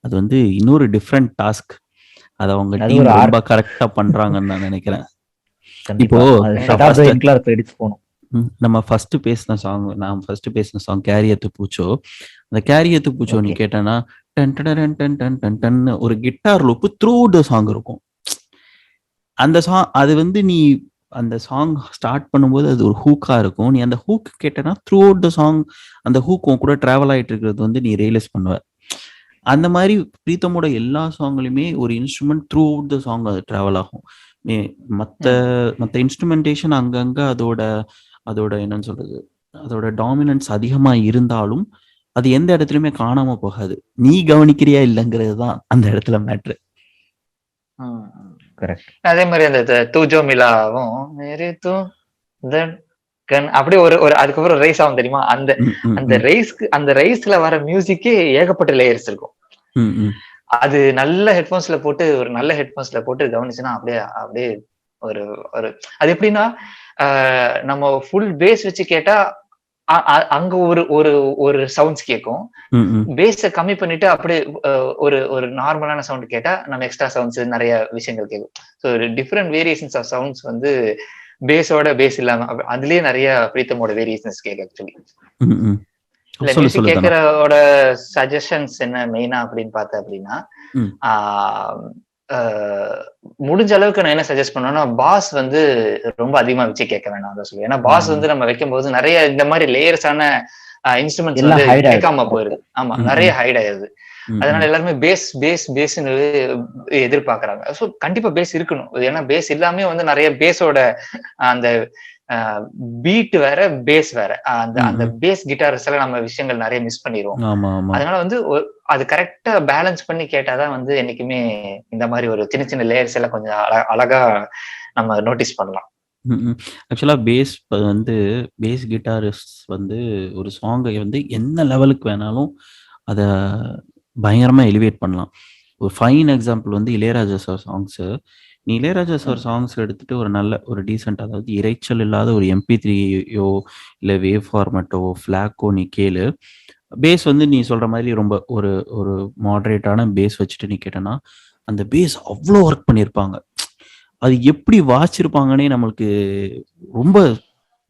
[SPEAKER 1] அது வந்து இன்னொரு டிஃப்ரெண்ட் டாஸ்க். அதை அவங்க டீம் ரொம்ப கரெக்டா பண்றாங்கன்னு நான் நினைக்கிறேன். இப்போ நம்ம ஃபர்ஸ்ட் பேசின சாங், நான் ஃபர்ஸ்ட் பேசின சாங் கேரியத்து பூச்சோ, அந்த கேரியத்து பூச்சோ நீ கேட்டேன்னா டன் டன் டன் டன் டன் டன் ஒரு guitar loop through the song இருக்கும். அந்த சாங் அது வந்து நீ அந்த சாங் ஸ்டார்ட் பண்ணும்போது அது ஒரு ஹூக்கா இருக்கும். நீ அந்த ஹூக் கேட்டனா த்ரூ அவுட் த சாங் அந்த ஹூக் கூட டிராவல் ஆயிட்டு இருக்கிறது வந்து நீ ரியலைஸ் பண்ணுவ. அந்த மாதிரி பிரீத்தமோட எல்லா சாங்லையுமே ஒரு instrument through out the song அது டிராவல் ஆகும். மற்ற இன்ஸ்ட்ருமெண்டேஷன் அங்கங்க அதோட என்னன்னு சொல்றது, அதோட டாமினன்ஸ் அதிகமா இருந்தாலும் அது எந்த இடத்துலயுமே காணாம போகாது. நீ கவனிக்கிறியா இல்லைங்கிறது தான் அந்த இடத்துல மேட்ரு.
[SPEAKER 2] அதே மாதிரி அந்த தூஜோ மிலாவும் அப்படியே ஒரு அதுக்கப்புறம் ரைஸ் ஆகும் தெரியுமா? அந்த ரைஸ்ல வர மியூசிக்கே ஏகப்பட்ட லேயர்ஸ் இருக்கும். அது நல்ல ஹெட்போன்ஸ்ல போட்டு கவனிச்சுன்னா அப்படியே ஒரு அது எப்படின்னா நம்ம ஃபுல் பேஸ் வச்சு கேட்டா அங்க ஒரு சவுண்ட்ஸ் கேட்கும். பேஸ கம்மி பண்ணிட்டு அப்படியே ஒரு நார்மலான சவுண்ட் கேட்டா நம்ம எக்ஸ்ட்ரா சவுண்ட்ஸ் நிறைய விஷயங்கள் கேட்கும். So different variations of sounds வந்து பேஸோட பேஸ் இல்லாம அதுலயே நிறைய பிரீத்தமோட வேரியேஷன்ஸ் கேட்க. ஆக்சுவலி இல்ல மியூசிக் கேட்கறோட சஜஷன்ஸ் என்ன மெயினா அப்படின்னு பார்த்தேன் அப்படின்னா, முடிஞ்ச அளவுக்கு நான் என்ன சஜஸ்ட் பண்ணுவேன்னா, பாஸ் வந்து ரொம்ப அதிகமா வச்சு கேட்க வேணாம் தான் சொல்லுவேன். ஏன்னா பாஸ் வந்து நம்ம வைக்கும் போது நிறைய இந்த மாதிரி லேயர்ஸான இன்ஸ்ட்ருமெண்ட்ஸ் வந்து கேட்காம போயிருது. ஆமா, நிறைய ஹைட் ஆயிருது. அதனால எல்லாருமே பேஸ்ன்னு எதிர்பார்க்கறாங்க. ஸோ கண்டிப்பா பேஸ் இருக்கணும். ஏன்னா பேஸ் இல்லாமே வந்து நிறைய பேஸோட அந்த பீட் வேற பேஸ் வேற, அந்த பேஸ் கிட்டார்ஸ் எல்லாம் நம்ம விஷயங்கள் நிறைய மிஸ் பண்ணிடுவோம். அதனால வந்து அது கரெக்டா பேலன்ஸ் பண்ணி கேட்டாதான் வந்து என்னைக்குமே இந்த மாதிரி ஒரு சின்ன சின்ன லேயர்ஸ் எல்லாம் கொஞ்சம் அழகா நம்ம நோட்டீஸ் பண்ணலாம்.
[SPEAKER 1] ஆக்சுவலா பேஸ் கிட்டாரிஸ்ட் வந்து ஒரு சாங்கை வந்து என்ன லெவலுக்கு வேணாலும் அதை பயங்கரமா எலிவேட் பண்ணலாம். ஒரு ஃபைன் எக்ஸாம்பிள் வந்து இளையராஜா சார் சாங்ஸ். நீ இளையராஜா சார் சாங்ஸ் எடுத்துட்டு ஒரு நல்ல ஒரு டீசென்ட், அதாவது இறைச்சல் இல்லாத ஒரு MP3யோ இல்லை வேவ் ஃபார்மேட்டோ ஃபிளாக்கோ நீ கேளு. பேஸ் வந்து நீ சொல்ற மாதிரி ரொம்ப ஒரு மாடரேட்டான பேஸ் வச்சுட்டு நீ கேட்டனா அந்த பேஸ் அவ்வளோ ஒர்க் பண்ணியிருப்பாங்க. அது எப்படி வாசிச்சிருப்பாங்கன்னே நம்மளுக்கு ரொம்ப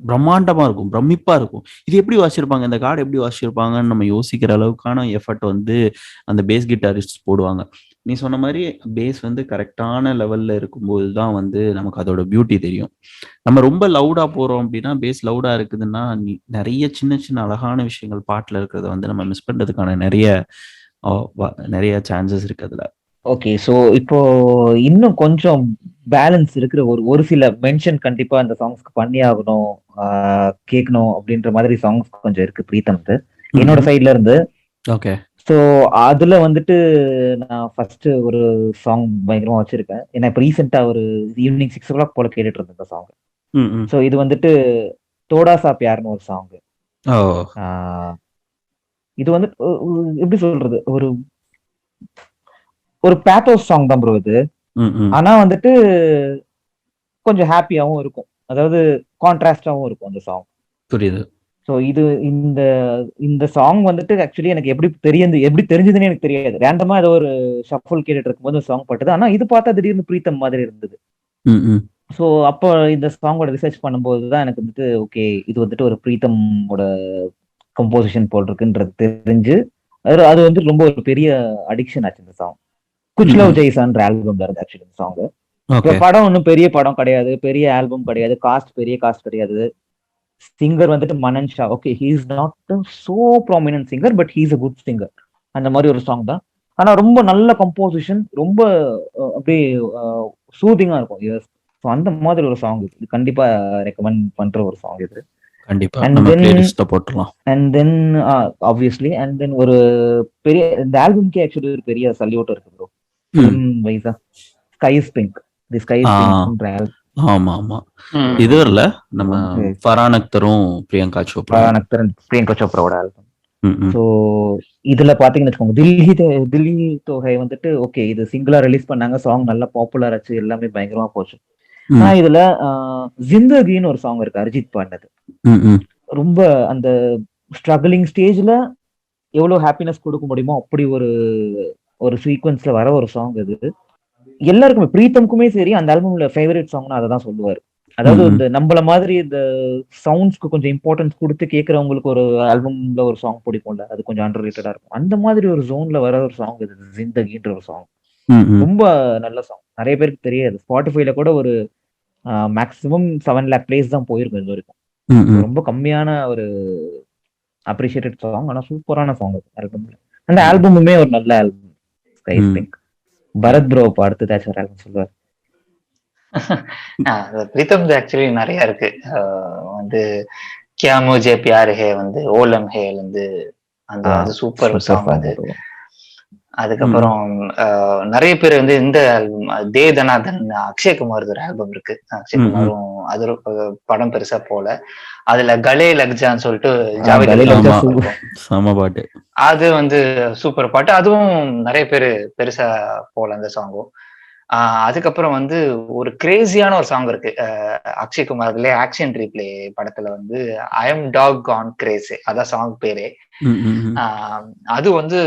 [SPEAKER 1] பிரம்மாண்டமா இருக்கும், பிரமிப்பா இருக்கும். இது எப்படி வாசிச்சிருப்பாங்க, இந்த கார்டு எப்படி வாசிச்சிருப்பாங்கன்னு நம்ம யோசிக்கிற அளவுக்கான எஃபர்ட் வந்து அந்த பேஸ் கிட்டாரிஸ்ட் போடுவாங்க. நீ சொன்ன மாதிரி பேஸ் வந்து கரெக்டான லெவல்ல இருக்கும்போது தான் வந்து நமக்கு அதோட பியூட்டி தெரியும். நம்ம ரொம்ப லவுடா போறோம் அப்படின்னா, பேஸ் லவுடா இருக்குதுன்னா நிறைய சின்ன சின்ன அழகான விஷயங்கள் பாட்டுல இருக்கிறத வந்து நம்ம மிஸ் பண்றதுக்கான நிறைய சான்சஸ் இருக்கு அதுல.
[SPEAKER 3] ஓகே, ஸோ இப்போ இன்னும் கொஞ்சம் பேலன்ஸ் இருக்கிற ஒரு சில மென்ஷன் கண்டிப்பா அந்த சாங்ஸ்க்கு பண்ணி ஆகணும், கேட்கணும் அப்படின்ற மாதிரி சாங்ஸ் கொஞ்சம் இருக்கு பிரீத்தம்க்கு என்னோட சைட்ல இருந்து.
[SPEAKER 1] ஓகே,
[SPEAKER 3] ஸோ அதுல வந்துட்டு நான் ஃபர்ஸ்ட் ஒரு சாங் பயங்கரமா வச்சிருக்கேன். ஏன்னா இப்போ ரீசெண்டா ஒரு ஈவினிங் 6 o'clock போல கேட்டுட்டு இருந்தேன் இந்த சாங்.
[SPEAKER 1] ம், ம்.
[SPEAKER 3] ஸோ இது வந்துட்டு தோடா சா பியார்னு ஒரு சாங்.
[SPEAKER 1] ஓ
[SPEAKER 3] இது வந்து எப்படி சொல்றது, ஒரு ஒரு பேத்தோஸ் சாங் தான் ப்ரோ இது.
[SPEAKER 1] ம், ம்.
[SPEAKER 3] ஆனா வந்துட்டு கொஞ்சம் ஹாப்பியாவும் இருக்கும், அதாவது கான்ட்ராஸ்டாவும் இருக்கும் அந்த சாங்.
[SPEAKER 1] புரியுது.
[SPEAKER 3] ஸோ இது இந்த இந்த சாங் வந்துட்டு ஆக்சுவலி எனக்கு எப்படி தெரிஞ்சதுன்னு எனக்கு தெரியாது. ரேண்டமா ஏதோ ஒரு ஷஃபுல் கேட்டுட்டு இருக்கும்போது சாங் பட்டது. ஆனா இது பார்த்தா திடீர்னு பிரீத்தம் மாதிரி இருந்தது.
[SPEAKER 1] ம், ம்.
[SPEAKER 3] ஸோ அப்போ இந்த சாங்கோட ரிசர்ச் பண்ணும்போது தான் எனக்கு வந்துட்டு ஓகே இது வந்துட்டு ஒரு பிரீத்தமோட கம்போசிஷன் போல் இருக்குன்றது தெரிஞ்சு அது வந்து ரொம்ப ஒரு பெரிய அடிக்ஷன் ஆச்சு இந்த சாங். குச் லவ் ஜெய்சான்ற ஆல்பம்ல இருந்து ஆக்சுவலி இந்த சாங்.
[SPEAKER 1] ஓகே.
[SPEAKER 3] படம் ஒன்றும் பெரிய படம் கிடையாது, பெரிய ஆல்பம் கிடையாது, பெரிய காஸ்ட் கிடையாது. சிங்கர் வந்துட்டு Manan Shah. Okay he is not so prominent singer, but he is a good singer. அந்த மாதிரி ஒரு சாங் தான். ஆனா ரொம்ப நல்ல கம்போசிஷன், ரொம்ப அப்படியே சூதிங்கா இருக்கும். எஸ், ஸோ அந்த மாதிரி ஒரு சாங் இது கண்டிப்பா ரெக்கமெண்ட் பண்ற ஒரு சாங் இது.
[SPEAKER 1] கண்டிப்பா
[SPEAKER 3] And
[SPEAKER 1] நம்ம
[SPEAKER 3] then-
[SPEAKER 1] பிளேலிஸ்ட்ல போட்டுடலாம்.
[SPEAKER 3] And then obviously and then ஒரு பெரிய இந்த ஆல்பம்க்கே ஆக்சுவலி ஒரு பெரிய சல்யூட் இருக்கு ப்ரோ. ஃபிலிம் வைஸா sky is pink, the sky is பிங்க்ன்ற ஆல்பம்.
[SPEAKER 1] ஆமா ஆமா. இது இல்ல நம்ம ஃபர்ஹான் அக்தரும் பிரியங்கா சோப்ரா.
[SPEAKER 3] பிரியங்கா சோப்ராவோட ஆல்பம்.
[SPEAKER 1] ம், ம்.
[SPEAKER 3] ஸோ இதுல பாத்தீங்கன்னு வச்சுக்கோங்க, தில்லி தொகை வந்துட்டு ஓகே இது சிங்கிளா ரிலீஸ் பண்ணாங்க, சாங் நல்லா பாப்புலர் ஆச்சு, எல்லாமே பயங்கரமா போச்சு.
[SPEAKER 1] ம்,
[SPEAKER 3] ஆனா இதுல ஜிந்தகின்னு ஒரு சாங் இருக்கு அரிஜித் பாடினது.
[SPEAKER 1] ம், ம்.
[SPEAKER 3] ரொம்ப அந்த ஸ்ட்ரகிளிங் ஸ்டேஜ்ல எவ்வளவு ஹாப்பினஸ் கொடுக்க முடியுமோ அப்படி ஒரு சீக்வன்ஸ்ல வர ஒரு சாங் இது. எல்லாருக்குமே பிரீத்தம்க்குமே சரி அந்த ஆல்பம்ல ஃபேவரட் சாங்னா அதை தான் சொல்லுவாரு. அதாவது இந்த நம்மள மாதிரி இந்த சவுண்ட்ஸ்க்கு கொஞ்சம் இம்பார்ட்டன்ஸ் கொடுத்து கேட்கறவங்களுக்கு ஒரு ஆல்பம்ல ஒரு சாங் பிடிக்கும்ல, அது கொஞ்சம் அண்டர் ரேட்டடா இருக்கும். அந்த மாதிரி ஒரு ஜோன்ல வர ஒரு சாங் இது ஜிந்தகின்ற ஒரு சாங்.
[SPEAKER 1] ம், ம்.
[SPEAKER 3] ரொம்ப நல்ல சாங், நிறைய பேருக்கு தெரியாது. ஸ்பாட்டிஃபைல கூட ஒரு மேக்ஸிமம் 7 lakh பிளேஸ் தான் போயிருக்கும் இது வரைக்கும்.
[SPEAKER 1] ம், ம்.
[SPEAKER 3] ரொம்ப கம்மியான ஒரு அப்ரிஷியேட்டட் சாங், ஆனா சூப்பரான சாங் ஆல்பம்ல. அந்த ஆல்பமுமே ஒரு நல்ல album Sky is Pink. Bharat bro அடுத்து ஏதாச்சும் ஒரு ஆல்பம் சொல்லுவார்.
[SPEAKER 2] பிரீத்தம் ஆக்சுவலி நிறைய இருக்கு. வந்து கியா முஜே பியார் ஹே வந்து ஓலம் ஹேல இருந்து அந்த அது சூப்பர் சாங் அது. அதுக்கப்புறம் நிறைய பேர் வந்து இந்த ஆல்பம் தே தனாதன் அக்ஷய்குமார் ஒரு ஆல்பம் இருக்கு. அக்ஷய்குமாரும் அது படம் பெருசா போல. அதுல கலே லக்ஜான்னு சொல்லிட்டு
[SPEAKER 1] பாட்டு,
[SPEAKER 2] அது வந்து சூப்பர் பாட்டு. அதுவும் நிறைய பேரு பெருசா போல அந்த சாங்கும். அதுக்கப்புறம் வந்து ஒரு கிரேசியான ஒரு சாங் இருக்கு அக்ஷய்குமார்ல ஆக்ஷன் ரீப்ளே படத்துல வந்து I am talk gone crazy, அதான் சாங் பேரே. அது வந்து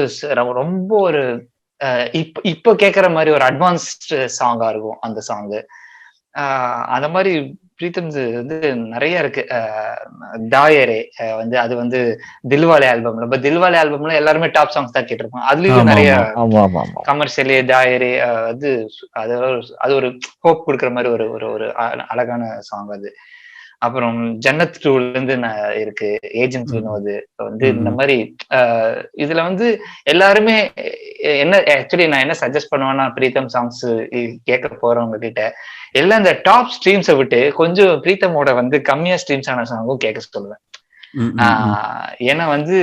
[SPEAKER 2] ரொம்ப ஒரு இப்ப கேக்குற மாதிரி ஒரு அட்வான்ஸ்ட் சாங்கா இருக்கும் அந்த சாங். அந்த மாதிரி பிரீத்தம் வந்து நிறைய இருக்கு. தாயரே வந்து அது வந்து தில்வாலே ஆல்பம்ல, இப்ப தில்வாலே ஆல்பம்ல எல்லாருமே டாப் சாங்ஸ் தான் கேட்டிருப்பாங்க. அதுலயும் நிறைய கமர்ஷியலே தாயரே அது ஒரு ஹோப் கொடுக்குற மாதிரி ஒரு அழகான சாங் அது. அப்புறம் ஜன்னத் 2ல இருந்து இருக்கு ஏஜென்ட் வினோத் வந்து இந்த மாதிரி. இதுல வந்து எல்லாருமே என்ன ஆக்சுவலி நான் என்ன சஜஸ்ட் பண்ணுவேன்னா பிரீத்தம் சாங்ஸ் கேட்க போறவங்க கிட்ட எல்லாம் இந்த டாப் ஸ்ட்ரீம்ஸை விட்டு கொஞ்சம் பிரீத்தமோட வந்து கம்மியா ஸ்ட்ரீம்ஸ் ஆன சாங்கும் கேட்க சொல்லுவேன். ஏன்னா வந்து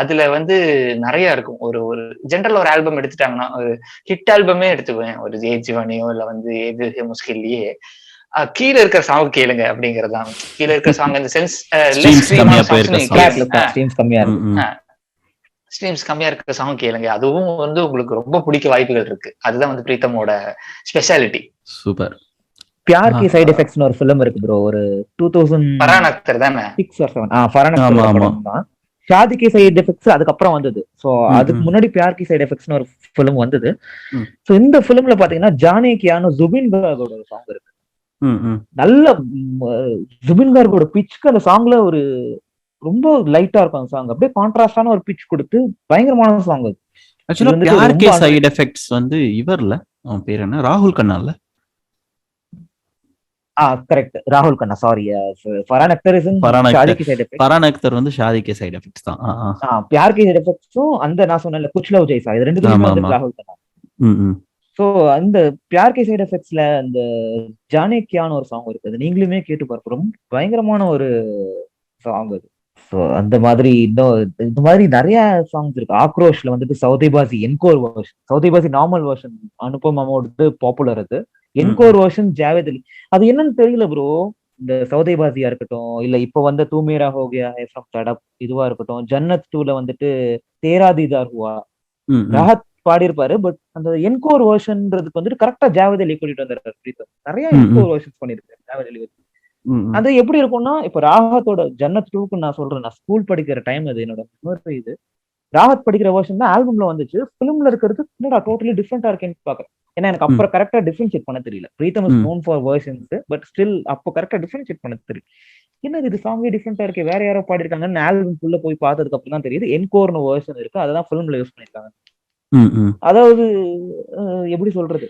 [SPEAKER 2] அதுல வந்து நிறைய இருக்கும். ஒரு ஜென்ரல் ஒரு ஆல்பம் எடுத்துட்டாங்கன்னா ஒரு ஹிட் ஆல்பமே எடுத்துக்குவேன், ஒரு ஏ ஜீவனியோ இல்ல வந்து ஏது முஸ்கில்லையே கீழே இருக்கிற சாங் கேளுங்க அப்படிங்கறதுதான். கீழே இருக்கிற சாங் இந்த சென்ஸ் ஸ்ட்ரீம்ஸ் கம்மியா இருக்கிற சாங் கேளுங்க, அதுவும் வந்து உங்களுக்கு ரொம்ப பிடிக்க வாய்ப்புகள் இருக்கு. அதுதான் வந்து பிரீத்தமோட ஸ்பெஷாலிட்டி.
[SPEAKER 1] சூப்பர்.
[SPEAKER 3] பியார் கி சைடு எஃபெக்ட்ஸ்னு ஒரு ஃபிலிம் இருக்கு ப்ரோ, ஒரு 2000
[SPEAKER 2] ஃபர்ஹான் அக்தர் தானே
[SPEAKER 3] 6 or 7 ஃபர்ஹான் அக்தர் படம் தான். ஷாதி கி சைடு எஃபெக்ட்ஸ் அதுக்கப்புறம் வந்தது. சோ அதுக்கு முன்னாடி பியார் கி சைடு எஃபெக்ட்ஸ்னு ஒரு ஃபிலிம் வந்தது. சோ இந்த ஃபிலிம்ல பாத்தீங்கன்னா ஜானே கியானோ ஜுபின் கார்கோட ஒரு சாங் இருக்கு. நல்ல ஜுபின் கார்கோட பிட்ச்க்கு அந்த சாங்ல ஒரு ரொம்ப லைட்டா இருக்கும் அந்த சாங், அப்படியே கான்ட்ராஸ்டான ஒரு பிட்ச் கொடுத்து பயங்கரமான சாங் அது.
[SPEAKER 1] ஆக்சுவலா பியார் கி சைடு எஃபெக்ட்ஸ் வந்து இவர்ல அவன் பேர் என்ன, ராகுல் கண்ணால.
[SPEAKER 3] கரெக்ட், ராகுல் Khanna. Sorry, Farhan Akhtar is in Shaadi Ki side effects.
[SPEAKER 1] Farhan Akhtar வந்து ஷாதி கி சைடு எஃபெக்ட்ஸ் தான்.
[SPEAKER 3] பியார் கி சைடு எஃபெக்ட்ஸும் அந்த நான் சொன்னேன்ல குச் லவ் ஜெய்சா, இது ரெண்டுத்துலயுமே வந்து ராகுல் கண்ணா. சோ அந்த பியார் கி சைடு எஃபெக்ட்ஸ்ல அந்த ஜானே கியான்னு ஒரு சாங் இருக்குது, நீங்களுமே கேட்டு பார்க்க. ரொம்ப பயங்கரமான ஒரு சாங் அது. ஸோ அந்த மாதிரி இந்த மாதிரி நிறைய சாங்ஸ் இருக்கு. ஆக்ரோஷ்ல வந்துட்டு Saudebazi encore version, Saudebazi normal version அனுபம் அமௌண்ட் பாப்புலர். அது என்கோர் வெர்ஷன் ஜாவேத் அலி. அது என்னன்னு தெரியல ப்ரோ. இந்த சௌதேபாசியா இருக்கட்டும், இல்ல இப்ப வந்த தூமேரா ஹோகியா ஹே ஃப்ரம் தடப் இதுவா இருக்கட்டும், ஜன்னத் 2ல வந்துட்டு தேரா தீதார் ஹுவா ராஹத் பாடியிருப்பாரு. பட் அந்த என்கோர் வெர்ஷன்ன்றதுக்கு வந்துட்டு கரெக்டா ஜாவேத் அலி கூட்டிட்டு வந்தாரு பிரீத்தம். நிறைய என்கோர் வெர்ஷன்ஸ் பண்ணிருக்காரு ஜாவேத் அலி. அது எப்படி இருக்கும்னா, இப்ப ராஹத்தோட ஜன்னத் 2க்கு நான் சொல்றேன், நான் ஸ்கூல் படிக்கிற டைம் அது என்னோட மெமரி. இது ராஹத் படிக்கிற வெர்ஷன் தான் ஆல்பம்ல வந்துச்சு. பிலிம்ல இருக்கிறது என்னடா டோட்டலி டிஃப்ரெண்டா இருக்கேன்னு பாக்குறேன். ஏன்னா எனக்கு அப்புறம் கரெக்டா டிஃபரன்ஷியேட் பண்ண தெரியல. Pritam is known for versions, but still அப்போ கரெக்டா டிஃபரன்ஷியேட் பண்ண தெரியல. என்னது இது சாங்கே டிஃப்ரெண்டா இருக்கு, வேற யாரோ பாடிருக்காங்கன்னு ஆல்பம் ஃபுல்ல போய் பார்த்ததுக்கு அப்புறம் தான் தெரியுது என்கோர்னு வெர்ஷன் இருக்கு, அதான் பிலிம்ல யூஸ் பண்ணிருக்காங்க. அதாவது எப்படி சொல்றது,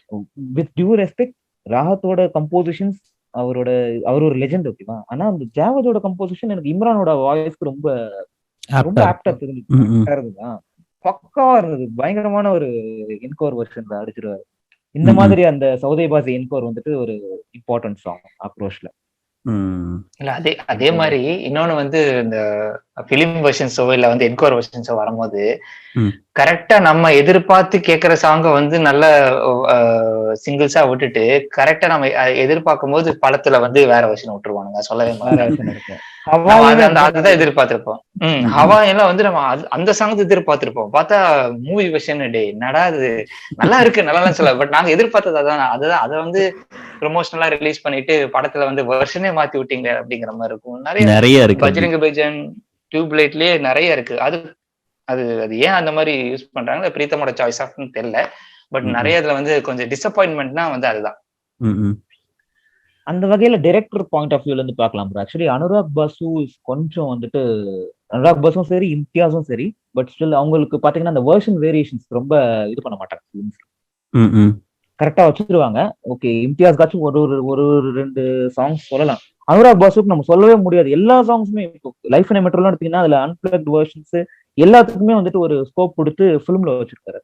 [SPEAKER 3] வித் டியூ ரெஸ்பெக்ட், ராஹத்தோட கம்போசிஷன்ஸ் அவர் ஒரு லெஜெண்ட், ஓகேவா. ஆனா அந்த ஜாவதோட கம்போசிஷன் எனக்கு இம்ரானோட வாய்ஸ்க்கு ரொம்ப ஆப்டா இருந்தது, பக்காவா இருந்தது. பயங்கரமான ஒரு என்கோர் வெர்ஷன் அடிச்சிருவாரு. இந்த மாதிரி அந்த சௌதேபாசி என்கோர் வந்துட்டு ஒரு இம்பார்ட்டன்ட் சாங் ஆக்ரோஷ்ல.
[SPEAKER 2] இல்ல அதே மாதிரி இன்னொன்னு வந்து இந்த பிலிம் வெர்ஷன்ஸோ இல்ல வந்து என்கோர் வெர்ஷன்ஸோ வரும்போது கரெக்டா நம்ம எதிர்பார்த்து கேட்கிற சாங்க வந்து நல்ல சிங்கிள்ஸா விட்டுட்டு கரெக்டா நம்ம எதிர்பார்க்கும் போது படத்துல வந்து வேற வெர்ஷன் விட்டுருவானுங்க, சொல்லவே மாட்டாங்க. அதுதான் எதிர்பார்த்திருப்போம். ஹவா எல்லாம் வந்து நம்ம அந்த சாங் எதிர்பார்த்திருப்போம், பார்த்தா மூவி வெர்ஷன் டே என்னடா இது நல்லா இருக்கு நல்லா சொல்ல, பட் நாங்க எதிர்பார்த்தது அதுதான் அதை வந்து ப்ரொமோஷனலா ரிலீஸ் பண்ணிட்டு படத்துல வந்து வெர்ஷனே மாத்தி விட்டீங்க அப்படிங்கிற மாதிரி இருக்கும். நிறைய இருக்கு, பஜ்ரங் பைஜான் டியூப்லைட்லயே நிறைய இருக்கு. அது அது அது ஏன் அந்த மாதிரி யூஸ் பண்றாங்க, பிரீத்தமோட சாய்ஸ் ஆஃப்னு தெரியல. பட் நிறைய இதுல வந்து கொஞ்சம் டிசப்பாயின்மெண்ட்னா வந்து அதுதான்.
[SPEAKER 3] அந்த வகையில டைரக்டர் பாயிண்ட் ஆஃப் வியூல இருந்து பார்க்கலாம் ப்ரோ. ஆக்சுவலி அனுராக் பாசு கொஞ்சம் வந்துட்டு, அனுராக் பாசும் சரி இம்தியாஸும் சரி, பட் ஸ்டில் அவங்களுக்கு பாத்தீங்கன்னா அந்த வெர்ஷன் வேரியேஷன்ஸ் ரொம்ப இது பண்ண மாட்டாங்க, கரெக்டா வச்சுருவாங்க. ஓகே, இம்தியாஸ்காச்சும் ஒரு 2 சாங்ஸ் சொல்லலாம். அனுராக் பாசுக்கு நம்ம சொல்லவே முடியாது. எல்லா சாங்ஸுமே இப்போ லைஃப் அண்ட் மெட்ரோலாம் எடுத்தீங்கன்னா அதுல அன்பிளக்ட் வெர்ஷன்ஸ் எல்லாத்துக்குமே வந்துட்டு ஒரு ஸ்கோப் கொடுத்து ஃபிலிம்ல வச்சிருக்காரு,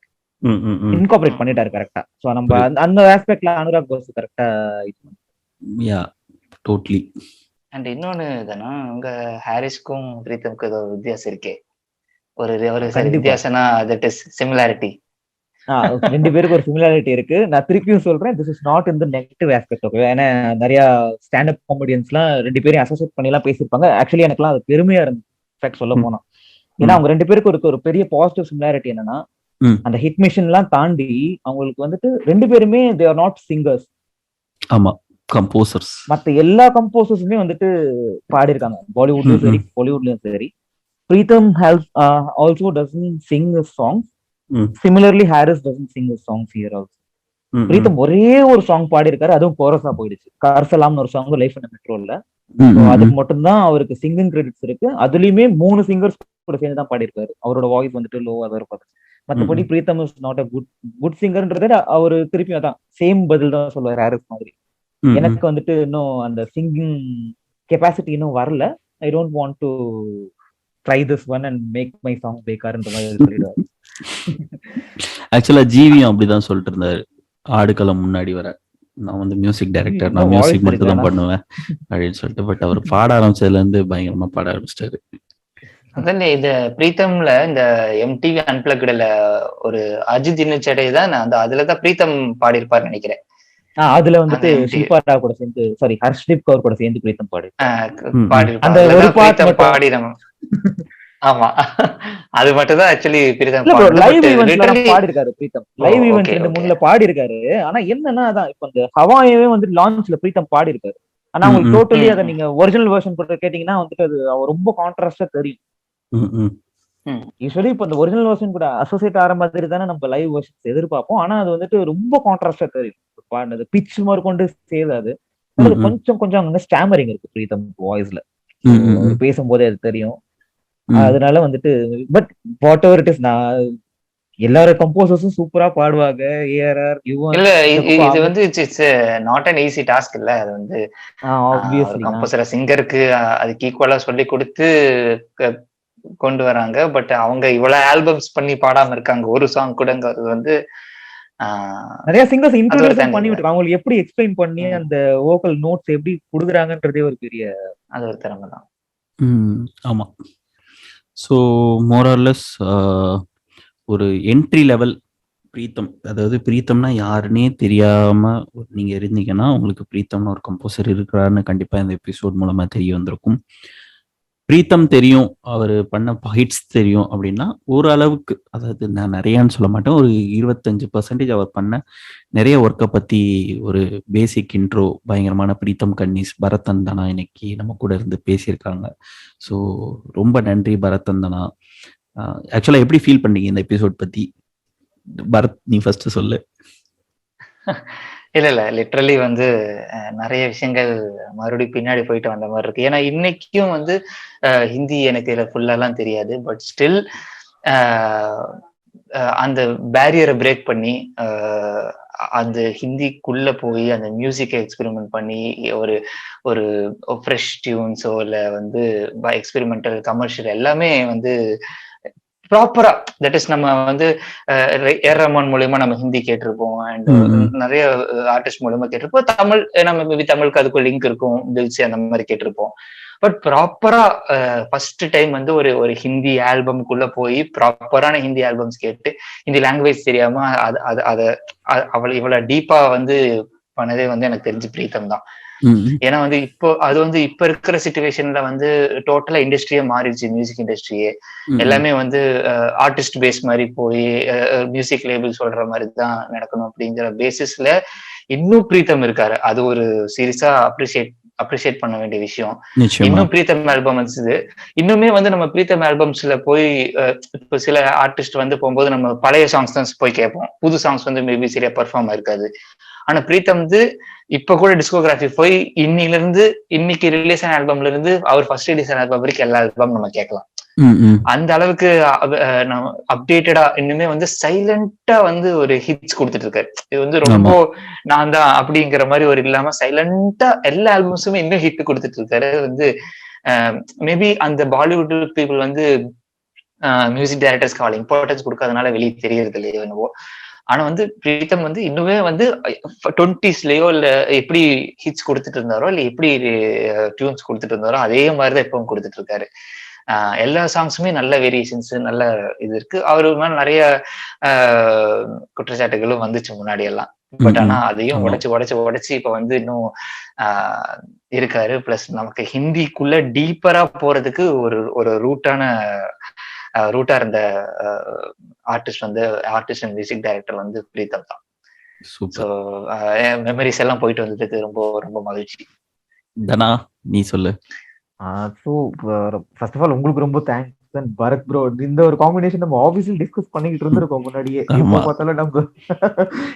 [SPEAKER 3] இன்கார்பரேட் பண்ணிட்டாரு கரெக்டா. சோ நம்ம அந்த ஆஸ்பெக்ட்ல அனுராக் பாசு கரெக்டா
[SPEAKER 1] டோட்டலி.
[SPEAKER 2] அண்ட் இன்னொன்னு தானா உங்க ஹாரிஸ்க்கும் பிரீத்தமுக்கும் ஏதோ வித்தியாசம் இருக்கே, ஒரு வித்தியாசம்னா தட் இஸ் சிமிலாரிட்டி.
[SPEAKER 3] 2 பேருக்கு ஒரு சிமிலாரிட்டி இருக்கு. நான் திருப்பியும் சொல்றேன், this is not in the negative aspect, okay. ஏன்னா நிறைய ஸ்டாண்ட் அப் காமெடியன்ஸ்லாம் 2 பேரையும் அசோசியேட் பண்ணி எல்லாம் பேசியிருப்பாங்க. ஆக்சுவலி எனக்குலாம் அது பெருமையா இருந்துச்சு சொல்ல போனா. ஏன்னா அவங்க 2 பேருக்கு ஒரு பெரிய பாசிட்டிவ் சிமிலாரிட்டி என்னன்னா, அந்த ஹிட் மிஷன் எல்லாம் தாண்டி அவங்களுக்கு வந்துட்டு 2 பேருமே தே ஆர் நாட் சிங்கர்ஸ்.
[SPEAKER 1] ஆமா, கம்போசர்ஸ்.
[SPEAKER 3] மத்த எல்லா கம்போசர்ஸுமே வந்துட்டு பாடியிருக்காங்க, பாலிவுட்லயும் சரி பாலிவுட்லயும் சரி. Pritam also doesn't Singh his songs. Similarly, Harris doesn't sing his songs here also. Pritam ஒரே ஒரு சாங் பாடி இருக்காரு, அதுவும் கோரஸா போயிடுச்சு. கர்சலாம்னு ஒரு சாங் லைஃப் அண்ட் மெட்ரோல, அதுக்கு மட்டும்தான் அவருக்கு சிங்கிங் கிரெடிட்ஸ் இருக்கு. அதுலயுமே 3 சிங்கர்ஸ் கூட சேர்ந்து தான் பாடி இருக்காரு. அவரோட வாய்ஸ் வந்துட்டு லோவா தான் இருப்பாரு. மற்றபடி Pritam is not a good சிங்கர்ன்றத அவரு திருப்பி அதான் சேம் பதில் தான் சொல்லுவாரு ஹாரிஸ் மாதிரி. எனக்கு வந்துட்டு இன்னும் அந்த சிங்கிங் கெப்பாசிட்டி இன்னும் வரல, I don't want to try this one and make my song பேக்கார்ன்ற மாதிரி சொல்லிடுவாரு.
[SPEAKER 1] ஆக்சுவலா ஜிவியும் அப்படிதான் சொல்லிட்டு இருந்தாரு ஆடுகளம் முன்னாடி வர, நான் வந்து மியூசிக் டைரக்டர், நான் மியூசிக் மட்டும் தான் பண்ணுவேன் அப்படின்னு சொல்லிட்டு. பட் அவர் பாட ஆரம்பிச்சதுல இருந்து பயங்கரமா பாட ஆரம்பிச்சிட்டாரு.
[SPEAKER 2] அதான் இந்த பிரீத்தம்ல இந்த எம்டிவி அன்பிளக்டுல ஒரு அஜித் இன்னச்சடை தான் அந்த அதுலதான் பிரீத்தம் பாடியிருப்பாரு நினைக்கிறேன்.
[SPEAKER 3] அதுல வந்துட்டு ஷில்பா ராவ் கூட சேர்ந்து, சாரி ஹர்ஷ்தீப் கவுர் கூட சேர்ந்து பிரீத்தம்
[SPEAKER 2] பாடிருப்பாரு. ஆமா, அது மட்டும் தான் ஆக்சுவலி பிரீத்தம்
[SPEAKER 3] லைவ் ஈவென்ட்ல பாடி இருக்காரு. பிரீத்தம் லைவ் ஈவென்ட் 2-3ல பாடி இருக்காரு. ஆனா என்னன்னா அதான் இப்ப இந்த ஹவாயவே வந்து லான்ச்ல பிரீத்தம் பாடி இருக்காரு. ஆனா உங்களுக்கு டோட்டலி அதை நீங்க ஒரிஜினல் வெர்ஷன் கூட கேட்டீங்கன்னா வந்துட்டு அது ரொம்ப கான்ட்ராஸ்டா தெரியும். யூஸ்வலி இப்ப இந்த ஒரிஜினல் வெர்ஷன் கூட அசோசியேட் ஆகிற மாதிரி தானே நம்ம லைவ் வெர்ஷன்ஸ் எதிர்பார்ப்போம். ஆனா அது வந்துட்டு ரொம்ப கான்ட்ராஸ்டா தெரியும். பாடினது பிச் மாதிரி கொண்டு சேராது, கொஞ்சம் அங்க ஸ்டாமரிங் இருக்கு பிரீத்தம் வாய்ஸ்ல, பேசும்போதே அது தெரியும். அதனால வந்துட்டு but what ever it is, நான் எல்லாரும் கம்போசர்ஸும் சூப்பரா பாடுவாங்க. ஏஆர்ஆர்
[SPEAKER 2] இல்ல இது வந்து it's not an easy task இல்ல. அது வந்து ஆப்வியஸ்லி கம்போசர் சிங்கருக்கு அதுக்கு ஈக்குவலா சொல்லி கொடுத்து கொண்டு வராங்க. பட் அவங்க இவ்வளவு ஆல்பம்ஸ் பண்ணி பாடாம இருக்காங்க ஒரு சாங் கூடங்கிறது வந்து
[SPEAKER 3] நிறைய சிங்கர்ஸ் இன்ட்ரோடியூஸ் பண்ணி விட்டு அவங்களுக்கு எப்படி எக்ஸ்பிளைன் பண்ணி அந்த வோக்கல் நோட்ஸ் எப்படி கொடுக்குறாங்கன்றதே ஒரு பெரிய
[SPEAKER 2] அது ஒரு திறமை தான்.
[SPEAKER 1] ஆமா, ஸோ மோரல்லஸ் ஒரு என்ட்ரி லெவல் பிரீத்தம், அதாவது பிரீத்தம்னா யாருன்னே தெரியாம நீங்க இருந்தீங்கன்னா உங்களுக்கு பிரீத்தம்னு ஒரு கம்போசர் இருக்கிறாருன்னு கண்டிப்பா இந்த எபிசோட் மூலமா தெரிய வந்திருக்கும். பிரீத்தம் தெரியும், அவர் பண்ண ஹிட்ஸ் தெரியும் அப்படின்னா ஓரளவுக்கு, அதாவது நான் நிறையான்னு சொல்ல மாட்டேன், ஒரு 25% அவர் பண்ண நிறைய ஒர்க்கை பத்தி ஒரு பேசிக் இன்ட்ரோ பயங்கரமான பிரீத்தம் கன்னிஸ் பரத்தந்தனா இன்னைக்கு நம்ம கூட இருந்து பேசியிருக்காங்க. ஸோ ரொம்ப நன்றி பரத்தந்தனா. ஆக்சுவலா எப்படி ஃபீல் பண்ணீங்க இந்த எபிசோட் பத்தி? பரத், நீ ஃபர்ஸ்ட் சொல்லு.
[SPEAKER 2] இல்ல லிட்ரலி வந்து நிறைய விஷயங்கள் மறுபடியும் பின்னாடி போயிட்டு வந்த மாதிரி இருக்கு. ஏன்னா இன்னைக்கும் வந்து ஹிந்தி எனக்கு இதுல ஃபுல்லாலாம் தெரியாது. பட் ஸ்டில் அந்த பேரியரை பிரேக் பண்ணி அந்த ஹிந்திக்குள்ள போய் அந்த மியூசிக்கை எக்ஸ்பெரிமெண்ட் பண்ணி ஒரு ஒரு ஃப்ரெஷ் டியூன்ஸோ இல்லை வந்து எக்ஸ்பெரிமெண்டல் கமர்ஷியல் எல்லாமே வந்து ப்ராப்பரா, தட் இஸ் நம்ம வந்து ஏர் ரஹ்மான் மூலியமா நம்ம ஹிந்தி கேட்டிருப்போம் அண்ட் நிறைய ஆர்டிஸ்ட் மூலியமா கேட்டிருப்போம். தமிழ் நம்ம மேபி தமிழுக்கு அதுக்கு லிங்க் இருக்கும், தில்சி அந்த மாதிரி கேட்டிருப்போம். பட் ப்ராப்பரா ஃபர்ஸ்ட் டைம் வந்து ஒரு ஹிந்தி ஆல்பம்குள்ள போய் ப்ராப்பரான ஹிந்தி ஆல்பம்ஸ் கேட்டு ஹிந்தி லாங்குவேஜ் தெரியாம அவள் இவ்வளவு டீப்பா வந்து பண்ணதே வந்து எனக்கு தெரிஞ்சு பிரீத்தம் தான். ஏன்னா வந்து இப்போ அது வந்து இப்ப இருக்கிற சிச்சுவேஷன்ல வந்து டோட்டலா இண்டஸ்ட்ரியே மாறிடுச்சு. மியூசிக் இண்டஸ்ட்ரியே எல்லாமே வந்து ஆர்டிஸ்ட் பேஸ் மாதிரி போய் மியூசிக் லேபிள் சொல்ற மாதிரி தான் நடக்கணும் அப்படிங்கிற பேசிஸ்ல இன்னும் பிரீத்தம் இருக்காரு. அது ஒரு சீரியஸா அப்ரிஷியேட் பண்ண வேண்டிய விஷயம். இன்னும் பிரீத்தம் ஆல்பம் வந்து இன்னுமே வந்து நம்ம பிரீத்தம் ஆல்பம்ஸ்ல போய் இப்போ சில ஆர்டிஸ்ட் வந்து போகும்போது நம்ம பழைய சாங்ஸ் தான் போய் கேட்போம், புது சாங்ஸ் வந்து மேபி சரியா பெர்ஃபார்ம் ஆயிருக்காது. ஆனா பிரீத்தம் வந்து இப்ப கூட டிஸ்கோகிராஃபி போய் இன்னைக்கு ரிலீஸ் ஆன ஆல்பம்ல இருந்து அவர் ஃபர்ஸ்ட் ரிலீஸ் ஆன ஆல்பம் வரைக்கும் எல்லா ஆல்பம் நம்ம கேட்கலாம். அந்த அளவுக்கு அப்டேட்டடா இன்னுமே வந்து சைலண்டா வந்து ஒரு ஹிட்ஸ் கொடுத்துட்டு இருக்காரு. இது வந்து ரொம்ப நான் தான் அப்படிங்கிற மாதிரி ஒரு இல்லாம சைலண்டா எல்லா ஆல்பம்ஸுமே இன்னும் ஹிட் கொடுத்துட்டு இருக்காரு. வந்து மேபி அந்த பாலிவுட் பீப்புள் வந்து மியூசிக் டைரக்டர்ஸ்க்கு அவ்வளவு இம்பார்ட்டன்ஸ் கொடுக்காதனால வெளியே தெரியறது இல்லையோ என்னவோ. ஆனா வந்து பிரீத்தம் வந்து இன்னுமே வந்து 20ஸ்லயோ இல்ல எப்படி ஹிட்ஸ் கொடுத்துட்டு இருந்தாரோ இல்ல எப்படி டியூன்ஸ் கொடுத்துட்டு இருந்தாரோ அதே மாதிரிதான் எப்பவும் கொடுத்துட்டு இருக்காரு. எல்லா சாங்ஸுமே நல்ல வேரியேஷன்ஸ், நல்ல இது இருக்கு. அவரு மேல நிறைய குற்றச்சாட்டுகளும் வந்துச்சு முன்னாடி எல்லாம். பட் ஆனா அதையும் உடைச்சு இப்ப வந்து இன்னும் இருக்காரு. பிளஸ் நமக்கு ஹிந்திக்குள்ள டீப்பரா போறதுக்கு ஒரு ரூட்டா இருந்த ஆர்டிஸ்ட் அண்ட் மியூசிக் டைரக்டர் வந்து பிரீத்தம் தான். ஸோ மெமரிஸ் எல்லாம் போயிட்டு வந்ததுக்கு ரொம்ப ரொம்ப மகிழ்ச்சி.
[SPEAKER 1] தனா, நீ சொல்லு.
[SPEAKER 3] ஸோ ஃபர்ஸ்ட் ஆஃப் ஆல் உங்களுக்கு ரொம்ப தேங்க்ஸ் அண்ட் பரத் ப்ரோ. இந்த ஒரு காம்பினேஷன் நம்ம ஆஃபீஸில் டிஸ்கஸ் பண்ணிக்கிட்டு இருந்திருக்கோம் முன்னாடியே. எப்போ பார்த்தாலும் நம்ம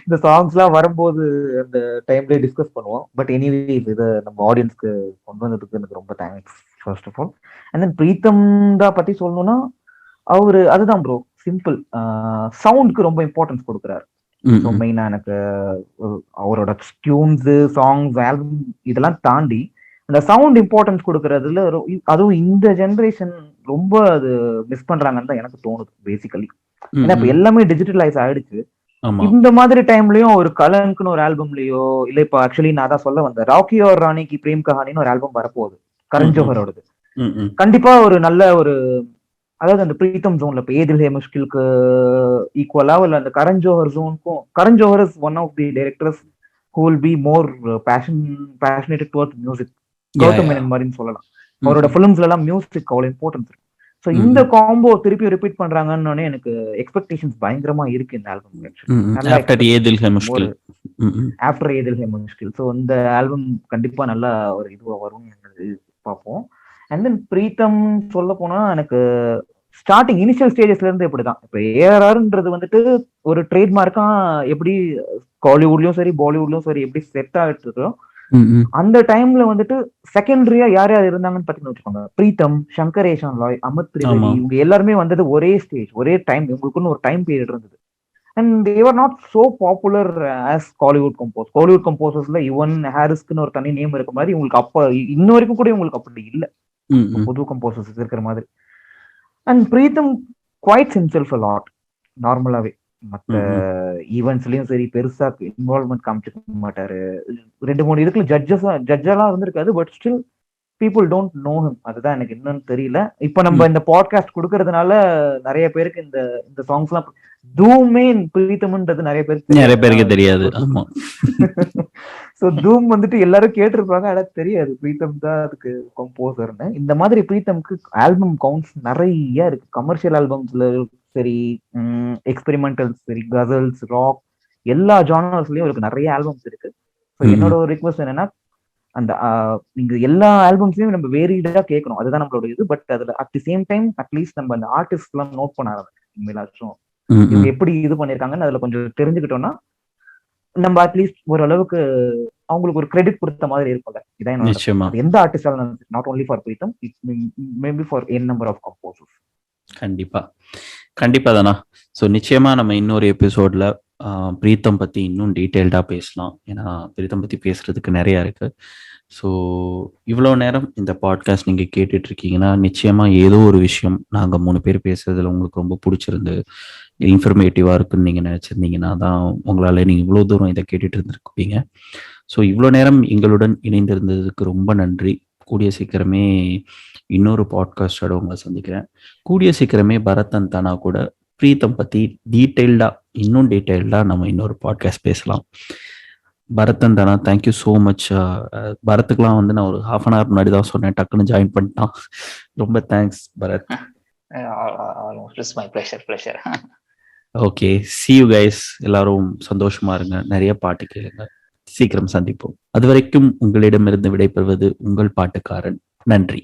[SPEAKER 3] இந்த சாங்ஸ்லாம் வரும்போது அந்த டைம்லேயே டிஸ்கஸ் பண்ணுவோம். பட் எனிவே இதை நம்ம ஆடியன்ஸ்க்கு கொண்டு வந்ததுக்கு எனக்கு ரொம்ப thanks first of all. And then Pritam தான் பற்றி சொல்லணும்னா அவரு அதுதான் ப்ரோ, சிம்பிள் சவுண்டுக்கு ரொம்ப இம்பார்ட்டன்ஸ் கொடுக்குறாரு. ஸோ மெயினாக எனக்கு அவரோட டியூன்ஸு, சாங்ஸ், ஆல்பம் இதெல்லாம் தாண்டி அந்த சவுண்ட் இம்பார்ட்டன்ஸ் கொடுக்கறதுல அதுவும் இந்த ஜெனரேஷன் ரொம்ப அது மிஸ் பண்றாங்கன்னு தான் எனக்கு தோணுது பேசிக்கலி. ஏன்னா இப்ப எல்லாமே டிஜிட்டலைஸ் ஆயிடுச்சு. இந்த மாதிரி டைம்லயும் ஒரு கலனுக்குன்னு ஒரு ஆல்பம்லயோ இல்ல இப்ப ஆக்சுவலி நான் தான் சொல்ல வந்தேன், ராக்கி और ராணிக்கு பிரேம் கஹானின்னு ஒரு ஆல்பம் வரப்போகுது கரண் ஜோஹரோடது. கண்டிப்பா ஒரு நல்ல ஒரு, அதாவது அந்த பிரீத்தம் ஜோன்ல இப்ப ஏதில் ஹே முஷ்கிலுக்கு ஈக்குவலா இல்ல அந்த கரண் ஜோஹர் ஜோனுக்கும். Karan Johar is one of the directors who will be more passionate towards music. Gautham Menon மாதிரின்னு சொல்லலாம். அவரோட பிலிம்ஸ்ல எல்லாம் மியூசிக் அவ்வளவு இம்பார்ட்டன்ஸ் இருக்கு. ஸோ இந்த காம்போ திருப்பி ரிப்பீட் பண்றாங்கன்னு எனக்கு எக்ஸ்பெக்டேஷன்ஸ் பயங்கரமா இருக்கு இந்த ஆல்பம். ஆஃப்டர் ஏதில் ஹே முஷ்கில். ஸோ இந்த ஆல்பம் கண்டிப்பா நல்லா ஒரு இதுவா வரும்னு பார்ப்போம். அண்ட் தென் பிரீத்தம் சொல்ல போனா எனக்கு ஸ்டார்டிங் இனிஷியல் ஸ்டேஜஸ்ல இருந்து எப்படிதான் இப்ப ஏஆர்ஆர்ன்றது வந்துட்டு ஒரு ட்ரேட்மார்க்கா எப்படி ஹாலிவுட்லயும் சரி பாலிவுட்லயும் சரி எப்படி செட் ஆகிட்டு இருக்கோ அந்த டைம்ல வந்துட்டு செகண்டரியா யார் யார் இருந்தாங்கன்னு பாத்தீங்கன்னு வச்சுக்கோங்க, பிரீத்தம், சங்கர் ஏஷான் லாய், அமித் திரிவேதி, இவங்க எல்லாருமே வந்தது ஒரே ஸ்டேஜ் ஒரே டைம். இவங்களுக்குன்னு ஒரு டைம் பீரியட் இருந்தது. And they are not so popular as Kollywood compose. Kollywood கம்போசர்ஸ்ல யுவன் ஹாரிஸ்க்குன்னு ஒரு தனி நேம் இருக்க மாதிரி இவங்களுக்கு அப்ப இன்ன வரைக்கும் கூட இவங்களுக்கு அப்படி இல்ல புது கம்போசர்ஸ் இருக்கிற மாதிரி. And Pritam quiets himself a lot நார்மலாவே. மற்ற ஈவெண்ட்ஸ்லயும் சரி பெருசா இன்வால்வ்மெண்ட் காமிச்சிக்க மாட்டாரு. 2-3 இதுக்குள்ள ஜட்ஜெல்லாம் இருந்திருக்காது. But still people don't know him. அதுதான் எனக்கு இன்னும் தெரியல. இப்ப நம்ம இந்த பாட்காஸ்ட் கொடுக்கறதுனால நிறைய பேருக்கு இந்த இந்த சாங்ஸ் எல்லாம் தூமே பிரீத்தம்ன்றது நிறைய
[SPEAKER 1] பேருக்கு தெரியாது. ஆமா.
[SPEAKER 3] சோ தூம் வந்துட்டு எல்லாரும் கேட்டிருப்பாங்க, ஆனா தெரியாது பிரீத்தம் தான் அதுக்கு கம்போசர்னு. இந்த மாதிரி பிரீத்தம்க்கு ஆல்பம் கவுண்ட்ஸ் நிறைய இருக்கு. கமர்ஷியல் ஆல்பம்ஸ்ல சரி, எக்ஸ்பெரிமெண்டல்ஸ் சரி, கசல்ஸ், ராக், எல்லா ஜானர்ஸ்லயும் இருக்கு, நிறைய ஆல்பம்ஸ் இருக்கு. என்னோட ஒரு ரிக்வஸ்ட் என்னன்னா, அந்த நீங்க எல்லா ஆல்பம்ஸ்லயும் நம்ம வேரியடா கேட்கணும், அதுதான் நம்மளோட இது. பட் அதுல at the same time at least நம்ம அந்த ஆர்டிஸ்ட் எல்லாம் நோட் பண்ண ஆரம்பிக்கும். இவங்க எப்படி இது பண்ணிருக்காங்கன்னு அதுல கொஞ்சம் தெரிஞ்சுக்கிட்டோம்னா நம்ம அட்லீஸ்ட் ஓரளவுக்கு அவங்களுக்கு ஒரு கிரெடிட் கொடுத்த மாதிரி இருக்கும்ல. இதான் எந்த ஆர்டிஸ்டாலும், not only for Pritam, maybe for an number of composers.
[SPEAKER 1] கண்டிப்பா தானா. ஸோ நிச்சயமா நம்ம இன்னொரு எபிசோட்ல பிரீத்தம் பத்தி இன்னும் டீட்டெயில்டா பேசலாம். ஏன்னா பிரீத்தம் பத்தி பேசுறதுக்கு நிறைய இருக்கு. ஸோ இவ்வளோ நேரம் இந்த பாட்காஸ்ட் நீங்க கேட்டுட்டு இருக்கீங்கன்னா நிச்சயமா ஏதோ ஒரு விஷயம் நாங்க 3 பேர் பேசுறதுல உங்களுக்கு ரொம்ப பிடிச்சிருந்து இன்ஃபர்மேட்டிவா இருக்குன்னு நீங்க நினைச்சிருந்தீங்கன்னா தான் உங்களால நீங்க இவ்வளோ தூரம் இதை கேட்டுட்டு இருந்திருப்பீங்க. ஸோ இவ்வளோ நேரம் எங்களுடன் இணைந்திருந்ததுக்கு ரொம்ப நன்றி. கூடிய சீக்கிரமே இன்னொரு பாட்காஸ்டோட உங்களை சந்திக்கிறேன். கூடிய சீக்கிரமே பரத் தானா கூட பிரீத்தம் பத்தி இன்னும் டீட்டெயில்டா நம்ம இன்னொரு பாட்காஸ்ட் பேசலாம். பரத் தானா, தேங்க்யூ ஸோ மச். பரத்துக்குலாம் வந்து நான் ஒரு 1/2 an hour முன்னாடி தான் சொன்னேன், டக்குன்னு ஜாயின் பண்ணிட்டான். ரொம்ப thanks Bharat. Okay, see you guys. எல்லாரும் சந்தோஷமா இருங்க, நிறைய பாட்டு கேளுங்க, சீக்கிரம் சந்திப்போம். அது வரைக்கும் உங்களிடமிருந்து விடைபெறுவது உங்கள் பாட்டுக்காரன். நன்றி.